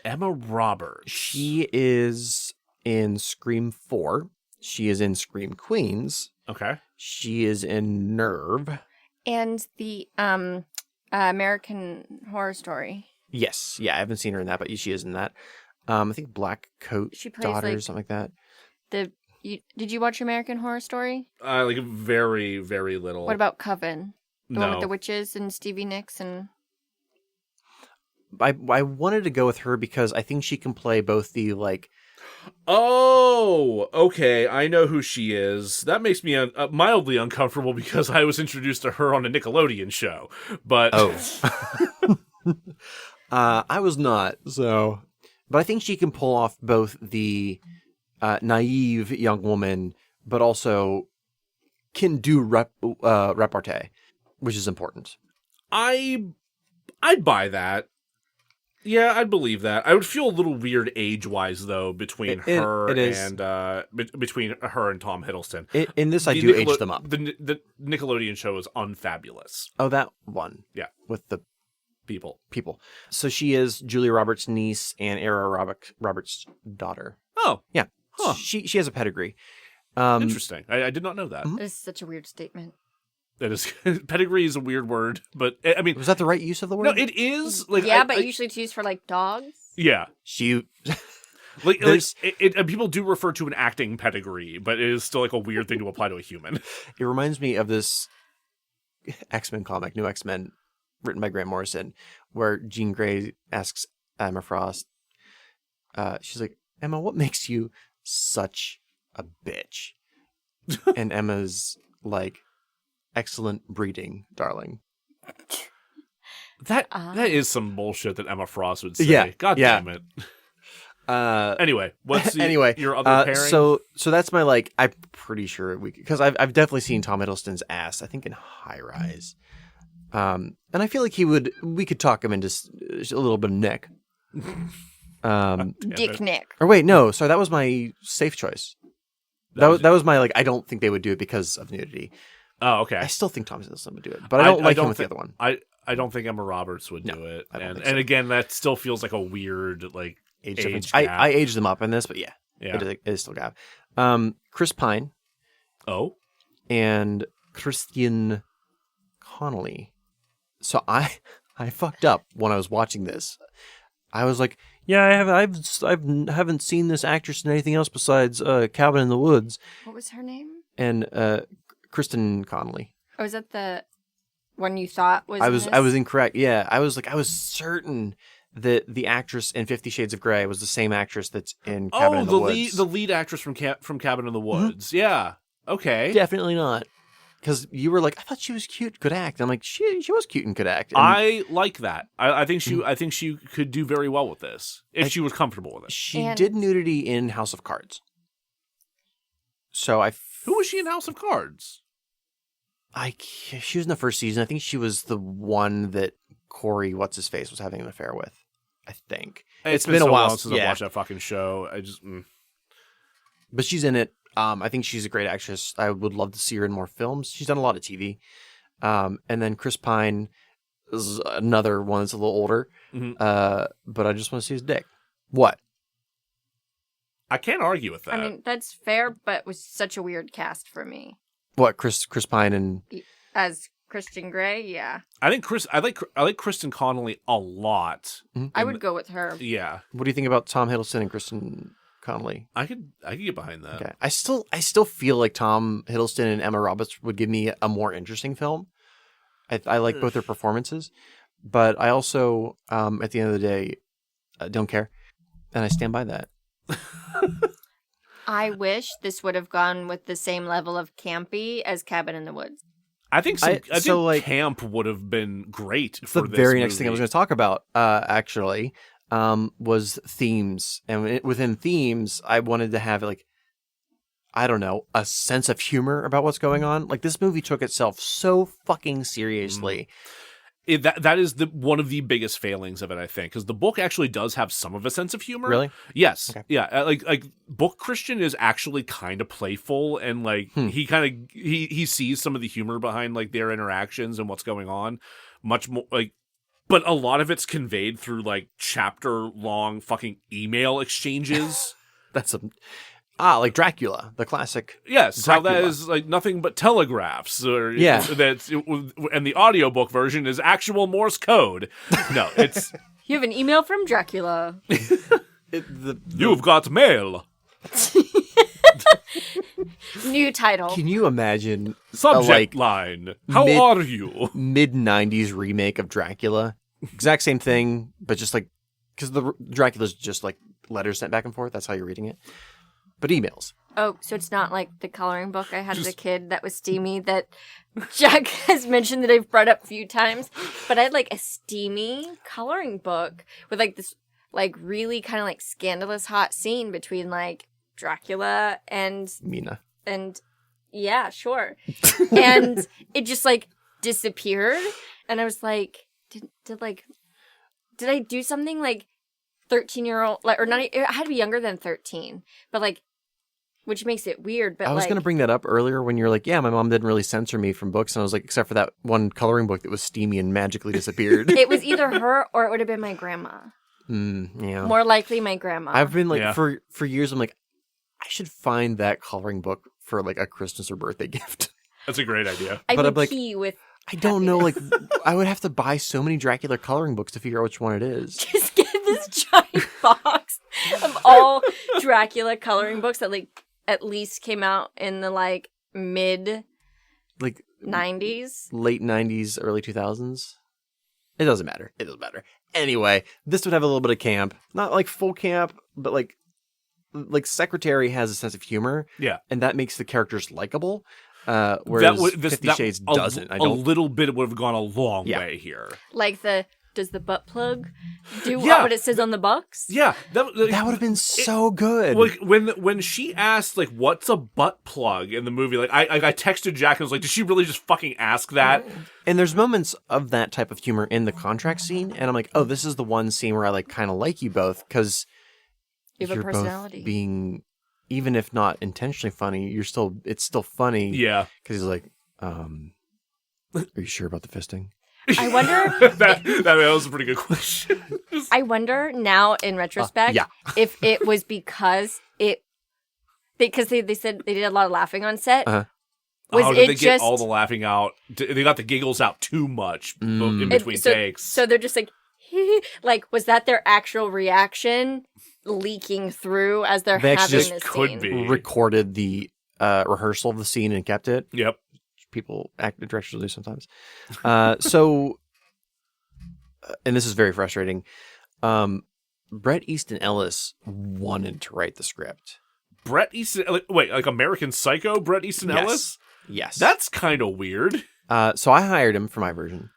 Emma Roberts. She is in Scream 4. She is in Scream Queens. Okay. She is in Nerve. and the American Horror Story. Yes. Yeah, I haven't seen her in that, but she is in that. I think Black Coat She plays, Daughter or like, something like that. Did you watch American Horror Story? Like very, very little. What about Coven? The one No. with the witches and Stevie Nicks and... I wanted to go with her because I think she can play both the, like... Oh, okay. I know who she is. That makes me mildly uncomfortable because I was introduced to her on a Nickelodeon show. But I was not, so... But I think she can pull off both the naive young woman, but also can do repartee, which is important. I'd buy that. Yeah, I'd believe that. I would feel a little weird age-wise though between her and between her and Tom Hiddleston. In this, I do age them up. The Nickelodeon show is unfabulous. Oh, that one. Yeah, with the people. So she is Julia Roberts' niece and Era Roberts' daughter. Oh, Yeah, Huh. She has a pedigree. Interesting. I did not know that. This is such a weird statement. That is pedigree is a weird word, but I mean, Was that the right use of the word? no, it is like Yeah, but usually it's used for, like, dogs. yeah. She. Like There's- people do refer to an acting pedigree, but it is still like a weird thing to apply to a human. It reminds me of this X-Men comic, New X-Men, written by Grant Morrison, where Jean Grey asks Emma Frost, she's like, Emma, what makes you such a bitch? And Emma's like, excellent breeding, darling. That is some bullshit that Emma Frost would say. Yeah, God yeah. damn it. Anyway, what's your other pairing? So that's my, like, I'm pretty sure because I've definitely seen Tom Hiddleston's ass, I think in High Rise. And I feel like we could talk him into a little bit of Nick. Dick Nick. Or wait, no, sorry, that was my safe choice. That was my, like, I don't think they would do it because of nudity. Oh, okay. I still think Tom Hiddleston would do it, but I don't like him with the other one. I don't think Emma Roberts would do it. I don't think And so. again, that still feels like a weird, like, Age age difference. gap. I aged them up in this, but yeah. Yeah. It is still gap. Chris Pine Oh? and Christian Connolly. So I fucked up when I was watching this. I was like, yeah, I haven't seen this actress in anything else besides Cabin in the Woods. What was her name? And Kristen Connolly. Oh, is that the one you thought was? I was incorrect. Yeah, I was certain that the actress in 50 Shades of Grey was the same actress that's in Cabin in the Woods. The lead actress from Cabin in the Woods. Yeah. Okay. Definitely not. because you were like, I thought she was cute, could act. I'm like, she was cute and could act. And I like that. I think she could do very well with this if she was comfortable with it. she did nudity in House of Cards. So Who was she in House of Cards? she was in the first season. I think she was the one that Corey, what's his face, was having an affair with. I think It's been a so while long since I watched that fucking show. I just. But she's in it. I think she's a great actress. I would love to see her in more films. She's done a lot of TV. And then Chris Pine is another one that's a little older. Mm-hmm. But I just want to see his dick. What? I can't argue with that. I mean, that's fair, but it was such a weird cast for me. What? Chris Pine and as Christian Grey, yeah. I like Kristen Connolly a lot. Mm-hmm. I would go with her. Yeah. What do you think about Tom Hiddleston and Kristen Connolly? I could get behind that. Okay. I still feel like Tom Hiddleston and Emma Roberts would give me a more interesting film. I like both their performances, but I also at the end of the day don't care, and I stand by that. I wish this would have gone with the same level of campy as Cabin in the Woods. I think camp would have been great for the this very movie. next thing I was going to talk about, actually, was themes. And within themes, I wanted to have, like, I don't know, a sense of humor about what's going on. Like, this movie took itself so fucking seriously. That is one of the biggest failings of it, I think, because the book actually does have some of a sense of humor. Really? Yes. Okay. Yeah. Like book Christian is actually kind of playful, and like he sees some of the humor behind like their interactions and what's going on, much more like. But a lot of it's conveyed through like chapter long fucking email exchanges. That's like Dracula, the classic. Yes, Dracula. how that is like nothing but telegraphs. Or, Yeah. And the audiobook version is actual Morse code. No, it's... You have an email from Dracula. You've got mail. New title. Can you imagine Subject line. How are you? Mid-90s remake of Dracula? Exact same thing, but just like... Because the Dracula's just like letters sent back and forth. That's how you're reading it. But emails. Oh, so it's not like the coloring book I had as a kid that was steamy that Jack has mentioned that I've brought up a few times. But I had like a steamy coloring book with like this like really kind of like scandalous hot scene between like Dracula and Mina. And yeah, sure. And it just like disappeared. And I was like, did I do something like 13-year-old, like, or not? I had to be younger than 13, but like, which makes it weird. But I was going to bring that up earlier when you're like, yeah, my mom didn't really censor me from books. And I was like, except for that one coloring book that was steamy and magically disappeared. It was either her or it would have been my grandma. Yeah. More likely my grandma. I've been like, for years, I'm like, I should find that coloring book for like a Christmas or birthday gift. That's a great idea. I but would I'm like, pee with I don't know, like, I would have to buy so many Dracula coloring books to figure out which one it is. Just get this giant box of all Dracula coloring books that like at least came out in the like mid like 90s, late 90s, early 2000s. It doesn't matter. Anyway, this would have a little bit of camp, not like full camp, but like Secretary has a sense of humor. Yeah, and that makes the characters likable. Whereas 50 Shades doesn't. A little bit would have gone a long way here. like does the butt plug do what it says on the box? Yeah, that would have been so good. Like when she asked like, "What's a butt plug?" in the movie, like I texted Jack and was like, "Did she really just fucking ask that?" And there's moments of that type of humor in the contract scene, and I'm like, "Oh, this is the one scene where I like kind of like you both because you have a personality, both being, even if not intentionally funny, it's still funny." Yeah, because he's like, "Are you sure about the fisting?" I wonder. that was a pretty good question. I wonder now in retrospect if it was because they said they did a lot of laughing on set. Was did it they just get all the laughing out? They got the giggles out too much in between takes. So they're just like, like, was that their actual reaction leaking through as they're They having actually this could scene? be. Recorded the rehearsal of the scene and kept it. Yep. Directors do sometimes. And this is very frustrating. Bret Easton Ellis wanted to write the script. Bret Easton, wait, like American Psycho, Bret Easton Ellis? Yes. That's kind of weird. So I hired him for my version.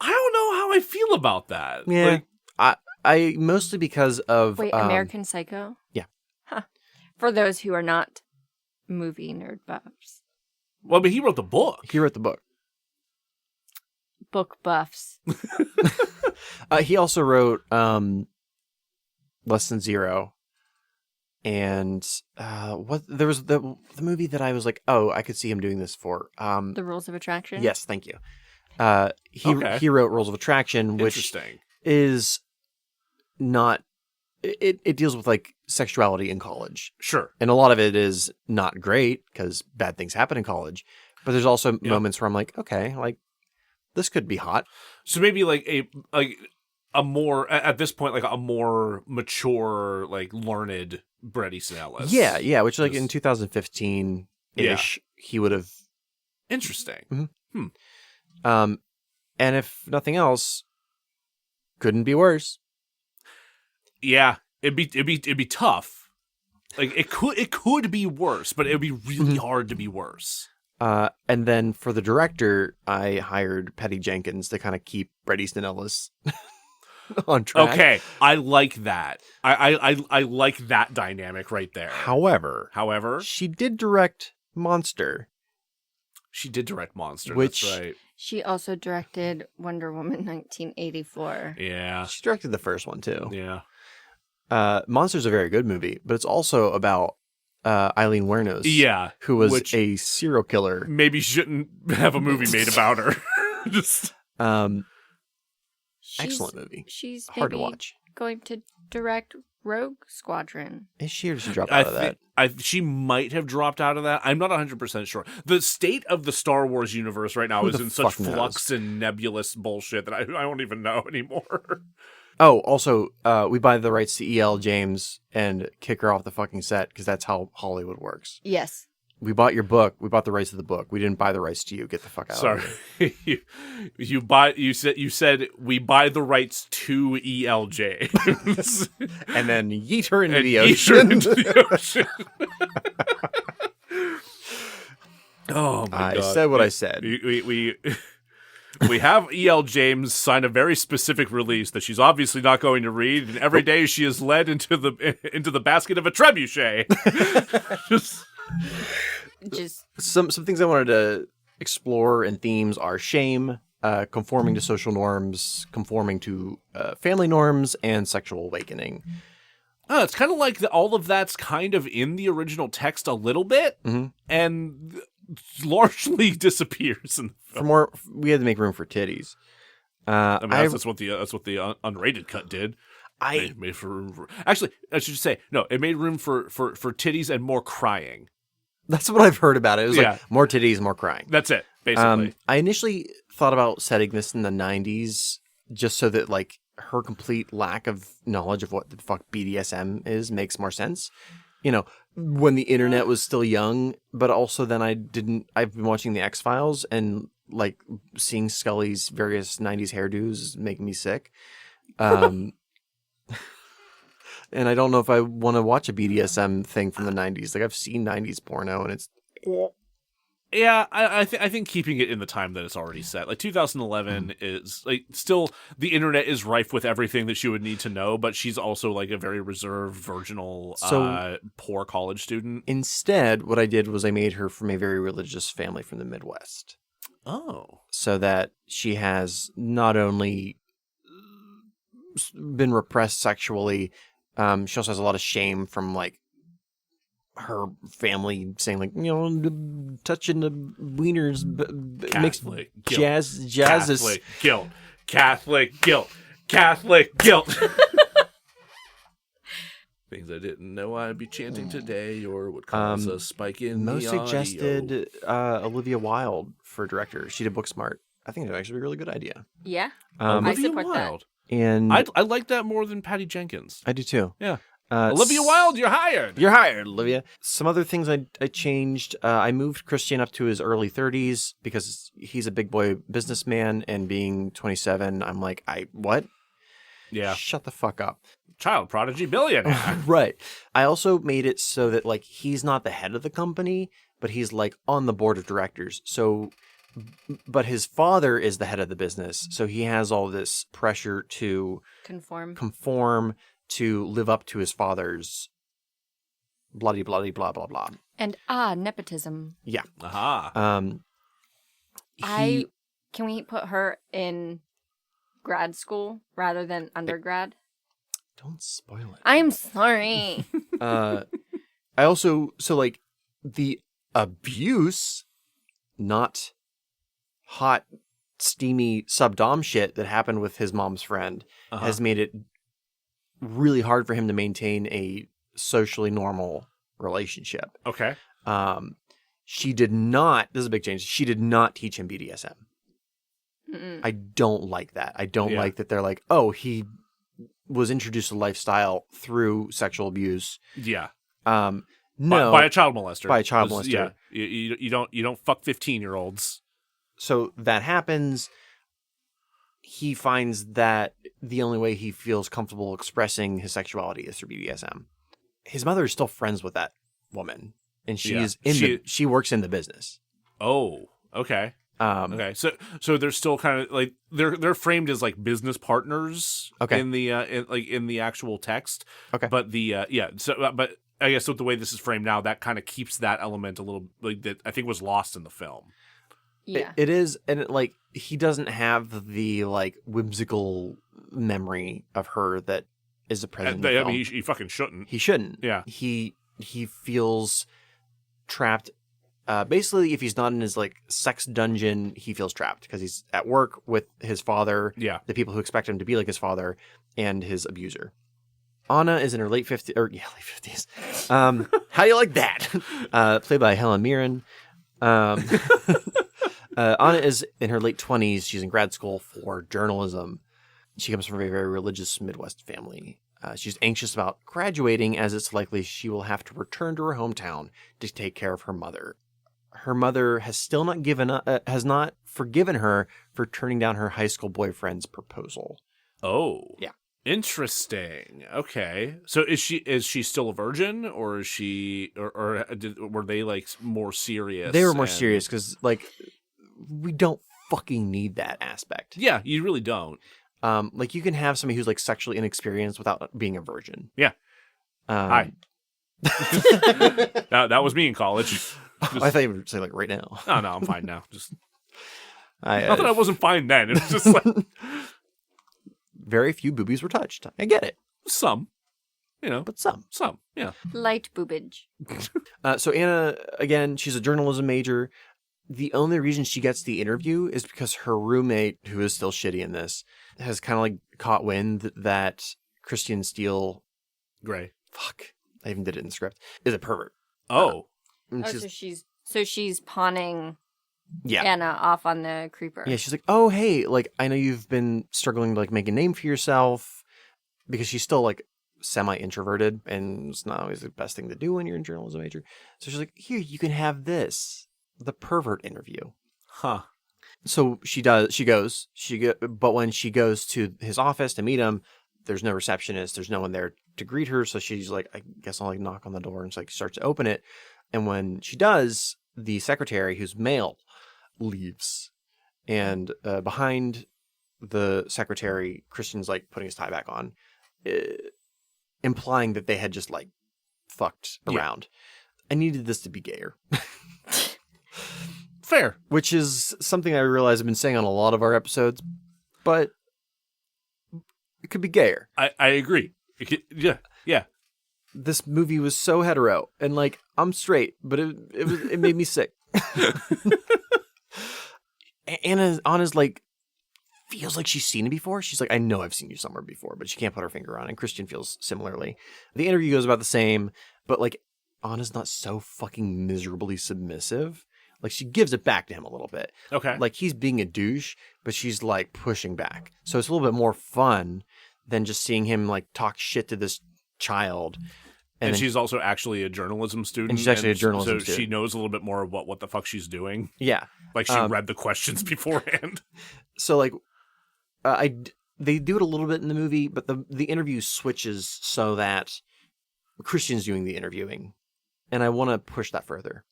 I don't know how I feel about that. Yeah. Like, I mostly because of... Wait, American Psycho? Yeah. Huh. For those who are not movie nerd buffs. well, but he wrote the book. He wrote the book. Book buffs. He also wrote Less Than Zero. And there was the movie that I was like, oh, I could see him doing this for. The Rules of Attraction? Yes, thank you. He wrote Rules of Attraction, which Interesting. is not... It deals with like sexuality in college. Sure. And a lot of it is not great because bad things happen in college. But there's also moments where I'm like, okay, like this could be hot. So maybe like a more at this point like a more mature, like learned Bret Easton Ellis. Yeah, which like in 2015 ish he would have. Interesting. And if nothing else, couldn't be worse. Yeah, it'd be tough. Like it could be worse, but it would be really hard to be worse. And then for the director, I hired Patty Jenkins to kind of keep Bret Easton Ellis on track. Okay, I like that. I like that dynamic right there. However, she did direct Monster. She did direct Monster. Which- that's right. She also directed Wonder Woman 1984. Yeah. She directed the first one too. Yeah. Monster's a very good movie, but it's also about Eileen Wuornos. Yeah. Who was a serial killer. Maybe shouldn't have a movie made about her. Just Excellent movie. She's hard to maybe watch. going to direct Rogue Squadron. Is she or did she drop out of that? She might have dropped out of that. I'm not 100% sure. The state of the Star Wars universe right now Who is the in such fuck knows? flux and nebulous bullshit that I don't even know anymore. Oh, also, we buy the rights to E.L. James and kick her off the fucking set because that's how Hollywood works. Yes. We bought your book. We bought the rights to the book. We didn't buy the rights to you. Get the fuck out Sorry. of here. You said we buy the rights to E.L. James. And then yeet her into And the eat her ocean. into the ocean. Oh my I god. said what I said. We have E.L. James sign a very specific release that she's obviously not going to read, and every day she is led into the basket of a trebuchet. Just Some things I wanted to explore and themes are shame, conforming to social norms, conforming to family norms, and sexual awakening. Oh, it's kind of like all of that's kind of in the original text a little bit, and largely disappears in the film. For more, we had to make room for titties. I mean, that's what the unrated cut did. Made for room for. Actually, I should say no. It made room for titties and more crying. That's what I've heard about it. It was like more titties, more crying. That's it, basically. I initially thought about setting this in the 90s just so that like her complete lack of knowledge of what the fuck BDSM is makes more sense. You know, when the internet was still young, but also then I've been watching the X-Files and like seeing Scully's various 90s hairdos is making me sick. And I don't know if I want to watch a BDSM thing from the 90s. Like I've seen 90s porno and it's... Yeah, I think keeping it in the time that it's already set. Like 2011 is like still the internet is rife with everything that she would need to know, but she's also like a very reserved, virginal, poor college student. Instead, what I did was I made her from a very religious family from the Midwest. Oh. So that she has not only been repressed sexually, she also has a lot of shame from like her family saying like, you know, touching the wieners makes jazz Catholic guilt. Catholic guilt. Catholic guilt. Things I didn't know I'd be chanting today or would cause a spike in Most the audio. suggested Olivia Wilde for director. She did Booksmart. I think it'd actually be a really good idea. yeah. Olivia I support Wilde. And I like that more than Patty Jenkins. I do too. Yeah. Olivia Wilde, you're hired. You're hired, Olivia. Some other things I changed. I moved Christian up to his early 30s because he's a big boy businessman, and being 27, I'm like, what? Yeah. Shut the fuck up. Child prodigy billionaire. Right. I also made it so that like he's not the head of the company, but he's like on the board of directors. So, but his father is the head of the business. So he has all this pressure to conform, to live up to his father's bloody, bloody, blah, blah, blah. And nepotism. Yeah. Aha. Can we put her in grad school rather than undergrad? Don't spoil it. I'm sorry. I also, so like the abuse, not hot, steamy subdom shit that happened with his mom's friend has made it really hard for him to maintain a socially normal relationship. Okay. She did not, this is a big change, she did not teach him BDSM. Mm-mm. I don't like that. I don't like that they're like, oh, he was introduced to lifestyle through sexual abuse. Yeah. No. By a child molester. By a child molester. Yeah. You don't fuck 15-year-olds. So that happens. He finds that the only way he feels comfortable expressing his sexuality is through BDSM. His mother is still friends with that woman, and she works in the business. Oh, okay. Okay. So they're still kind of like they're framed as like business partners. Okay. In the actual text. Okay. But but I guess with the way this is framed now, that kind of keeps that element a little like that I think was lost in the film. Yeah. It is, and he doesn't have the like whimsical memory of her that is a present. I mean, he fucking shouldn't. He shouldn't. Yeah. He feels trapped. Basically, if he's not in his like sex dungeon, he feels trapped because he's at work with his father. Yeah. The people who expect him to be like his father and his abuser. Anna is in her late 50s. How do you like that? Played by Helen Mirren. Anna is in her late 20s. She's in grad school for journalism. She comes from a very religious Midwest family. She's anxious about graduating as it's likely she will have to return to her hometown to take care of her mother. Her mother has still not has not forgiven her for turning down her high school boyfriend's proposal. Oh. Yeah. Interesting. Okay. So is she still a virgin, or is she or were they like more serious? They were more serious because like we don't fucking need that aspect. Yeah, you really don't. Like you can have somebody who's like sexually inexperienced without being a virgin. Yeah. Hi. that was me in college. I thought you would say like right now. No, I'm fine now. Just not that I wasn't fine then. It was just like very few boobies were touched. I get it. Some, but some. Yeah. Light boobage. So Anna, again, she's a journalism major. The only reason she gets the interview is because her roommate, who is still shitty in this, has kind of like caught wind that Christian Steele, Gray. Fuck, I even did it in the script, is a pervert. Oh. So she's pawning Yeah. Anna off on the creeper. Yeah, she's like, oh, hey, like, I know you've been struggling to, like, make a name for yourself, because she's still, like, semi-introverted, and it's not always the best thing to do when you're in journalism major. So she's like, here, you can have this, the pervert interview. Huh. So but when she goes to his office to meet him, there's no receptionist, there's no one there to greet her, so she's like, I guess I'll, like, knock on the door, and she, like, starts to open it, and when she does, the secretary, who's male, leaves, and behind the secretary, Christian's like putting his tie back on, implying that they had just like fucked around. I needed this to be gayer. Fair. Which is something I realize I've been saying on a lot of our episodes, but it could be gayer. I agree. Yeah. This movie was so hetero, and like I'm straight, but it made me sick. Anna's like feels like she's seen it before. She's like, I know I've seen you somewhere before, but she can't put her finger on it. And Christian feels similarly. The interview goes about the same, but like Anna's not so fucking miserably submissive. Like she gives it back to him a little bit. Okay. Like he's being a douche, but she's like pushing back. So it's a little bit more fun than just seeing him like talk shit to this child. And she's also actually a journalism student. And she's actually a journalism student. So she knows a little bit more of what the fuck she's doing. Yeah. Like she read the questions beforehand. So like, they do it a little bit in the movie, but the interview switches so that Christian's doing the interviewing. And I want to push that further.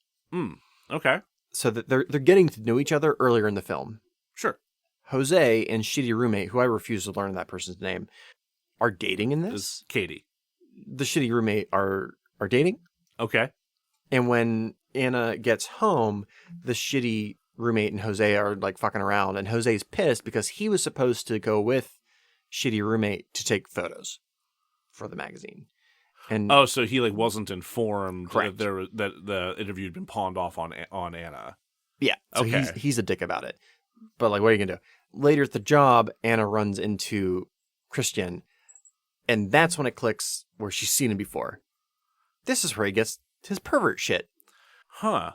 Okay. So that they're getting to know each other earlier in the film. Sure. Jose and shitty roommate, who I refuse to learn that person's name, are dating in this. Is Katie. The shitty roommate are dating. Okay. And when Anna gets home, the shitty roommate and Jose are like fucking around, and Jose's pissed because he was supposed to go with shitty roommate to take photos for the magazine. And so he like wasn't informed Correct. that the interview had been pawned off on Anna. yeah, so Okay. he's a dick about it. But like, what are you gonna do? Later at the job, Anna runs into Christian, and that's when it clicks where she's seen him before. This is where he gets his pervert shit. Huh.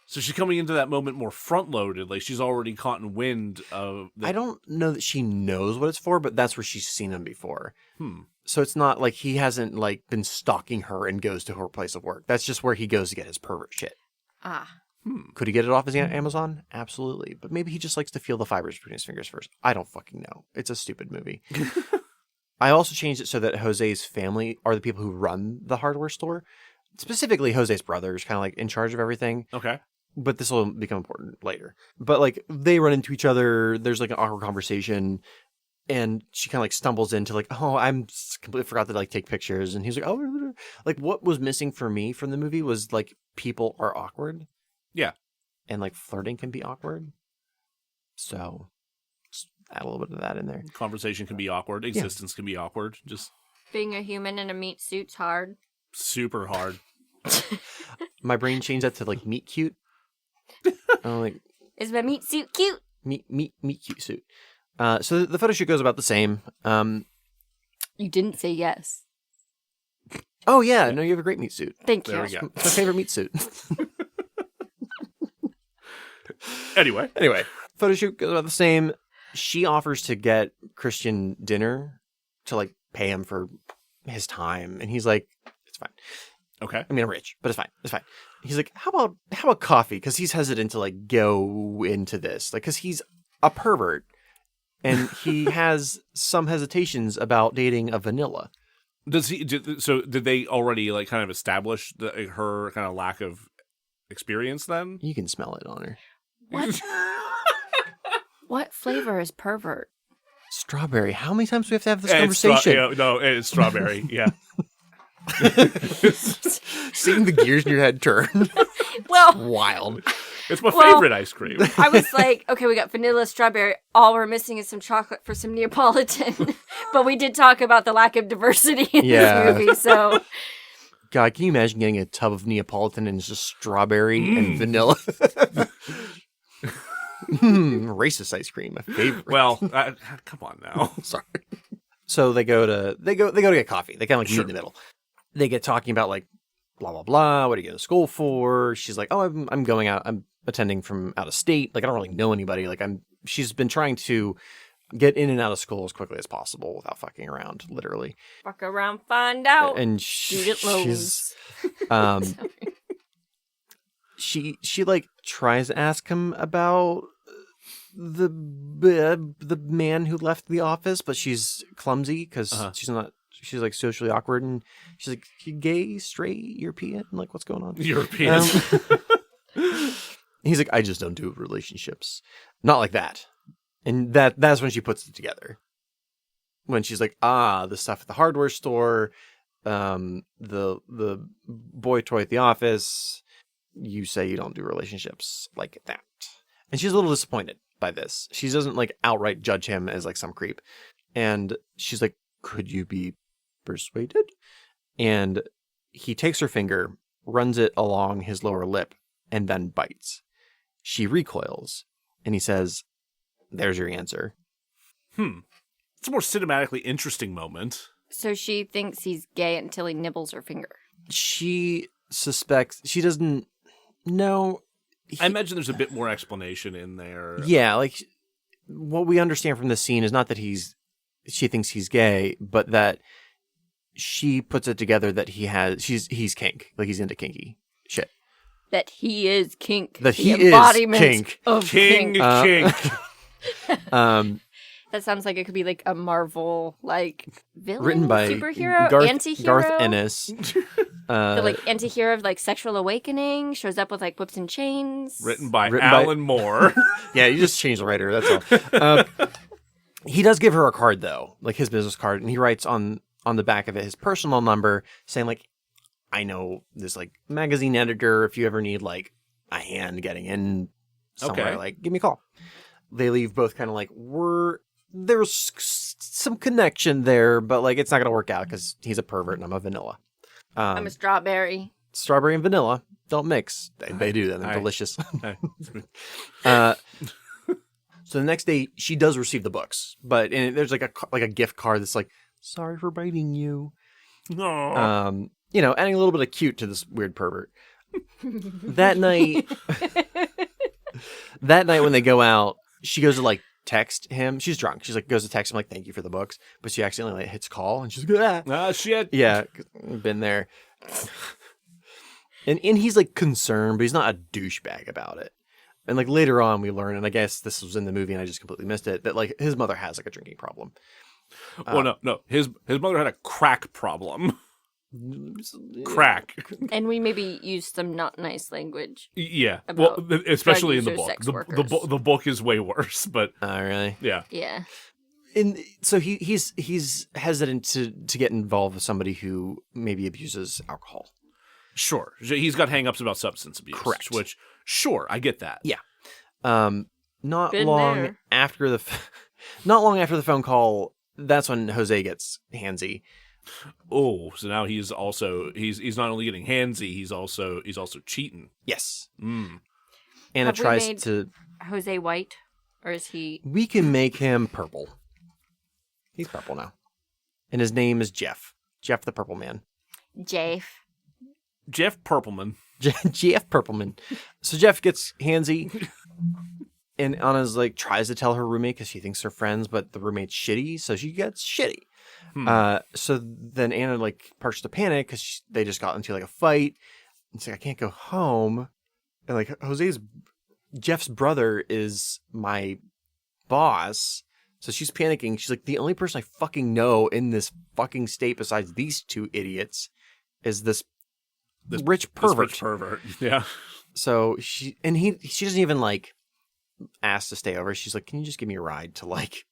So she's coming into that moment more front-loaded, like she's already caught in wind of... I don't know that she knows what it's for, but that's where she's seen him before. Hmm. So it's not like he hasn't like been stalking her and goes to her place of work. That's just where he goes to get his pervert shit. Could he get it off his Amazon? Absolutely. But maybe he just likes to feel the fibers between his fingers first. I don't fucking know. It's a stupid movie. I also changed it so that Jose's family are the people who run the hardware store. Specifically, Jose's brother is kind of like in charge of everything. Okay. But this will become important later. But like they run into each other. There's like an awkward conversation. And she kind of like stumbles into like, oh, I'm completely forgot to like take pictures. And he's like, oh, like what was missing for me from the movie was like people are awkward. Yeah. And like flirting can be awkward. So just add a little bit of that in there. Conversation can be awkward. Existence can be awkward. Just Being a human in a meat suit's hard. super hard. My brain changed that to like meet cute. I'm like, Is my meat suit cute? meet cute suit. So the photo shoot goes about the same. You didn't say yes. Oh yeah, no, you have a great meat suit. Thank There you. we go. It's my favorite meat suit. Anyway. Photo shoot goes about the same. She offers to get Christian dinner to like pay him for his time, and he's like, "It's fine." Okay. I mean, I'm rich, but it's fine. It's fine. He's like, "How about coffee?" Because he's hesitant to like go into this, like, because he's a pervert, and he has some hesitations about dating a vanilla. Did they already like kind of establish her kind of lack of experience then? You can smell it on her. What? What flavor is pervert? Strawberry. How many times do we have to have this It's conversation? no, it's strawberry. Yeah. Seeing the gears in your head turn. Well, Wild. It's my favorite ice cream. I was like, okay, we got vanilla, strawberry. All we're missing is some chocolate for some Neapolitan. But we did talk about the lack of diversity in this movie, so... God, can you imagine getting a tub of Neapolitan and it's just strawberry and vanilla? Racist ice cream, my favorite. Well, come on now. Sorry. So they go to get coffee. They kind of like meet in the middle. They get talking about like blah blah blah. What are you going to school for? She's like, oh, I'm going out. I'm attending from out of state. Like I don't really know anybody. Like she's been trying to get in and out of school as quickly as possible without fucking around, literally. Fuck around, find out. And Student loans. she like tries to ask him about the man who left the office, but she's clumsy because she's like socially awkward, and she's like, gay, straight, European, like what's going on? European. He's like, I just don't do relationships, not like that. And that's when she puts it together. When she's like, the stuff at the hardware store, the boy toy at the office, you say you don't do relationships like that. And she's a little disappointed by this. She doesn't like outright judge him as like some creep. And she's like, could you be persuaded? And he takes her finger, runs it along his lower lip, and then bites. She recoils, and he says, there's your answer. It's a more cinematically interesting moment. So she thinks he's gay until he nibbles her finger. She suspects, she doesn't know. I imagine there's a bit more explanation in there. Yeah, like what we understand from this scene is not that she thinks he's gay, but that she puts it together that he's kink, like he's into kinky shit. That he is kink. That the he is embodiment kink. of King, kink. kink. That sounds like it could be like a Marvel like villain, Written by superhero, Garth anti-hero. Ennis. The like anti-hero of like sexual awakening shows up with like whips and chains. Written by Alan Moore. Yeah, you just changed the writer. That's all. He does give her a card though, like his business card, and he writes on the back of it his personal number, saying like, "I know this like magazine editor. If you ever need like a hand getting in somewhere, like give me a call." They leave both kind of like there's some connection there, but like it's not gonna work out because he's a pervert and I'm a vanilla. I'm a strawberry. Strawberry and vanilla don't mix. They do. They're delicious. So the next day, she does receive the books, but there's like a gift card that's like, "Sorry for biting you." Aww. Adding a little bit of cute to this weird pervert. That night when they go out, she goes to like text him. She's drunk. She's like goes to text him like, "Thank you for the books," but she accidentally like, hits call, and she's like, Ah, shit. Yeah, been there. And he's like concerned, but he's not a douchebag about it. And like later on, we learn, and I guess this was in the movie, and I just completely missed it, that like his mother has like a drinking problem. Well, no, his mother had a crack problem. Crack. And we maybe used some not nice language. Yeah. About Well, especially in the drug book. users, sex workers. The book is way worse, but Oh, really? yeah. Yeah. And so he's hesitant to get involved with somebody who maybe abuses alcohol. Sure. He's got hang-ups about substance abuse. Correct. Which, sure, I get that. Yeah. Not Been long there. after the phone call, that's when Jose gets handsy. Oh, so now he's also he's not only getting handsy, he's also cheating. Yes. Mm. Anna Have we tries made to. Jose White, or is he? We can make him purple. He's purple now, and his name is Jeff. Jeff the Purple Man. Jeff. Jeff Purpleman. Jeff Purpleman. So Jeff gets handsy, and Anna's like tries to tell her roommate because she thinks they're friends, but the roommate's shitty, so she gets shitty. So then Anna like starts to panic because they just got into like a fight. It's like, I can't go home, and like Jeff's brother is my boss, so she's panicking. She's like, the only person I fucking know in this fucking state besides these two idiots is this rich pervert. This rich pervert. Yeah. So she doesn't even like ask to stay over. She's like, can you just give me a ride to like,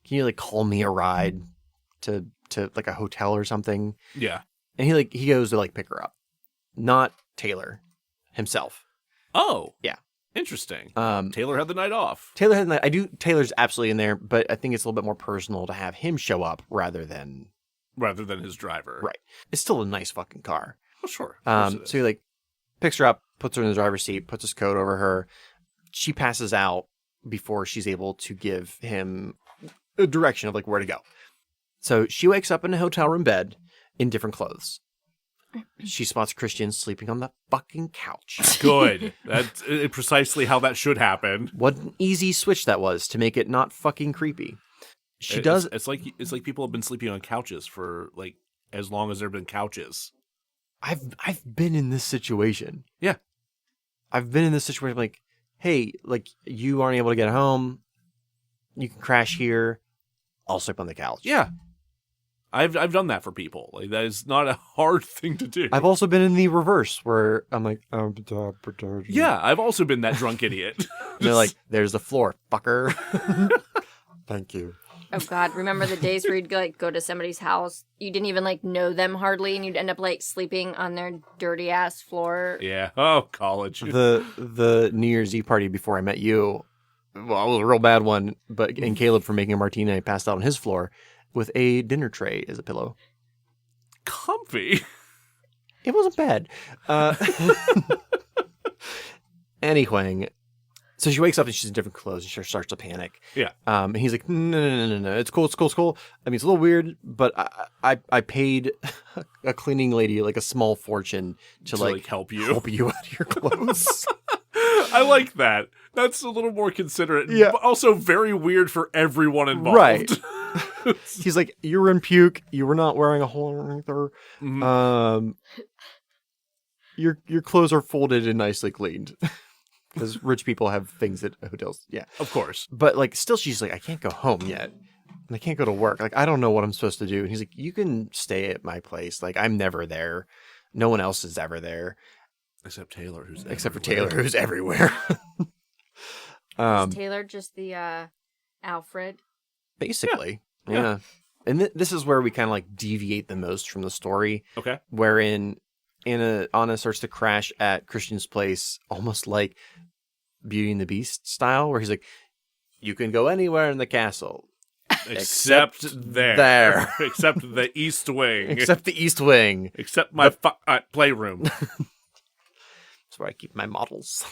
can you like call me a ride to like a hotel or something? Yeah. And he goes to like pick her up, not Taylor himself. Oh. Yeah. Interesting. Um, Taylor had the night off. Taylor's absolutely in there, but I think it's a little bit more personal to have him show up rather than his driver. right. It's still a nice fucking car. Oh, sure. Of course it So he like picks her up, puts her in the driver's seat, puts his coat over her. She passes out before she's able to give him a direction of like where to go. So she wakes up in a hotel room bed in different clothes. She spots Christian sleeping on the fucking couch. Good. That's precisely how that should happen. What an easy switch that was to make it not fucking creepy. It's like people have been sleeping on couches for like as long as there've been couches. I've been in this situation. Yeah. I've been in this situation like, hey, like you aren't able to get home. You can crash here. I'll sleep on the couch. Yeah. I've done that for people. Like that is not a hard thing to do. I've also been in the reverse where I'm like, yeah, I've also been that drunk idiot. And they're like, there's the floor, fucker. Thank you. Oh God! Remember the days where you'd like go to somebody's house, you didn't even like know them hardly, and you'd end up like sleeping on their dirty ass floor. Yeah. Oh, college. The New Year's Eve party before I met you, well, it was a real bad one. And Caleb for making a martini, I passed out on his floor with a dinner tray as a pillow. Comfy. It wasn't bad. Anyway, so she wakes up and she's in different clothes and she starts to panic. Yeah. And he's like, no, it's cool. I mean, it's a little weird, but I paid a cleaning lady like a small fortune to like help you out of your clothes. I like that. That's a little more considerate. Yeah. But also very weird for everyone involved. Right. He's like, you were in puke. You were not wearing a hole there. Mm-hmm. Your clothes are folded and nicely cleaned. because rich people have things at hotels. Yeah, Of course. but like still, she's like, I can't go home yet, and I can't go to work. Like I don't know what I'm supposed to do. And he's like, you can stay at my place. Like I'm never there. No one else is ever there Except Taylor, who's except for everywhere. Taylor, who's everywhere. Is Taylor just the Alfred? Basically, yeah. And this is where we kind of like deviate the most from the story, Okay. wherein Anna starts to crash at Christian's place, almost like Beauty and the Beast style, where he's like, "You can go anywhere in the castle Except there. Except the East Wing. except the East Wing. Except my playroom. That's where I keep my models."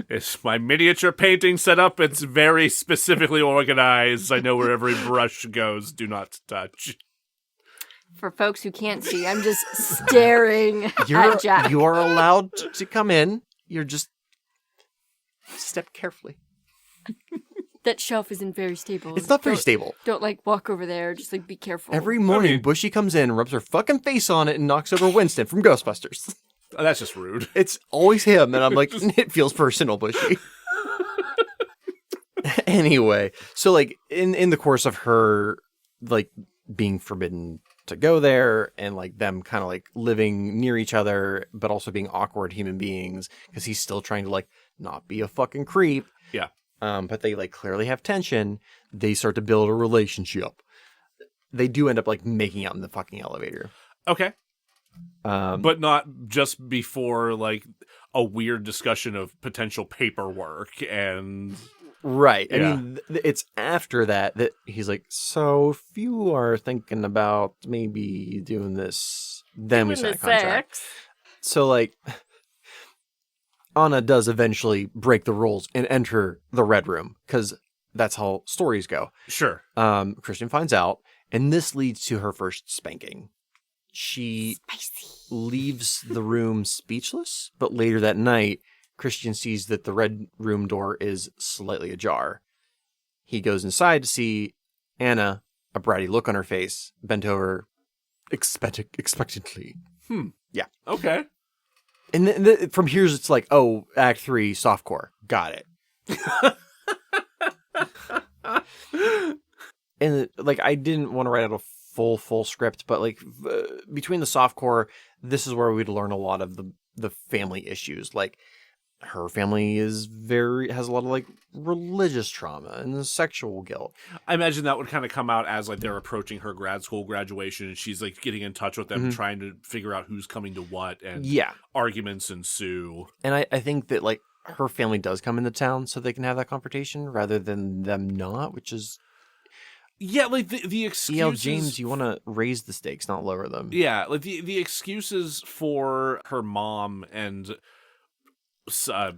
It's my miniature painting set up. It's very specifically organized. I know where every brush goes. Do not touch. For folks who can't see, I'm just staring at Jack. You are allowed to come in. You're just step carefully. That shelf isn't very stable. It's not very stable. Don't like walk over there. Just like be careful. Every morning, Bushy comes in, rubs her fucking face on it, and knocks over Winston from Ghostbusters. Oh, that's just rude. It's always him, and I'm like, it feels personal, Bushy. Anyway, so like in the course of her like being forbidden to go there, and like them kind of like living near each other, but also being awkward human beings because he's still trying to like not be a fucking creep. Yeah. But they like clearly have tension. They start to build a relationship. They do end up like making out in the fucking elevator. Okay. Um, But not just before like a weird discussion of potential paperwork and right. Yeah. I mean, it's after that he's like, so if you are thinking about maybe doing this, then we sign a contract. So like, Anna does eventually break the rules and enter the Red Room because that's how stories go. sure. Christian finds out, and this leads to her first spanking. She leaves the room speechless, but later that night, Christian sees that the Red Room door is slightly ajar. He goes inside to see Anna, a bratty look on her face, bent over expectantly. Yeah. Okay. And from here, it's like, oh, Act 3, softcore. Got it. And like, I didn't want to write out a full script, but like between the softcore, this is where we'd learn a lot of the family issues. Like her family has a lot of like religious trauma and sexual guilt. I imagine that would kind of come out as like they're approaching her grad school graduation and she's like getting in touch with them, trying to figure out who's coming to what, and arguments ensue. And I think that like her family does come into town so they can have that confrontation rather than them not, which is like the excuses. E.L. James, you want to raise the stakes, not lower them. Yeah, like the excuses for her mom and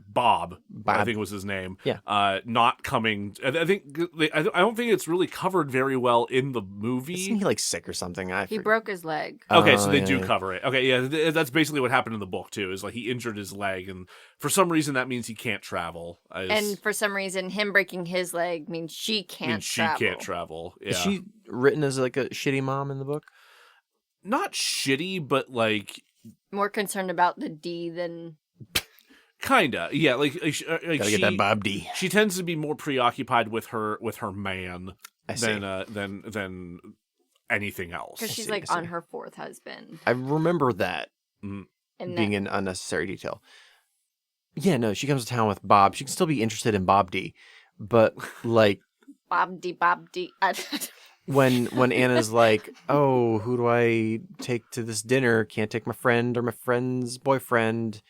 Bob, I think was his name. Yeah. Not coming. I don't think it's really covered very well in the movie. Isn't he like sick or something? He broke his leg. Okay, so they do cover it. Okay, yeah, that's basically what happened in the book too. Is like he injured his leg, and for some reason that means he can't travel. And for some reason, him breaking his leg means she can't travel. Yeah. Is she written as like a shitty mom in the book? Not shitty, but like more concerned about the D than. Kinda, yeah. Like gotta get that Bob D. She tends to be more preoccupied with her man than anything else. Because she's like on her fourth husband. I remember that and being an unnecessary detail. Yeah, no, she comes to town with Bob. She can still be interested in Bob D, but like Bob D. when Anna's like, oh, who do I take to this dinner? Can't take my friend or my friend's boyfriend.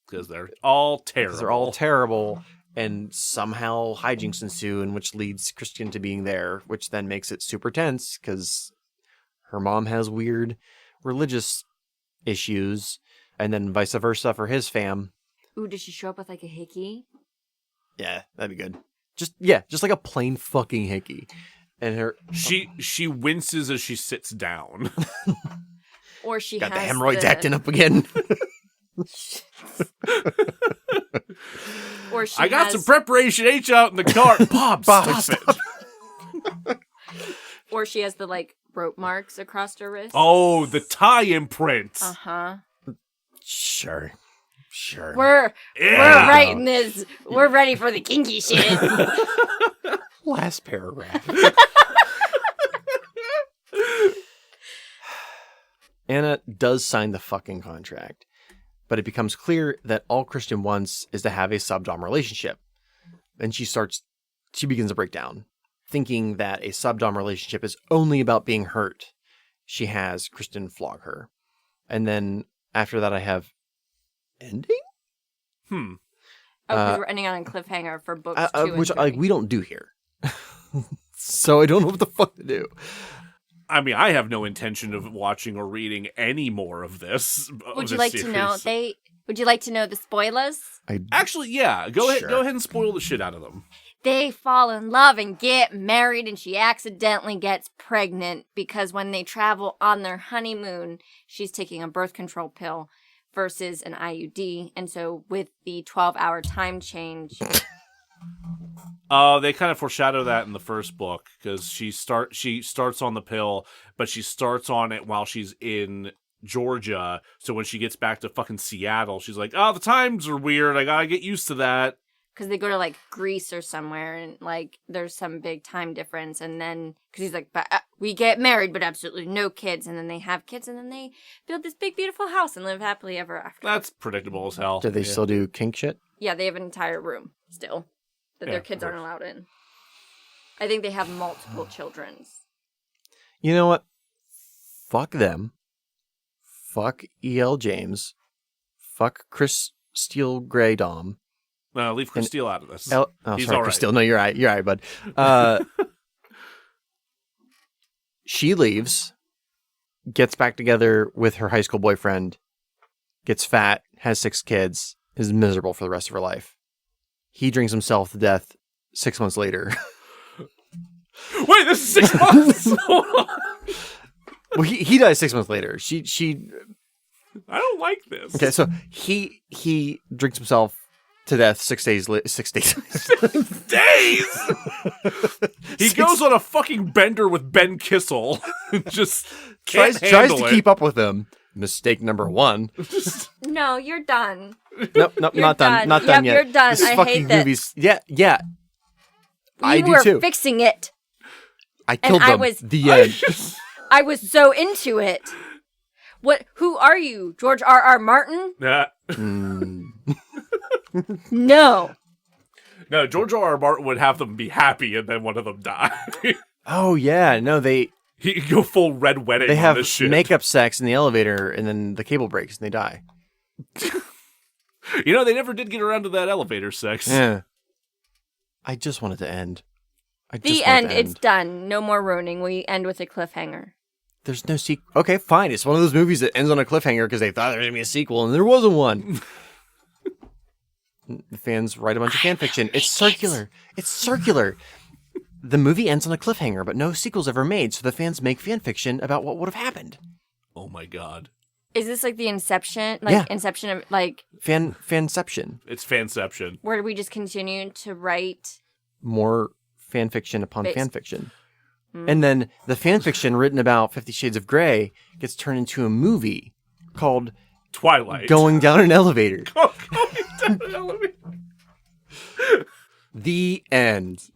Because they're all terrible. And somehow hijinks ensue, in which leads Christian to being there, which then makes it super tense because her mom has weird religious issues, and then vice versa for his fam. Ooh, does she show up with like a hickey? Yeah, that'd be good. Just like a plain fucking hickey. And her she winces as she sits down. Or she got has the hemorrhoids acting up again. Or she I got some preparation H out in the car. Bob, stop it. Or she has the like rope marks across her wrist. Oh, the tie imprint. Uh-huh. Sure. Sure. We're writing this. We're ready for the kinky shit. Last paragraph. Anna does sign the fucking contract, but it becomes clear that all Christian wants is to have a subdom relationship. And she begins to break down, thinking that a subdom relationship is only about being hurt. She has Kristen flog her. And then after that I have ending? Oh, because we're ending on a cliffhanger for books 2 and which 3. we don't do here. So I don't know what the fuck to do. I mean, I have no intention of watching or reading any more of this. Would you like to know? Would you like to know the spoilers? Actually, yeah. Go Sure. ahead and spoil the shit out of them. They fall in love and get married, and she accidentally gets pregnant because when they travel on their honeymoon, she's taking a birth control pill versus an IUD. And so with the 12-hour time change... They kind of foreshadow that in the first book because she starts on the pill, but she starts on it while she's in Georgia. So when she gets back to fucking Seattle, she's like, "Oh, the times are weird. I gotta get used to that." Because they go to, like, Greece or somewhere, and, like, there's some big time difference. And then, because he's like, but, we get married, but absolutely no kids. And then they have kids, and then they build this big, beautiful house and live happily ever after. That's predictable as hell. Do they still do kink shit? Yeah, they have an entire room still that their kids aren't allowed in. I think they have multiple children's. You know what? Fuck them. Fuck E.L. James. Fuck Chris Steele Grey Dom. No, leave Chris Steele out of this. He's all sorry, right. Chris Steele. No, you're right. You're right, bud. She leaves, gets back together with her high school boyfriend, gets fat, has 6 kids, is miserable for the rest of her life. He drinks himself to death 6 months later. Wait, this is 6 months? Hold on. Well, he dies 6 months later. She. I don't like this. Okay, so he drinks himself to death 6 days. 6 days. Days. He goes on a fucking bender with Ben Kissel. Just tries to keep up with him. Mistake number 1. No, you're done. Nope, You're not done. Not done Yep, yet. you're done. This I fucking hate this. movie's yeah. I do You were too. fixing it. I killed I them. was- The end. I was so into it. Who are you? George R.R. Martin? Nah. No. No, George R.R. Martin would have them be happy and then one of them die. Oh yeah, no, they He'd go full Red Wedding on have this shit. makeup sex in the elevator, and then the cable breaks and they die. You know, they never did get around to that elevator sex. Yeah. I just want it to end. The end. It's done. No more ruining. We end with a cliffhanger. There's no sequel. Okay, fine. It's one of those movies that ends on a cliffhanger because they thought there was going to be a sequel, and there wasn't one. The fans write a bunch of fan fiction. It's circular. It's circular. The movie ends on a cliffhanger, but no sequel's ever made, so the fans make fan fiction about what would have happened. Oh my god. Is this like the Inception? Yeah. Inception of, like... Fanception. It's fanception. Where we just continue to write... More fan fiction upon fan fiction. And then the fan fiction written about 50 Shades of Grey gets turned into a movie called Twilight. Going Down an Elevator. Going down an elevator. The end.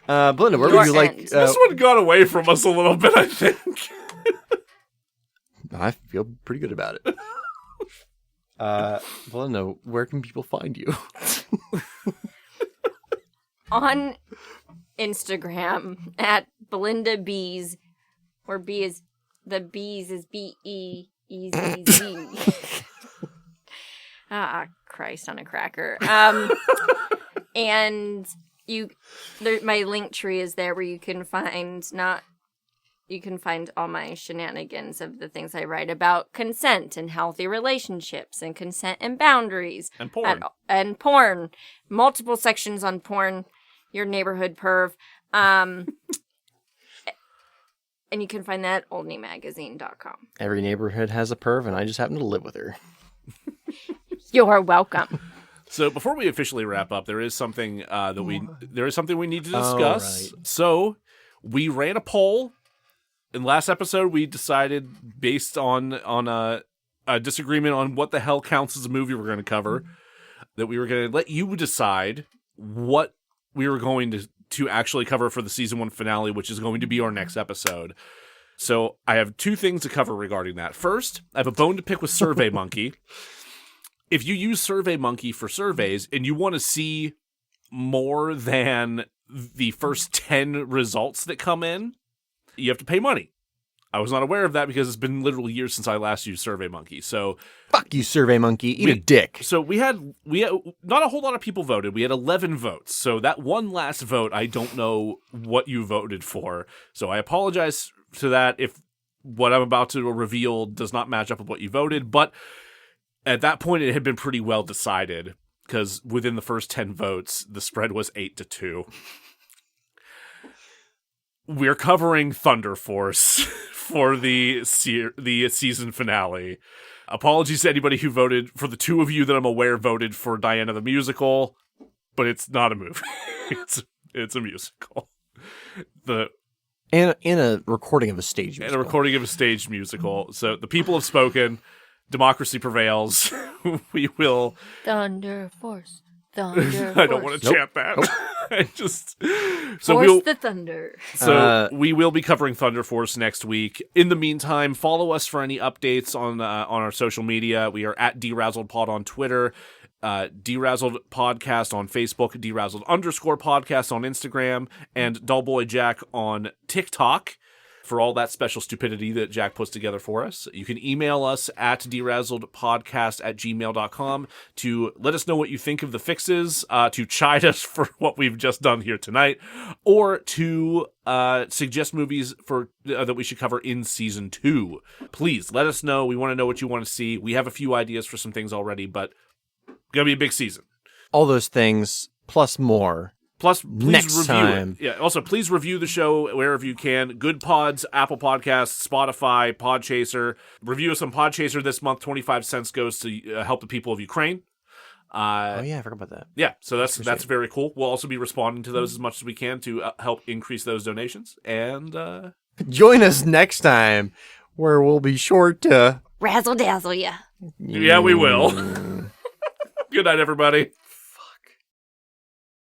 BeLinda, where would you like... This one got away from us a little bit, I think. I feel pretty good about it. BeLinda, where can people find you? On Instagram at BeLinda Bees, where B is... The Bees is B-E-E-Z-Z. Christ on a cracker. And my link tree is there where you can find all my shenanigans of the things I write about consent and healthy relationships and consent and boundaries. And porn. And porn. Multiple sections on porn. Your neighborhood perv. And you can find that at oldnewmagazine.com. Every neighborhood has a perv, and I just happen to live with her. You're welcome. So before we officially wrap up, there is something we need to discuss. Right. So we ran a poll. In last episode, we decided based on a disagreement on what the hell counts as a movie we're going to cover, that we were going to let you decide what we were going to actually cover for the season 1 finale, which is going to be our next episode. So I have 2 things to cover regarding that. First, I have a bone to pick with SurveyMonkey. If you use SurveyMonkey for surveys and you want to see more than the first 10 results that come in, you have to pay money. I was not aware of that because it's been literally years since I last used SurveyMonkey. So fuck you, SurveyMonkey. Eat a dick. So we had not a whole lot of people voted. We had 11 votes. So that one last vote, I don't know what you voted for. So I apologize to that if what I'm about to reveal does not match up with what you voted. But at that point, it had been pretty well decided because within the first 10 votes, the spread was 8-2. We're covering Thunder Force for the season finale. Apologies to anybody who voted. For the 2 of you that I'm aware voted for Diana the Musical, but it's not a movie. it's a musical. And a recording of a stage musical. And a recording of a staged musical. So the people have spoken. Democracy prevails. We will... Thunder Force. Thunder Force. I don't want to chant that. Nope. I just... Force the thunder. So we will be covering Thunder Force next week. In the meantime, follow us for any updates on our social media. We are at DeRazzled Pod on Twitter, DeRazzled Podcast on Facebook, DeRazzled_podcast on Instagram, and Dullboy Jack on TikTok for all that special stupidity that Jack puts together for us. You can email us at DeRazzledPodcast@gmail.com to let us know what you think of the fixes, to chide us for what we've just done here tonight, or to suggest movies for that we should cover in season 2. Please let us know. We want to know what you want to see. We have a few ideas for some things already, but it's going to be a big season. All those things, plus more. Plus, please next review time. it. Yeah. Also, please review the show wherever you can. Good Pods, Apple Podcasts, Spotify, Podchaser. Review us on Podchaser this month. 25 cents goes to help the people of Ukraine. Oh yeah, I forgot about that. Yeah, so that's very cool. We'll also be responding to those as much as we can to help increase those donations. And join us next time, where we'll be sure to Razzle dazzle ya. yeah, we will. Good night, everybody.